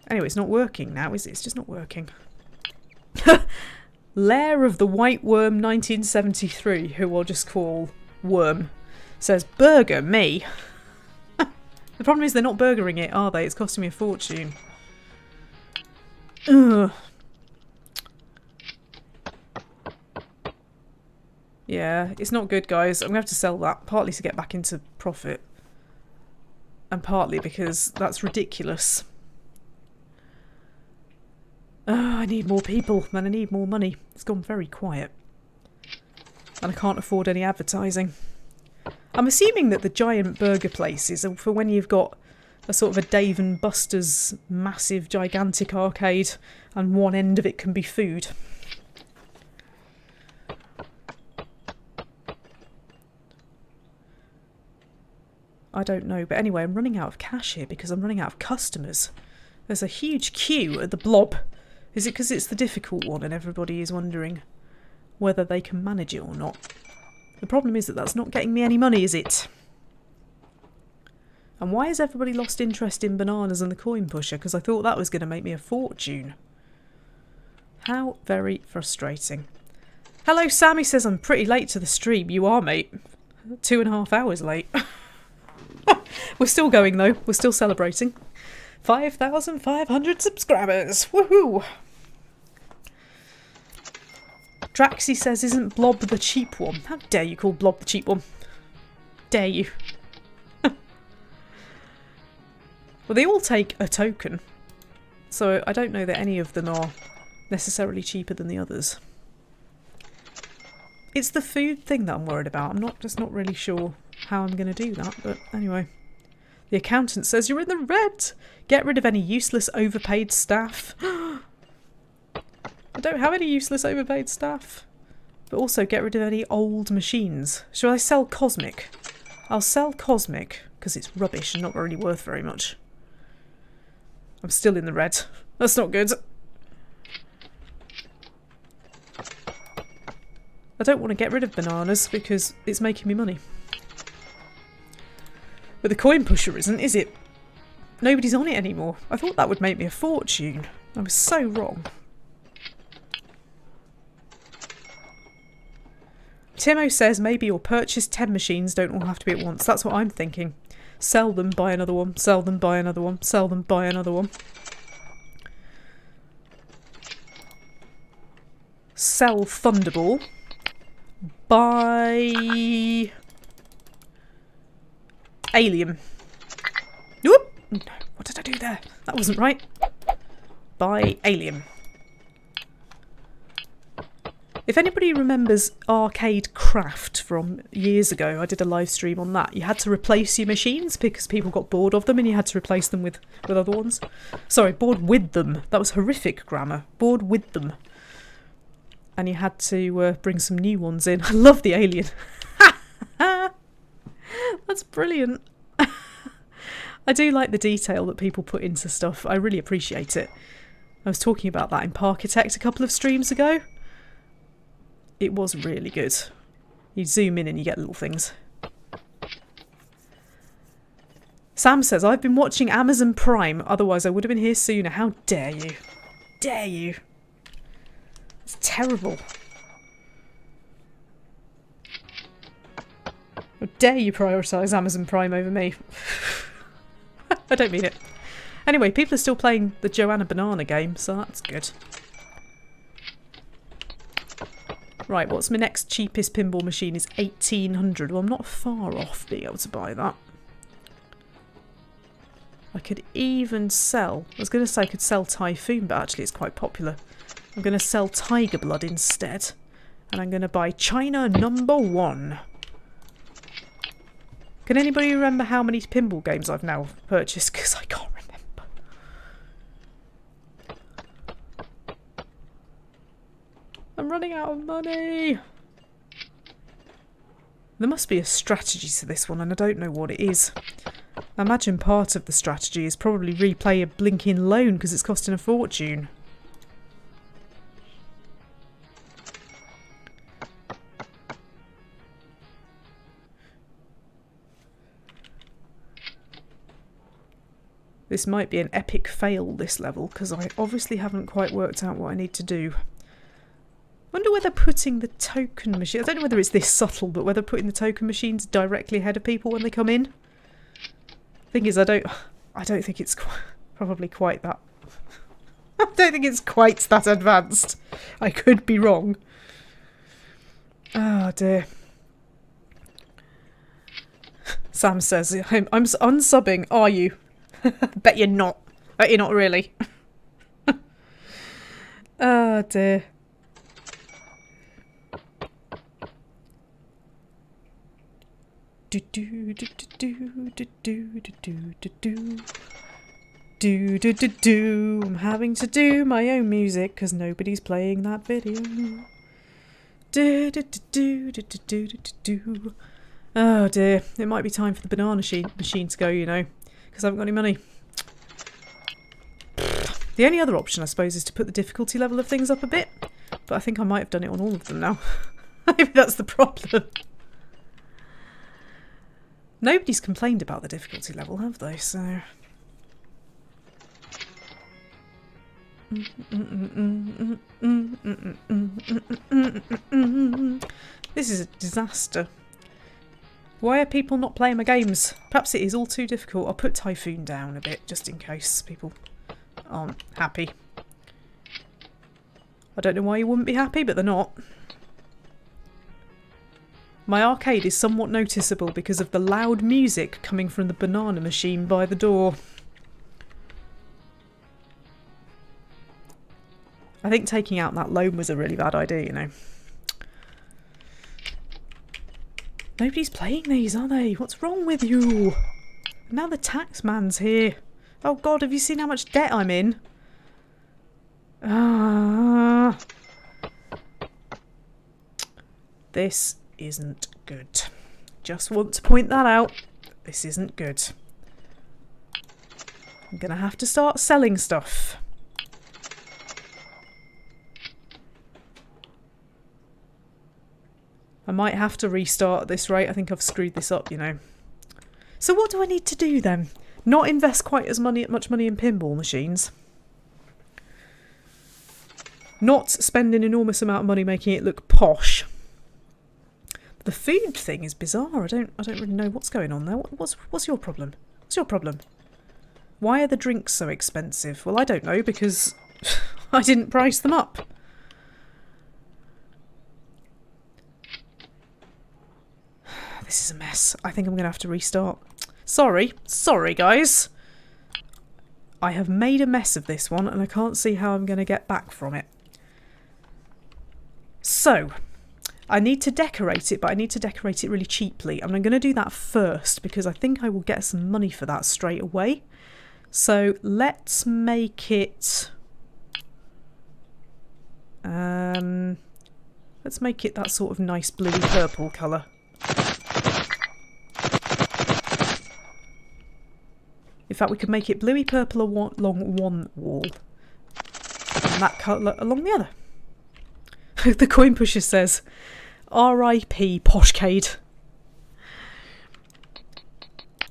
Anyway, it's not working now, is it? It's just not working. Lair of the White Worm 1973, who I'll just call Worm, says, burger me. The problem is they're not burgering it, are they? It's costing me a fortune. Ugh. Yeah, it's not good, guys. I'm going to have to sell that, partly to get back into profit. And partly because that's ridiculous. Oh, I need more people, and I need more money. It's gone very quiet. And I can't afford any advertising. I'm assuming that the giant burger places are for when you've got a sort of a Dave and Buster's massive, gigantic arcade, and one end of it can be food. I don't know, but anyway, I'm running out of cash here because I'm running out of customers. There's a huge queue at the blob. Is it because it's the difficult one and everybody is wondering whether they can manage it or not? The problem is that that's not getting me any money, is it? And why has everybody lost interest in bananas and the coin pusher? Because I thought that was going to make me a fortune. How very frustrating. Hello, Sammy says I'm pretty late to the stream. You are, mate. 2.5 hours late. We're still going, though. We're still celebrating. 5,500 subscribers. Woohoo! Draxy says, isn't Blob the cheap one? How dare you call Blob the cheap one? Dare you? Well, they all take a token. So I don't know that any of them are necessarily cheaper than the others. It's the food thing that I'm worried about. I'm just not really sure how I'm going to do that, but anyway. The accountant says you're in the red. Get rid of any useless overpaid staff. I don't have any useless overpaid staff. But also get rid of any old machines. Shall I sell Cosmic? I'll sell Cosmic because it's rubbish and not really worth very much. I'm still in the red. That's not good. I don't want to get rid of bananas because it's making me money. But the coin pusher isn't, is it? Nobody's on it anymore. I thought that would make me a fortune. I was so wrong. Timo says maybe you'll purchase 10 machines, don't all have to be at once. That's what I'm thinking. Sell them, buy another one. Sell them, buy another one. Sell them, buy another one. Sell Thunderball. Buy... Alien. Whoop! No, what did I do there? That wasn't right. Buy Alien. If anybody remembers Arcade Craft from years ago, I did a live stream on that. You had to replace your machines because people got bored of them and you had to replace them with other ones. Sorry, bored with them. That was horrific grammar. Bored with them. And you had to bring some new ones in. I love the Alien. That's brilliant. I do like the detail that people put into stuff. I really appreciate it. I was talking about that in Parkitect a couple of streams ago. It was really good. You zoom in and you get little things. Sam says, I've been watching Amazon Prime, otherwise I would have been here sooner. How dare you? Dare you? It's terrible. How dare you prioritise Amazon Prime over me? I don't mean it. Anyway, people are still playing the Joanna Banana game, so that's good. Right, what's my next cheapest pinball machine is 1,800. Well, I'm not far off being able to buy that. I could even sell... I was going to say I could sell Tycoon, but actually it's quite popular. I'm going to sell Tiger Blood instead. And I'm going to buy China #1. Can anybody remember how many pinball games I've now purchased? Because I can't remember. I'm running out of money. There must be a strategy to this one, and I don't know what it is. I imagine part of the strategy is probably replay a blinking loan because it's costing a fortune. This might be an epic fail, this level, because I obviously haven't quite worked out what I need to do. I wonder whether putting the token machine... I don't know whether it's this subtle, but whether putting the token machines directly ahead of people when they come in. Thing is, I don't think it's probably quite that... I don't think it's quite that advanced. I could be wrong. Oh dear. Sam says, I'm unsubbing, are you? Bet you're not. Bet you're not really. Oh dear. Do do do do do do do do do do do do do. I'm having to do my own music because nobody's playing that video. Do do do do do do do do. Oh dear, it might be time for the banana machine to go, you know, because I haven't got any money. The only other option, I suppose, is to put the difficulty level of things up a bit, but I think I might have done it on all of them now. Maybe that's the problem. Nobody's complained about the difficulty level, have they? So... This is a disaster. Why are people not playing my games? Perhaps it is all too difficult. I'll put Tycoon down a bit, just in case people aren't happy. I don't know why you wouldn't be happy, but they're not. My arcade is somewhat noticeable because of the loud music coming from the banana machine by the door. I think taking out that loan was a really bad idea, you know. Nobody's playing these, are they? What's wrong with you? Now the tax man's here. Oh God, have you seen how much debt I'm in? Ah. This isn't good. Just want to point that out. This isn't good. I'm gonna have to start selling stuff. I might have to restart at this rate. I think I've screwed this up, you know. So what do I need to do then? Not invest quite as much money in pinball machines. Not spend an enormous amount of money making it look posh. The food thing is bizarre. I don't really know what's going on there. What's your problem? What's your problem? Why are the drinks so expensive? Well, I don't know because I didn't price them up. This is a mess. I think I'm going to have to restart. Sorry guys. I have made a mess of this one and I can't see how I'm going to get back from it. So, I need to decorate it, but I need to decorate it really cheaply. And I'm going to do that first because I think I will get some money for that straight away. So, let's make it... let's make it that sort of nice bluey purple colour. In fact, we could make it bluey purple along one wall and that colour along the other. The coin pusher says, R.I.P. Poshcade.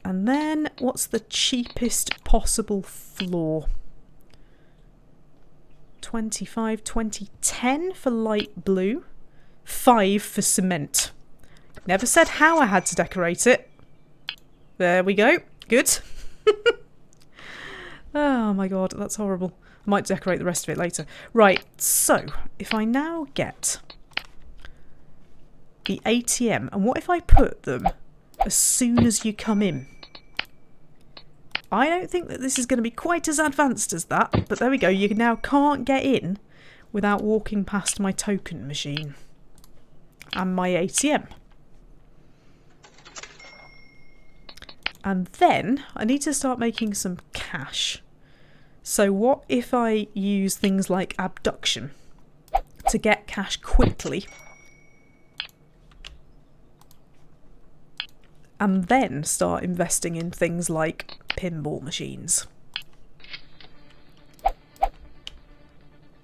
And then what's the cheapest possible floor? 25, 20, 10 for light blue, 5 for cement. Never said how I had to decorate it. There we go. Good. Oh my god, that's horrible. I might decorate the rest of it later. Right, so if I now get the ATM, and what if I put them as soon as you come in? I don't think that this is going to be quite as advanced as that, but there we go. You now can't get in without walking past my token machine and my ATM. And then I need to start making some cash. So what if I use things like abduction to get cash quickly? And then start investing in things like pinball machines.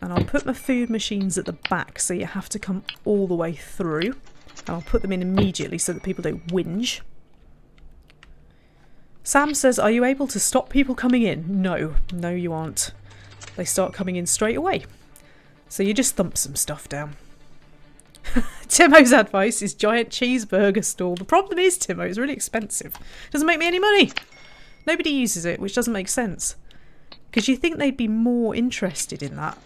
And I'll put my food machines at the back so you have to come all the way through. And I'll put them in immediately so that people don't whinge. Sam says, are you able to stop people coming in? No, no you aren't. They start coming in straight away. So you just thump some stuff down. Timo's advice is giant cheeseburger stall. The problem is, Timo, it's really expensive. It doesn't make me any money. Nobody uses it, which doesn't make sense. Because you think they'd be more interested in that.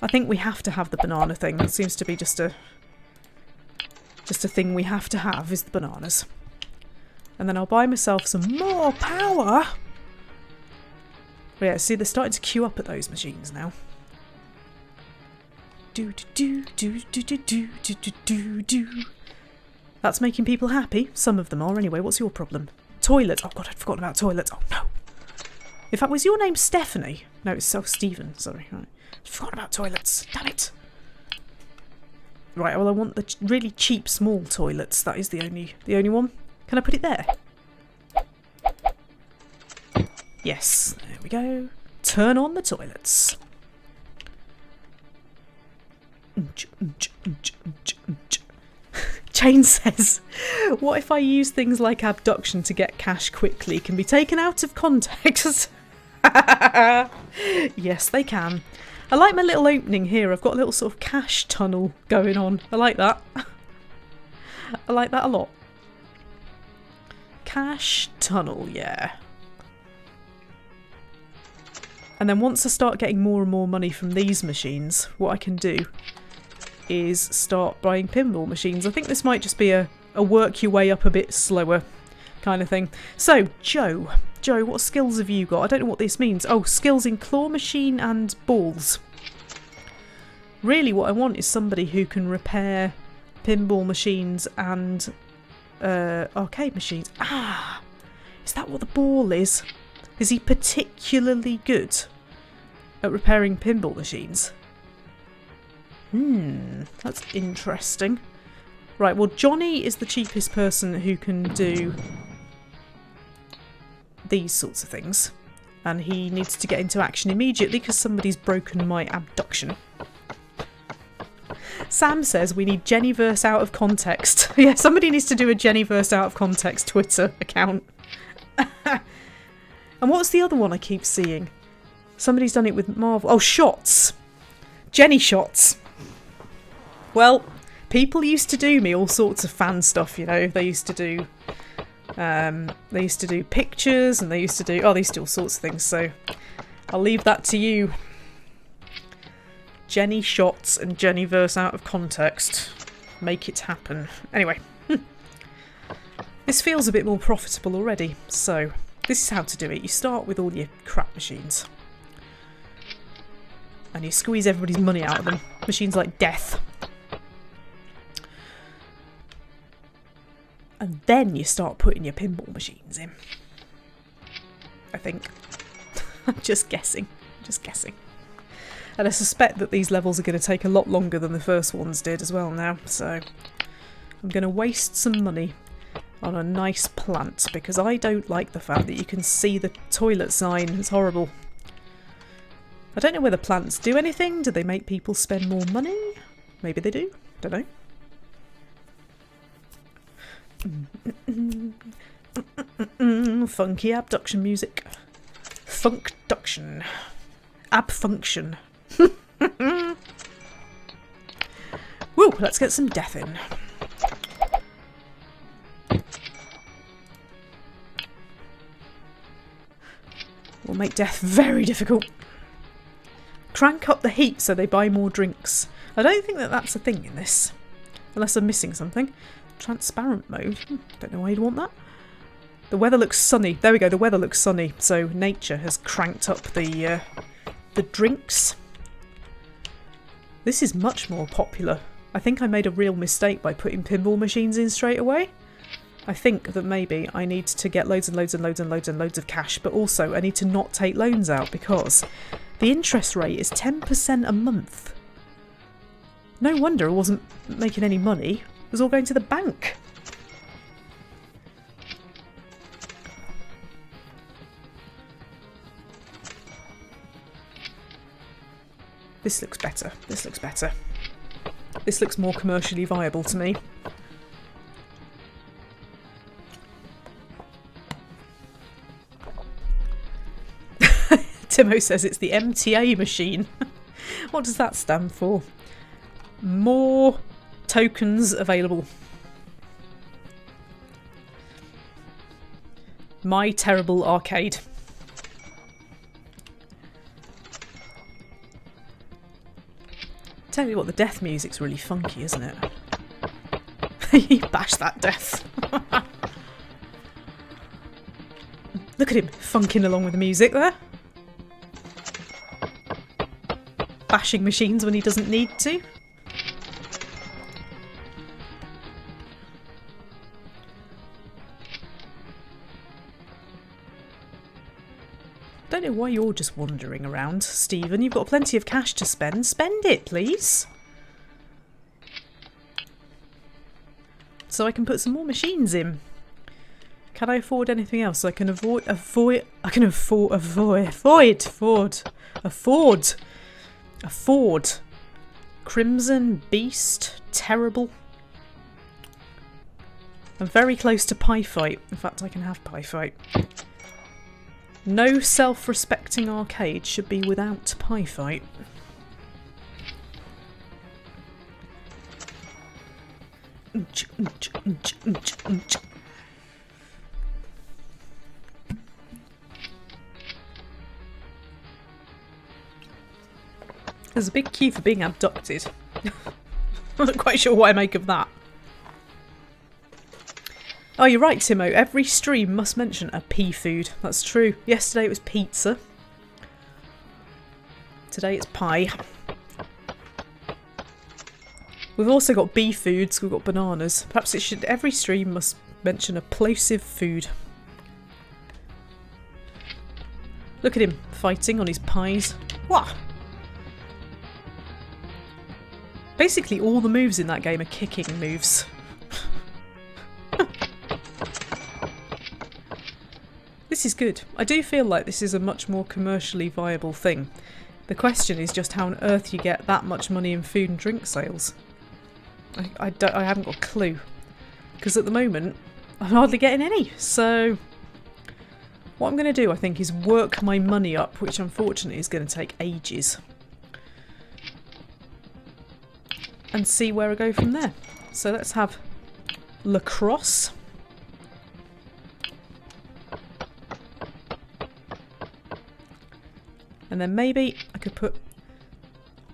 I think we have to have the banana thing. That seems to be just a thing we have to have, is the bananas. And then I'll buy myself some more power. But yeah, see, they're starting to queue up at those machines now. That's making people happy. Some of them are anyway. What's your problem? Toilet. Oh god, I'd forgotten about toilets. Oh no. In fact, was your name Stephanie? No, it's Stephen. Sorry. Right. I'd forgotten about toilets. Damn it. Right. Well, I want the really cheap small toilets. That is the only one. Can I put it there? Yes. There we go. Turn on the toilets. Jane says, what if I use things like abduction to get cash quickly? Can be taken out of context. Yes, they can. I like my little opening here. I've got a little sort of cash tunnel going on. I like that. I like that a lot. Cash tunnel, yeah. And then once I start getting more and more money from these machines, what I can do is start buying pinball machines. I think this might just be a work your way up a bit slower kind of thing. So, Joe, what skills have you got? I don't know what this means. Oh, skills in claw machine and balls. Really what I want is somebody who can repair pinball machines and arcade machines. Ah, is that what the ball is? Is he particularly good at repairing pinball machines? That's interesting. Right, well, Johnny is the cheapest person who can do these sorts of things. And he needs to get into action immediately because somebody's broken my abduction. Sam says we need Jennyverse out of context. Yeah, somebody needs to do a Jennyverse out of context Twitter account. And what's the other one I keep seeing? Somebody's done it with Marvel. Oh, shots. Jenny shots. Well, people used to do me all sorts of fan stuff, you know. They used to do pictures, and they used to do all sorts of things. So I'll leave that to you. Jenny shots and Jennyverse out of context. Make it happen. Anyway, this feels a bit more profitable already. So this is how to do it. You start with all your crap machines. And you squeeze everybody's money out of them. Machines like death. And then you start putting your pinball machines in. I think. I'm just guessing. And I suspect that these levels are going to take a lot longer than the first ones did as well now. So I'm going to waste some money on a nice plant because I don't like the fact that you can see the toilet sign. It's horrible. I don't know whether plants do anything. Do they make people spend more money? Maybe they do. Don't know. Funky abduction music. Funkduction. Abfunction. Woo, let's get some death in. We'll make death very difficult. Crank up the heat so they buy more drinks. I don't think that that's a thing in this. Unless I'm missing something. Transparent mode. Don't know why you'd want that. The weather looks sunny. There we go, the weather looks sunny. So nature has cranked up the drinks. This is much more popular. I think I made a real mistake by putting pinball machines in straight away. I think that maybe I need to get loads and loads and loads and loads and loads of cash, but also I need to not take loans out because the interest rate is 10% a month. No wonder I wasn't making any money. It was all going to the bank. This looks better. This looks better. This looks more commercially viable to me. Timo says it's the MTA machine. What does that stand for? More tokens available. My terrible arcade. Tell you what, the death music's really funky, isn't it? Bash that death. Look at him funking along with the music there. Bashing machines when he doesn't need to. Don't know why you're just wandering around, Stephen. You've got plenty of cash to spend. Spend it, please. So I can put some more machines in. Can I afford anything else? I can afford Crimson Beast, terrible. I'm very close to Pie Fight. In fact, I can have Pie Fight. No self-respecting arcade should be without Pie Fight. There's a big queue for being abducted. I'm not quite sure what I make of that. Oh, you're right, Timo. Every stream must mention a pea food. That's true. Yesterday it was pizza. Today it's pie. We've also got bee foods. We've got bananas. Perhaps it should. Every stream must mention a plosive food. Look at him fighting on his pies. What? Basically, all the moves in that game are kicking moves. This is good. I do feel like this is a much more commercially viable thing. The question is just how on earth you get that much money in food and drink sales. I haven't got a clue. Because at the moment, I'm hardly getting any. So what I'm going to do, I think, is work my money up, which unfortunately is going to take ages. And see where I go from there. So let's have lacrosse. And then maybe I could put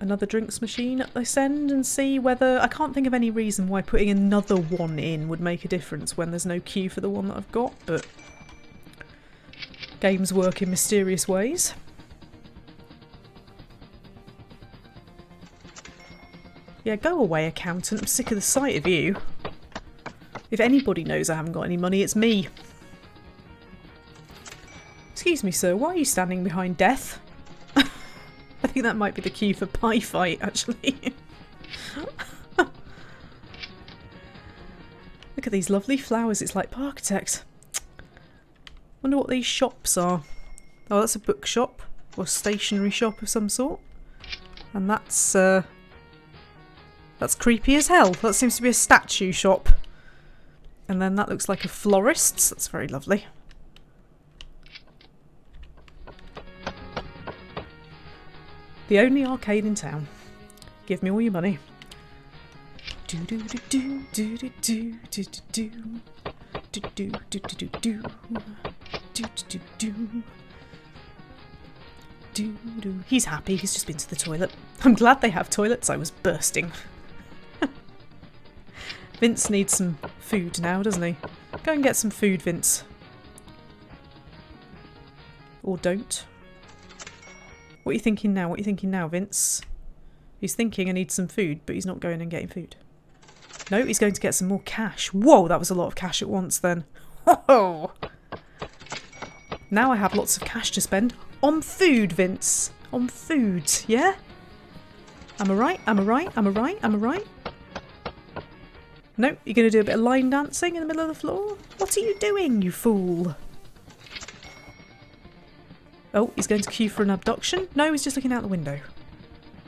another drinks machine at this end and see whether... I can't think of any reason why putting another one in would make a difference when there's no queue for the one that I've got, but games work in mysterious ways. Yeah, go away, accountant. I'm sick of the sight of you. If anybody knows I haven't got any money, it's me. Excuse me, sir. Why are you standing behind death? I think that might be the cue for Pie Fight, actually. Look at these lovely flowers. It's like Parkitect. Wonder what these shops are. Oh, that's a bookshop. Or a stationery shop of some sort. And that's creepy as hell. That seems to be a statue shop. And then that looks like a florist's. That's very lovely. The only arcade in town. Give me all your money. Do do do do do do do do do do do do do do do do do. He's happy. He's just been to the toilet. I'm glad they have toilets. I was bursting. Vince needs some food now, doesn't he? Go and get some food, Vince. Or don't. What are you thinking now? What are you thinking now, Vince? He's thinking I need some food, but he's not going and getting food. No, he's going to get some more cash. Whoa, that was a lot of cash at once then. Whoa! Now I have lots of cash to spend on food, Vince. On food, yeah? Am I right? Am I right? Am I right? Am I right? No, you're going to do a bit of line dancing in the middle of the floor? What are you doing, you fool? Oh, he's going to queue for an abduction? No, he's just looking out the window.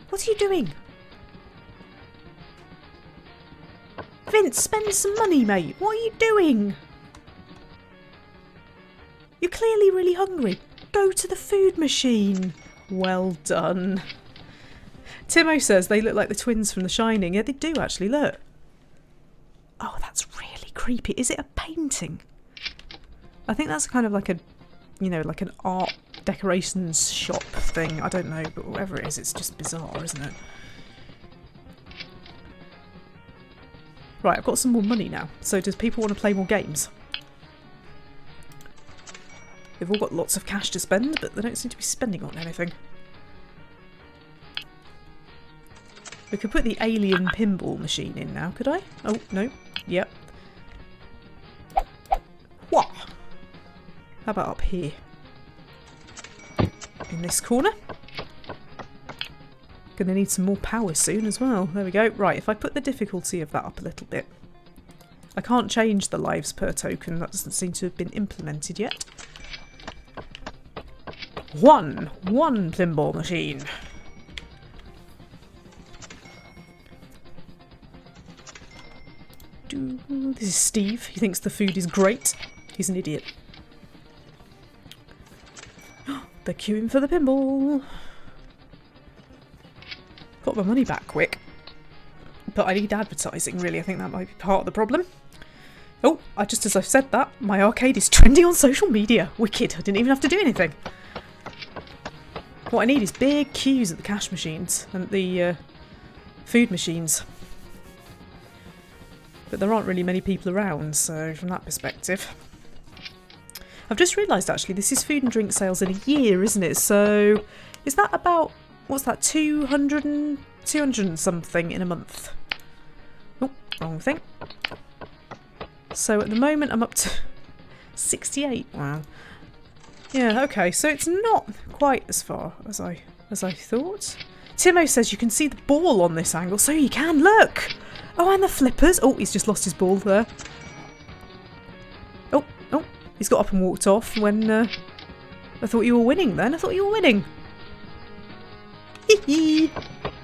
What are you doing? Vince, spend some money, mate. What are you doing? You're clearly really hungry. Go to the food machine. Well done. Timo says they look like the twins from The Shining. Yeah, they do actually, look. Oh, that's really creepy. Is it a painting? I think that's kind of like a, you know, like an art decorations shop thing. I don't know, but whatever it is, it's just bizarre, isn't it? Right, I've got some more money now. So does people want to play more games? They've all got lots of cash to spend, but they don't seem to be spending on anything. We could put the alien pinball machine in now, could I? Oh, no. Yep. What? How about up here? In this corner. Gonna need some more power soon as well. There we go. Right, if I put the difficulty of that up a little bit. I can't change the lives per token. That doesn't seem to have been implemented yet. One pinball machine. This is Steve. He thinks the food is great. He's an idiot. They're queuing for the pinball. Got my money back quick. But I need advertising, really. I think that might be part of the problem. Oh, just as I've said that, my arcade is trending on social media. Wicked. I didn't even have to do anything. What I need is big queues at the cash machines and the food machines. But there aren't really many people around, so from that perspective. I've just realised actually this is food and drink sales in a year, isn't it? So is that about, what's that, 200 and something in a month? Oh, wrong thing. So at the moment I'm up to 68. Wow. Yeah, okay, so it's not quite as far as I thought. Timo says you can see the ball on this angle, so you can, look! Oh, and the flippers. Oh, he's just lost his ball there. Oh, he's got up and walked off when I thought you were winning then. I thought you were winning. Hee hee.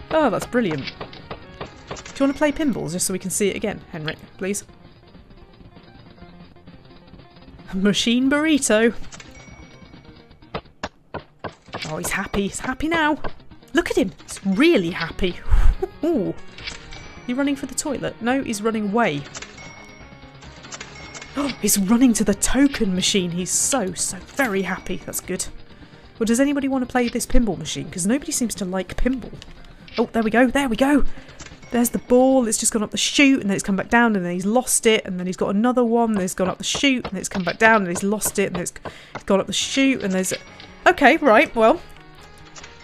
Oh, that's brilliant. Do you want to play pinballs just so we can see it again, Henrik, please? Machine burrito. Oh, he's happy. He's happy now. Look at him. He's really happy. Ooh. He running for the toilet? No, he's running away. Oh, he's running to the token machine. He's so very happy. That's good. Well, does anybody want to play this pinball machine? Because nobody seems to like pinball. Oh, there we go. There we go. There's the ball. It's just gone up the chute and then it's come back down and then he's lost it. And then he's got another one. Then it's gone up the chute and then it's come back down and he's lost it. And then it's gone up the chute and there's... Okay, right. Well,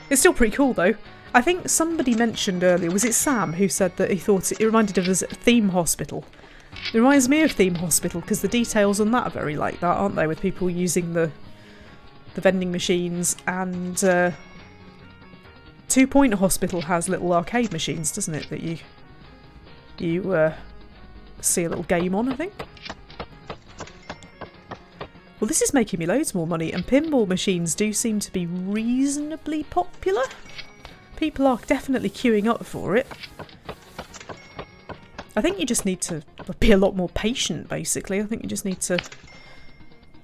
it's still pretty cool though. I think somebody mentioned earlier, was it Sam, who said that he thought it reminded of us Theme Hospital. It reminds me of Theme Hospital because the details on that are very like that, aren't they? With people using the vending machines and 2 Point Hospital has little arcade machines, doesn't it? That you see a little game on, I think. Well, this is making me loads more money, and pinball machines do seem to be reasonably popular. People are definitely queuing up for it. I think you just need to But be a lot more patient, basically. I think you just need to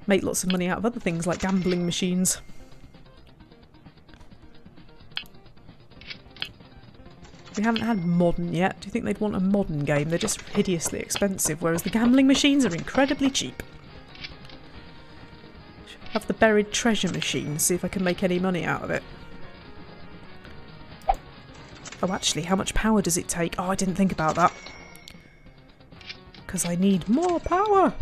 make lots of money out of other things like gambling machines. We haven't had modern yet. Do you think they'd want a modern game? They're just hideously expensive, whereas the gambling machines are incredibly cheap. Have the buried treasure machine, see if I can make any money out of it. Oh, actually, how much power does it take? Oh, I didn't think about that. Because I need more power.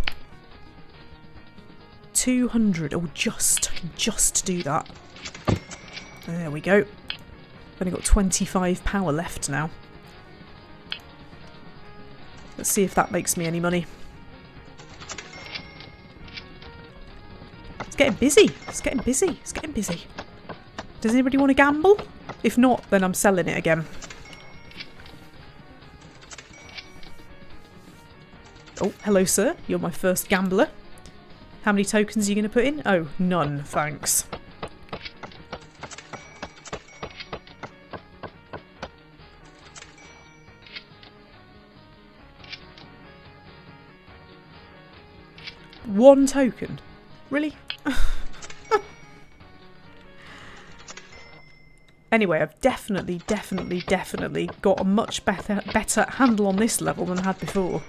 200. Oh, I can just do that. There we go. I've only got 25 power left now. Let's see if that makes me any money. It's getting busy. It's getting busy. It's getting busy. Does anybody want to gamble? If not, then I'm selling it again. Oh, hello, sir. You're my first gambler. How many tokens are you going to put in? Oh, none, thanks. One token? Really? Anyway, I've definitely got a much better handle on this level than I had before.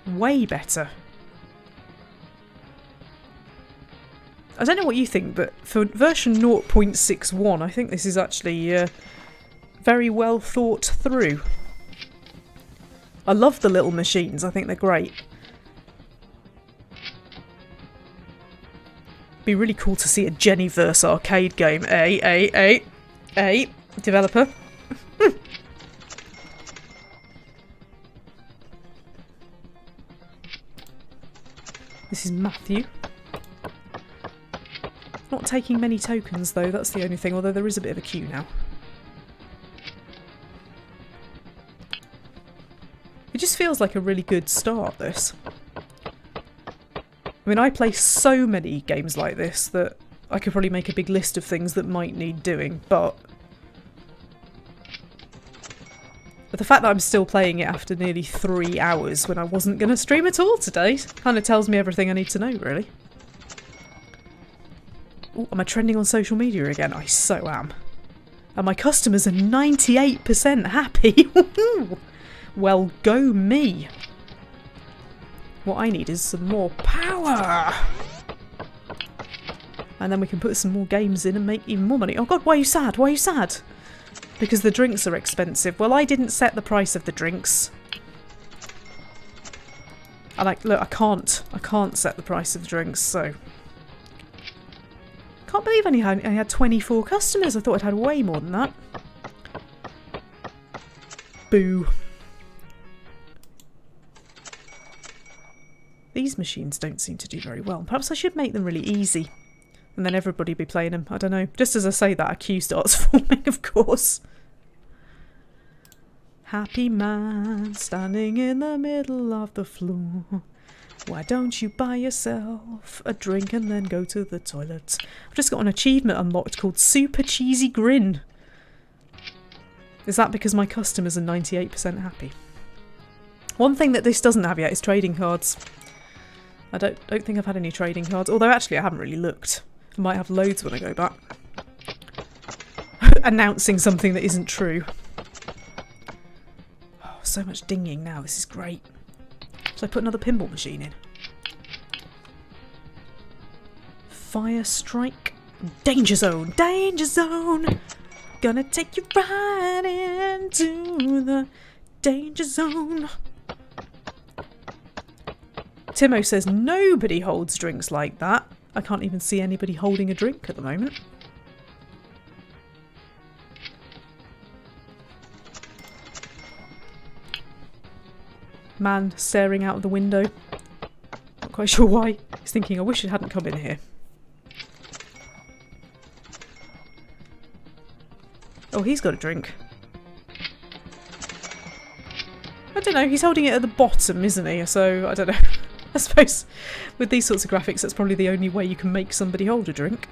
Way better. I don't know what you think, but for version 0.61, I think this is actually very well thought through. I love the little machines. I think they're great. Be really cool to see a Jennyverse arcade game. Developer. This is Matthew. Not taking many tokens though, that's the only thing, although there is a bit of a queue now. It just feels like a really good start, this. I mean, I play so many games like this that I could probably make a big list of things that might need doing, but the fact that I'm still playing it after nearly 3 hours when I wasn't going to stream at all today kind of tells me everything I need to know, really. Ooh, am I trending on social media again? I so am. And my customers are 98% happy. Well, go me. What I need is some more power. And then we can put some more games in and make even more money. Oh god, why are you sad? Why are you sad? Because the drinks are expensive. Well, I didn't set the price of the drinks. Look, I can't set the price of the drinks, so. Can't believe I had 24 customers. I thought I'd had way more than that. Boo. These machines don't seem to do very well. Perhaps I should make them really easy. And then everybody be playing them. I don't know. Just as I say that, a queue starts forming, of course. Happy man standing in the middle of the floor. Why don't you buy yourself a drink and then go to the toilet? I've just got an achievement unlocked called Super Cheesy Grin. Is that because my customers are 98% happy? One thing that this doesn't have yet is trading cards. I don't think I've had any trading cards. Although actually I haven't really looked. I might have loads when I go back. Announcing something that isn't true. Oh, so much dinging now. This is great. Should I put another pinball machine in? Fire strike. Danger zone. Danger zone. Gonna take you right into the danger zone. Timo says nobody holds drinks like that. I can't even see anybody holding a drink at the moment. Man staring out of the window. Not quite sure why. He's thinking, I wish it hadn't come in here. Oh, he's got a drink. I don't know, he's holding it at the bottom, isn't he? So, I don't know. I suppose with these sorts of graphics, that's probably the only way you can make somebody hold a drink.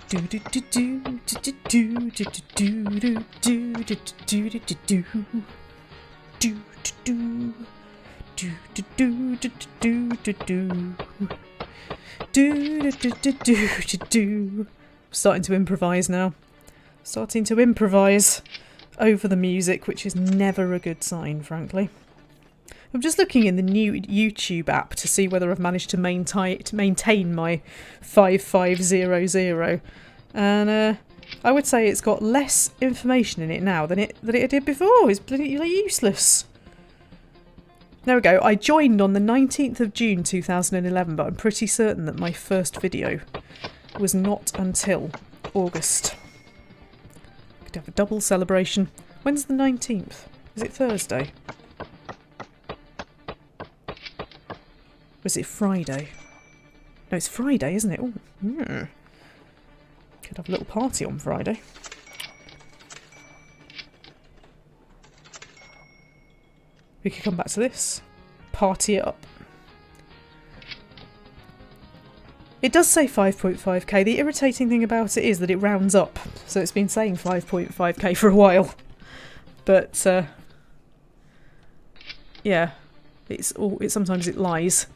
Starting to improvise now. Starting to improvise over the music, which is never a good sign, frankly. I'm just looking in the new YouTube app to see whether I've managed to maintain my 5500, and I would say it's got less information in it now than it did before. It's bloody useless. There we go. I joined on the 19th of June 2011, but I'm pretty certain that my first video was not until August. Could have a double celebration. When's the 19th? Is it Thursday? Or is it Friday? No, it's Friday, isn't it? Oh, could have a little party on Friday. We could come back to this. Party it up. It does say 5.5k. The irritating thing about it is that it rounds up. So it's been saying 5.5k for a while. But, yeah. Sometimes it lies.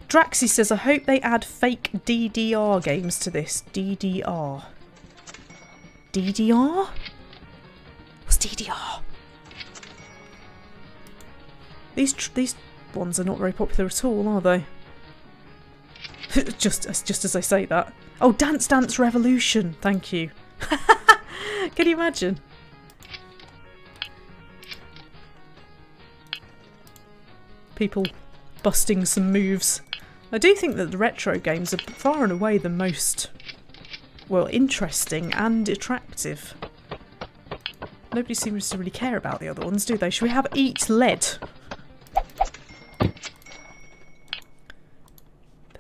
Draxy says, I hope they add fake DDR games to this. DDR. DDR? What's DDR? These ones are not very popular at all, are they? just as I say that. Oh, Dance Dance Revolution. Thank you. Can you imagine? People busting some moves. I do think that the retro games are far and away the most, well, interesting and attractive. Nobody seems to really care about the other ones, do they? Should we have Eat Lead?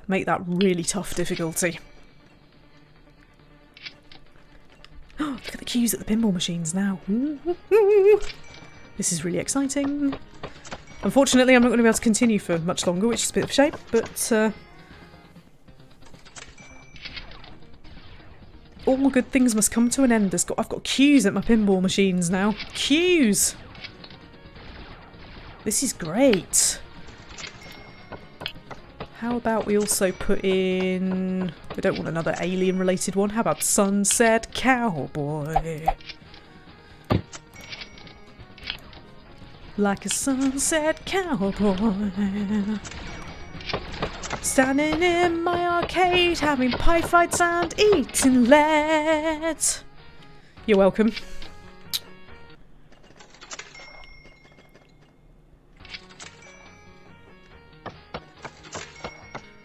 Make that really tough difficulty. Oh, look at the queues at the pinball machines now. This is really exciting. Unfortunately, I'm not going to be able to continue for much longer, which is a bit of a shame, but all good things must come to an end. I've got queues at my pinball machines now. Queues! This is great. How about we also put in... We don't want another alien-related one. How about Sunset Cowboy? Like a sunset cowboy, standing in my arcade, having pie fights and eating lead. You're welcome.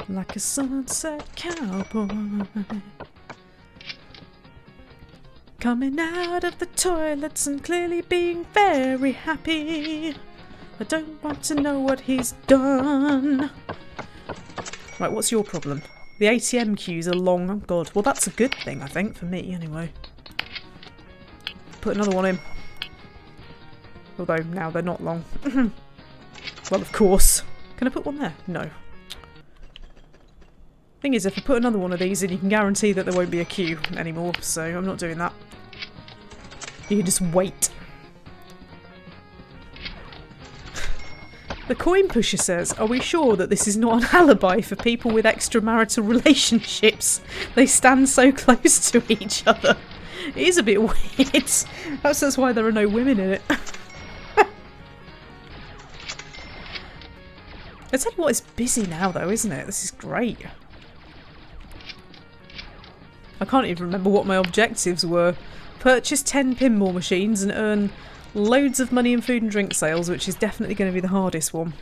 Like a sunset cowboy, coming out of the toilets and clearly being very happy. I don't want to know what he's done. Right, what's your problem? The ATM queues are long. Oh god. Well, that's a good thing, I think, for me, anyway. Put another one in. Although, now they're not long. Well, of course. Can I put one there? No. Thing is, if I put another one of these in, you can guarantee that there won't be a queue anymore, so I'm not doing that. You can just wait. The coin pusher says, are we sure that this is not an alibi for people with extramarital relationships? They stand so close to each other. It is a bit weird. That's why there are no women in it. I tell you what, it's busy now though, isn't it? This is great. I can't even remember what my objectives were. Purchase 10 pinball machines and earn loads of money in food and drink sales, which is definitely going to be the hardest one.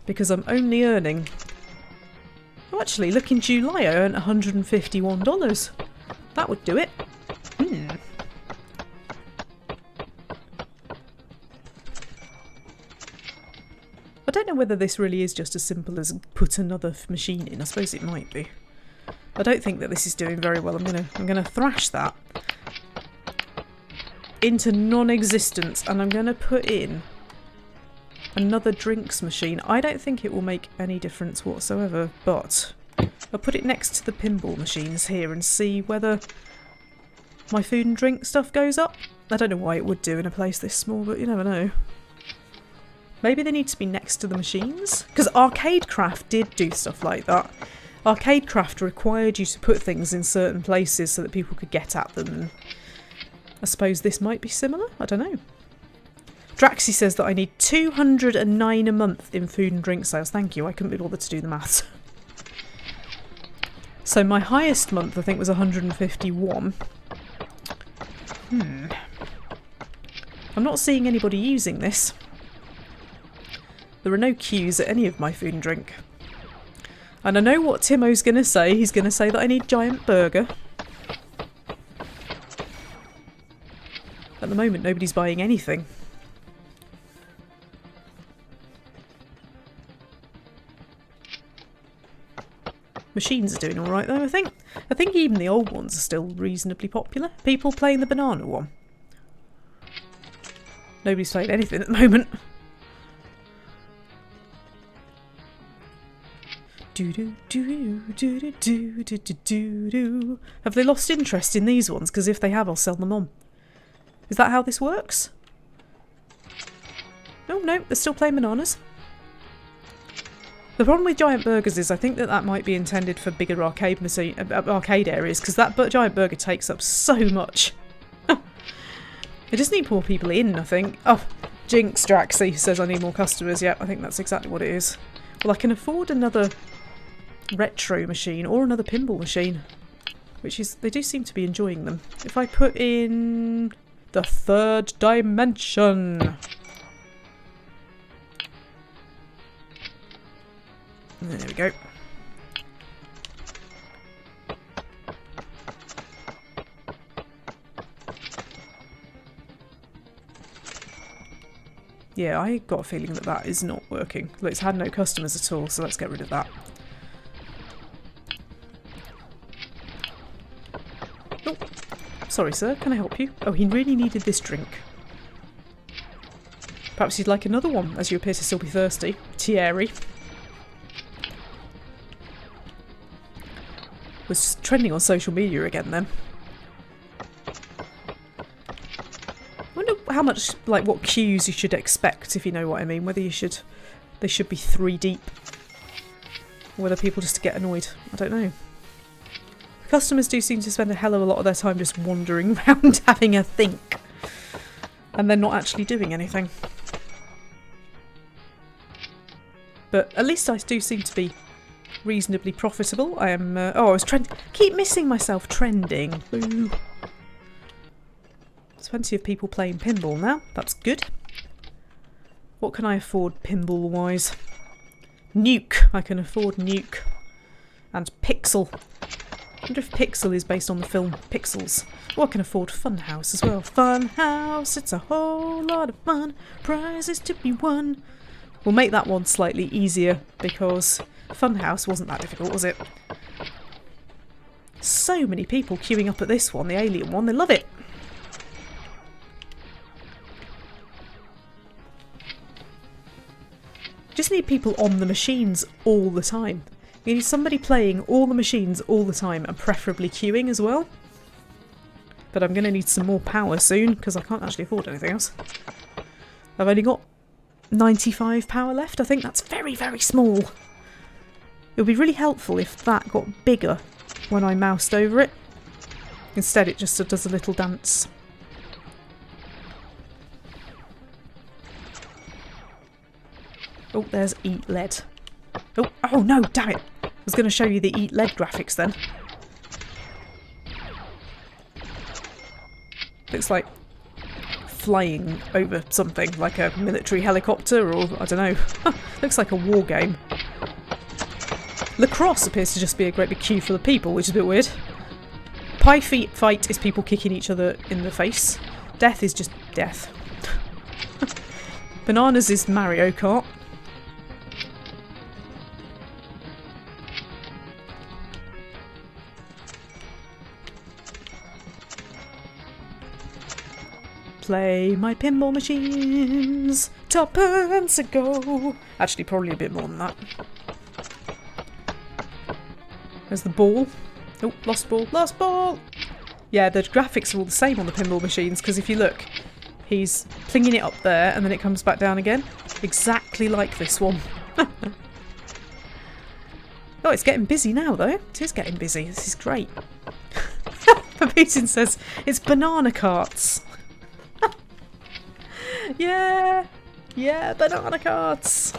Because I'm only earning... Oh, actually, look, in July I earned $151. That would do it. I don't know whether this really is just as simple as put another machine in. I suppose it might be. I don't think that this is doing very well. I'm gonna thrash that into non-existence, and I'm gonna put in another drinks machine. I don't think it will make any difference whatsoever, but I'll put it next to the pinball machines here and see whether my food and drink stuff goes up. I don't know why it would do in a place this small, but you never know. Maybe they need to be next to the machines? Because Arcadecraft did do stuff like that. Arcadecraft required you to put things in certain places so that people could get at them. And I suppose this might be similar? I don't know. Draxy says that I need 209 a month in food and drink sales. Thank you, I couldn't be bothered to do the maths. So my highest month I think was 151. I'm not seeing anybody using this. There are no queues at any of my food and drink. And I know what Timo's going to say. He's going to say that I need giant burger. At the moment nobody's buying anything. Machines are doing alright though, I think. I think even the old ones are still reasonably popular. People playing the banana one. Nobody's playing anything at the moment. Have they lost interest in these ones? Because if they have, I'll sell them on. Is that how this works? Oh no, they're still playing bananas. The problem with giant burgers is I think that might be intended for bigger arcade areas, because that giant burger takes up so much. They just need more people in, I think. Oh, Jinx Draxy says I need more customers. Yeah, I think that's exactly what it is. Well, I can afford another retro machine or another pinball machine, which is, they do seem to be enjoying them. If I put in the third dimension. There we go. Yeah, I got a feeling that that is not working. Look, it's had no customers at all, so let's get rid of that. Oh, sorry sir, can I help you? Oh, he really needed this drink. Perhaps you'd like another one, as you appear to still be thirsty. Thierry. Was trending on social media again then. I wonder how much, like, what queues you should expect, if you know what I mean. Whether they should be 3 deep. Or whether people just get annoyed. I don't know. Customers do seem to spend a hell of a lot of their time just wandering around having a think. And then not actually doing anything. But at least I do seem to be reasonably profitable. I am, oh, I was keep missing myself trending. Boo. There's plenty of people playing pinball now. That's good. What can I afford pinball wise? Nuke. I can afford Nuke. And Pixel. I wonder if Pixel is based on the film Pixels. Oh, I can afford Funhouse as well. Funhouse, it's a whole lot of fun. Prizes to be won. We'll make that one slightly easier because Funhouse wasn't that difficult, was it? So many people queuing up at this one, the alien one. They love it. Just need people on the machines all the time. You need somebody playing all the machines all the time and preferably queuing as well. But I'm going to need some more power soon because I can't actually afford anything else. I've only got 95 power left. I think that's very, very small. It would be really helpful if that got bigger when I moused over it. Instead it just does a little dance. Oh, there's Eat Lead. Oh no, damn it! I was going to show you the Eat Lead graphics then. Looks like flying over something, like a military helicopter, or I don't know. Looks like a war game. Lacrosse appears to just be a great big queue full of people, which is a bit weird. Pie fight is people kicking each other in the face. Death is just death. Bananas is Mario Kart. Play my pinball machines, tuppence a go. Actually, probably a bit more than that. There's the ball. Oh, lost ball. Lost ball! Yeah, the graphics are all the same on the pinball machines, because if you look, he's flinging it up there and then it comes back down again. Exactly like this one. Oh, it's getting busy now, though. It is getting busy. This is great. Putin says it's banana carts. Yeah, yeah, banana carts.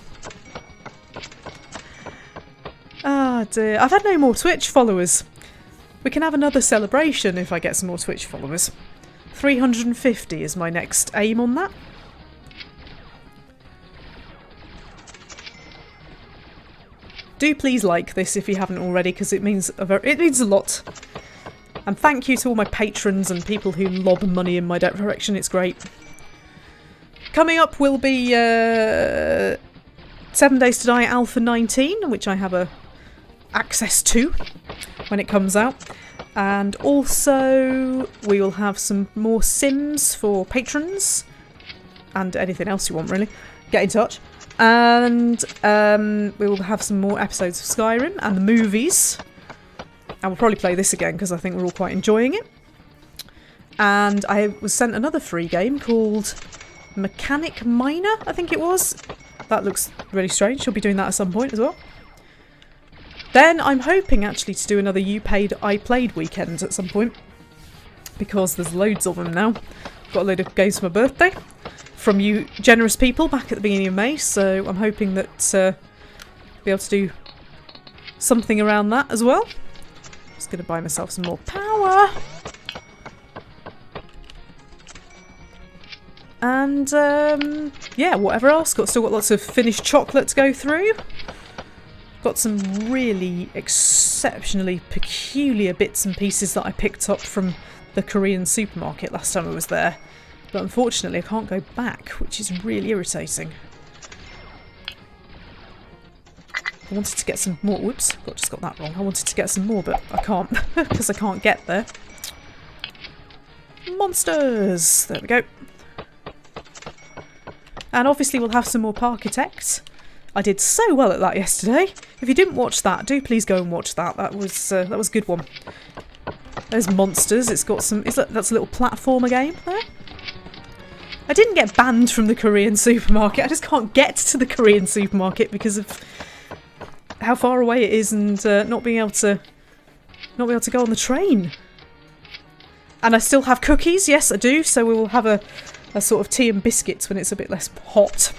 Ah, dear. I've had no more Twitch followers. We can have another celebration if I get some more Twitch followers. 350 is my next aim on that. Do please like this if you haven't already, because it means a lot. And thank you to all my patrons and people who lob money in my direction. It's great. Coming up will be 7 Days to Die Alpha 19, which I have access to when it comes out. And also we will have some more Sims for patrons. And anything else you want, really. Get in touch. And we will have some more episodes of Skyrim and the movies. And we'll probably play this again because I think we're all quite enjoying it. And I was sent another free game called Mechanic Miner, I think it was. That looks really strange. She'll be doing that at some point as well. Then I'm hoping actually to do another You Paid, I Played weekend at some point. Because there's loads of them now. Got a load of games for my birthday. From you generous people back at the beginning of May, so I'm hoping that be able to do something around that as well. Just going to buy myself some more power. And yeah, whatever else. Still got lots of finished chocolate to go through. Got some really exceptionally peculiar bits and pieces that I picked up from the Korean supermarket last time I was there. But unfortunately I can't go back, which is really irritating. I wanted to get some more. Whoops, just got that wrong. I wanted to get some more, but I can't because I can't get there. Monsters! There we go. And obviously we'll have some more Parkitect. I did so well at that yesterday. If you didn't watch that, do please go and watch that. That was a good one. There's Monsters. It's got some. That's a little platformer game there. I didn't get banned from the Korean supermarket. I just can't get to the Korean supermarket because of how far away it is and not being able to go on the train. And I still have cookies. Yes, I do. So we will have a sort of tea and biscuits when it's a bit less hot.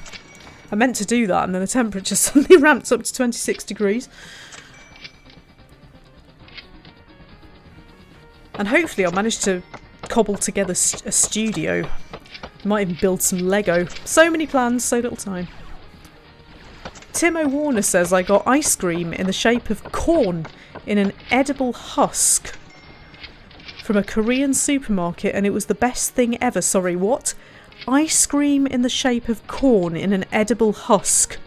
I meant to do that, and then the temperature suddenly ramped up to 26 degrees. And hopefully I'll manage to cobble together a studio. Might even build some Lego. So many plans, so little time. Timo Warner says I got ice cream in the shape of corn in an edible husk from a Korean supermarket and it was the best thing ever. Sorry, what? Ice cream in the shape of corn in an edible husk.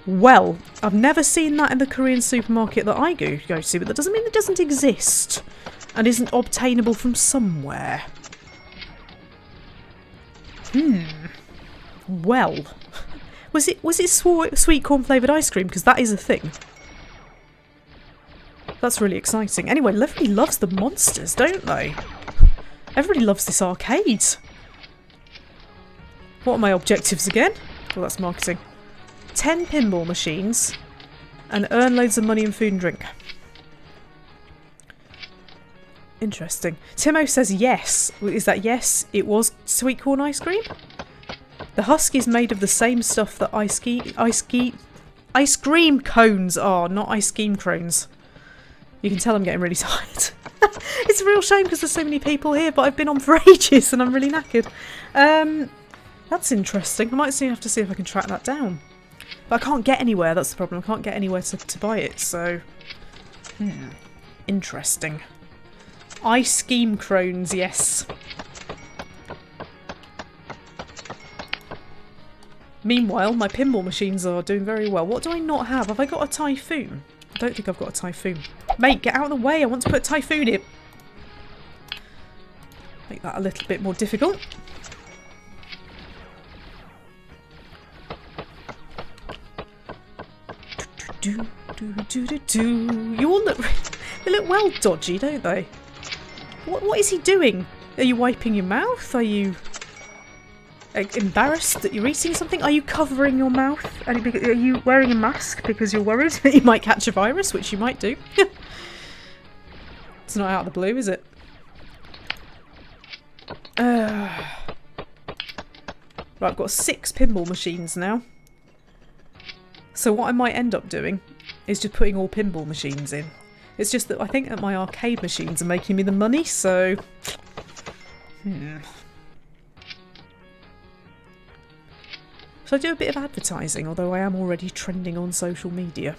Well, I've never seen that in the Korean supermarket that I go to, but that doesn't mean it doesn't exist and isn't obtainable from somewhere. Well, was it sweet corn flavoured ice cream? Because that is a thing. That's really exciting. Anyway, everybody loves the monsters, don't they? Everybody loves this arcade. What are my objectives again? Well, that's marketing. 10 pinball machines and earn loads of money and food and drink. Interesting. Timo says yes. Is that yes? It was sweet corn ice cream? The husk is made of the same stuff that ice cream cones are, not ice cream cones. You can tell I'm getting really tired. It's a real shame because there's so many people here, but I've been on for ages and I'm really knackered. That's interesting. I might soon have to see if I can track that down. But I can't get anywhere, that's the problem. I can't get anywhere to buy it, so... Interesting. Ice cream crones, yes. Meanwhile, my pinball machines are doing very well. What do I not have? Have I got a Typhoon? I don't think I've got a Typhoon. Mate, get out of the way. I want to put a Typhoon in. Make that a little bit more difficult. You all look... They look well dodgy, don't they? What is he doing? Are you wiping your mouth? Are you embarrassed that you're eating something? Are you covering your mouth? Are you wearing a mask because you're worried that you might catch a virus, which you might do? It's not out of the blue, is it? Right, I've got 6 pinball machines now. So what I might end up doing is just putting all pinball machines in. It's just that I think that my arcade machines are making me the money, so... So I do a bit of advertising, although I am already trending on social media.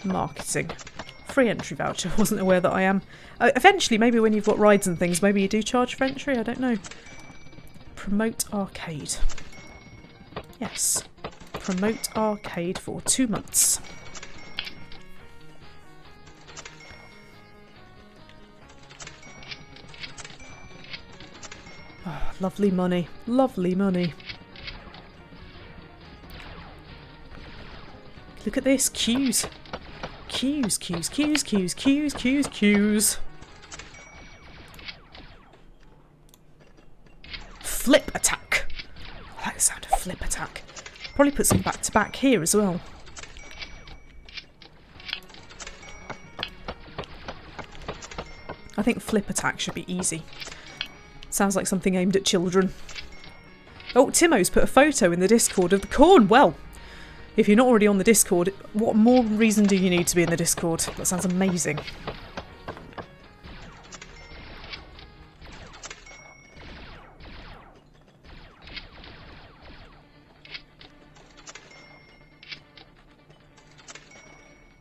Marketing. Free entry voucher. Wasn't aware that I am. Eventually, maybe when you've got rides and things, maybe you do charge for entry, I don't know. Promote arcade. Yes. Promote arcade for 2 months. Oh, lovely money. Lovely money. Look at this. Queues. Queues, queues, queues, queues, queues, queues, queues. Flip attack. I like the sound of flip attack. Probably put some back to back here as well. I think flip attack should be easy. Sounds like something aimed at children. Oh, Timo's put a photo in the Discord of the corn. Well, if you're not already on the Discord, what more reason do you need to be in the Discord? That sounds amazing.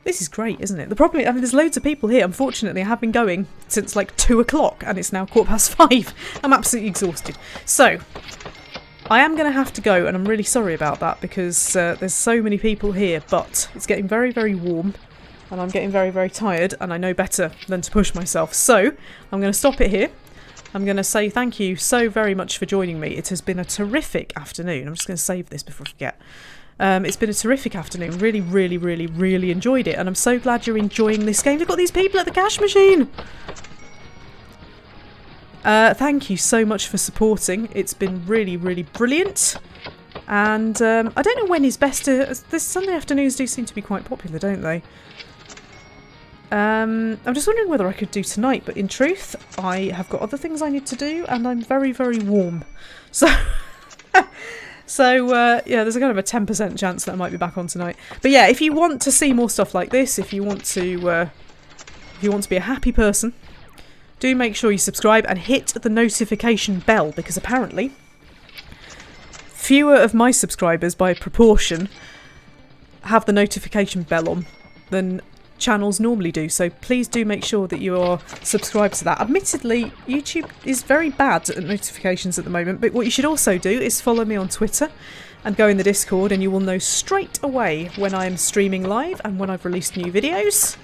This is great, isn't it? The problem, I mean, there's loads of people here. Unfortunately, I have been going since like 2 o'clock and it's now 5:15. I'm absolutely exhausted. So, I am going to have to go, and I'm really sorry about that because there's so many people here, but it's getting very, very warm and I'm getting very, very tired and I know better than to push myself. So, I'm going to stop it here. I'm going to say thank you so very much for joining me. It has been a terrific afternoon. I'm just going to save this before I forget. It's been a terrific afternoon. Really, really, really, really enjoyed it and I'm so glad you're enjoying this game. Look at these people at the cash machine! Thank you so much for supporting. It's been really, really brilliant. And I don't know when is best to... This Sunday afternoons do seem to be quite popular, don't they? I'm just wondering whether I could do tonight, but in truth, I have got other things I need to do, and I'm very, very warm. So... yeah, there's a kind of a 10% chance that I might be back on tonight. But yeah, if you want to see more stuff like this, if you want to be a happy person, do make sure you subscribe and hit the notification bell because apparently fewer of my subscribers by proportion have the notification bell on than channels normally do. So please do make sure that you are subscribed to that. Admittedly, YouTube is very bad at notifications at the moment, but what you should also do is follow me on Twitter and go in the Discord and you will know straight away when I am streaming live and when I've released new videos.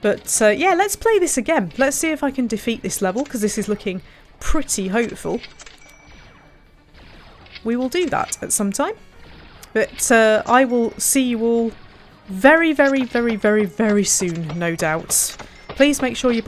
But yeah, let's play this again. Let's see if I can defeat this level, because this is looking pretty hopeful. We will do that at some time. But I will see you all very, very, very, very, very soon, no doubt. Please make sure you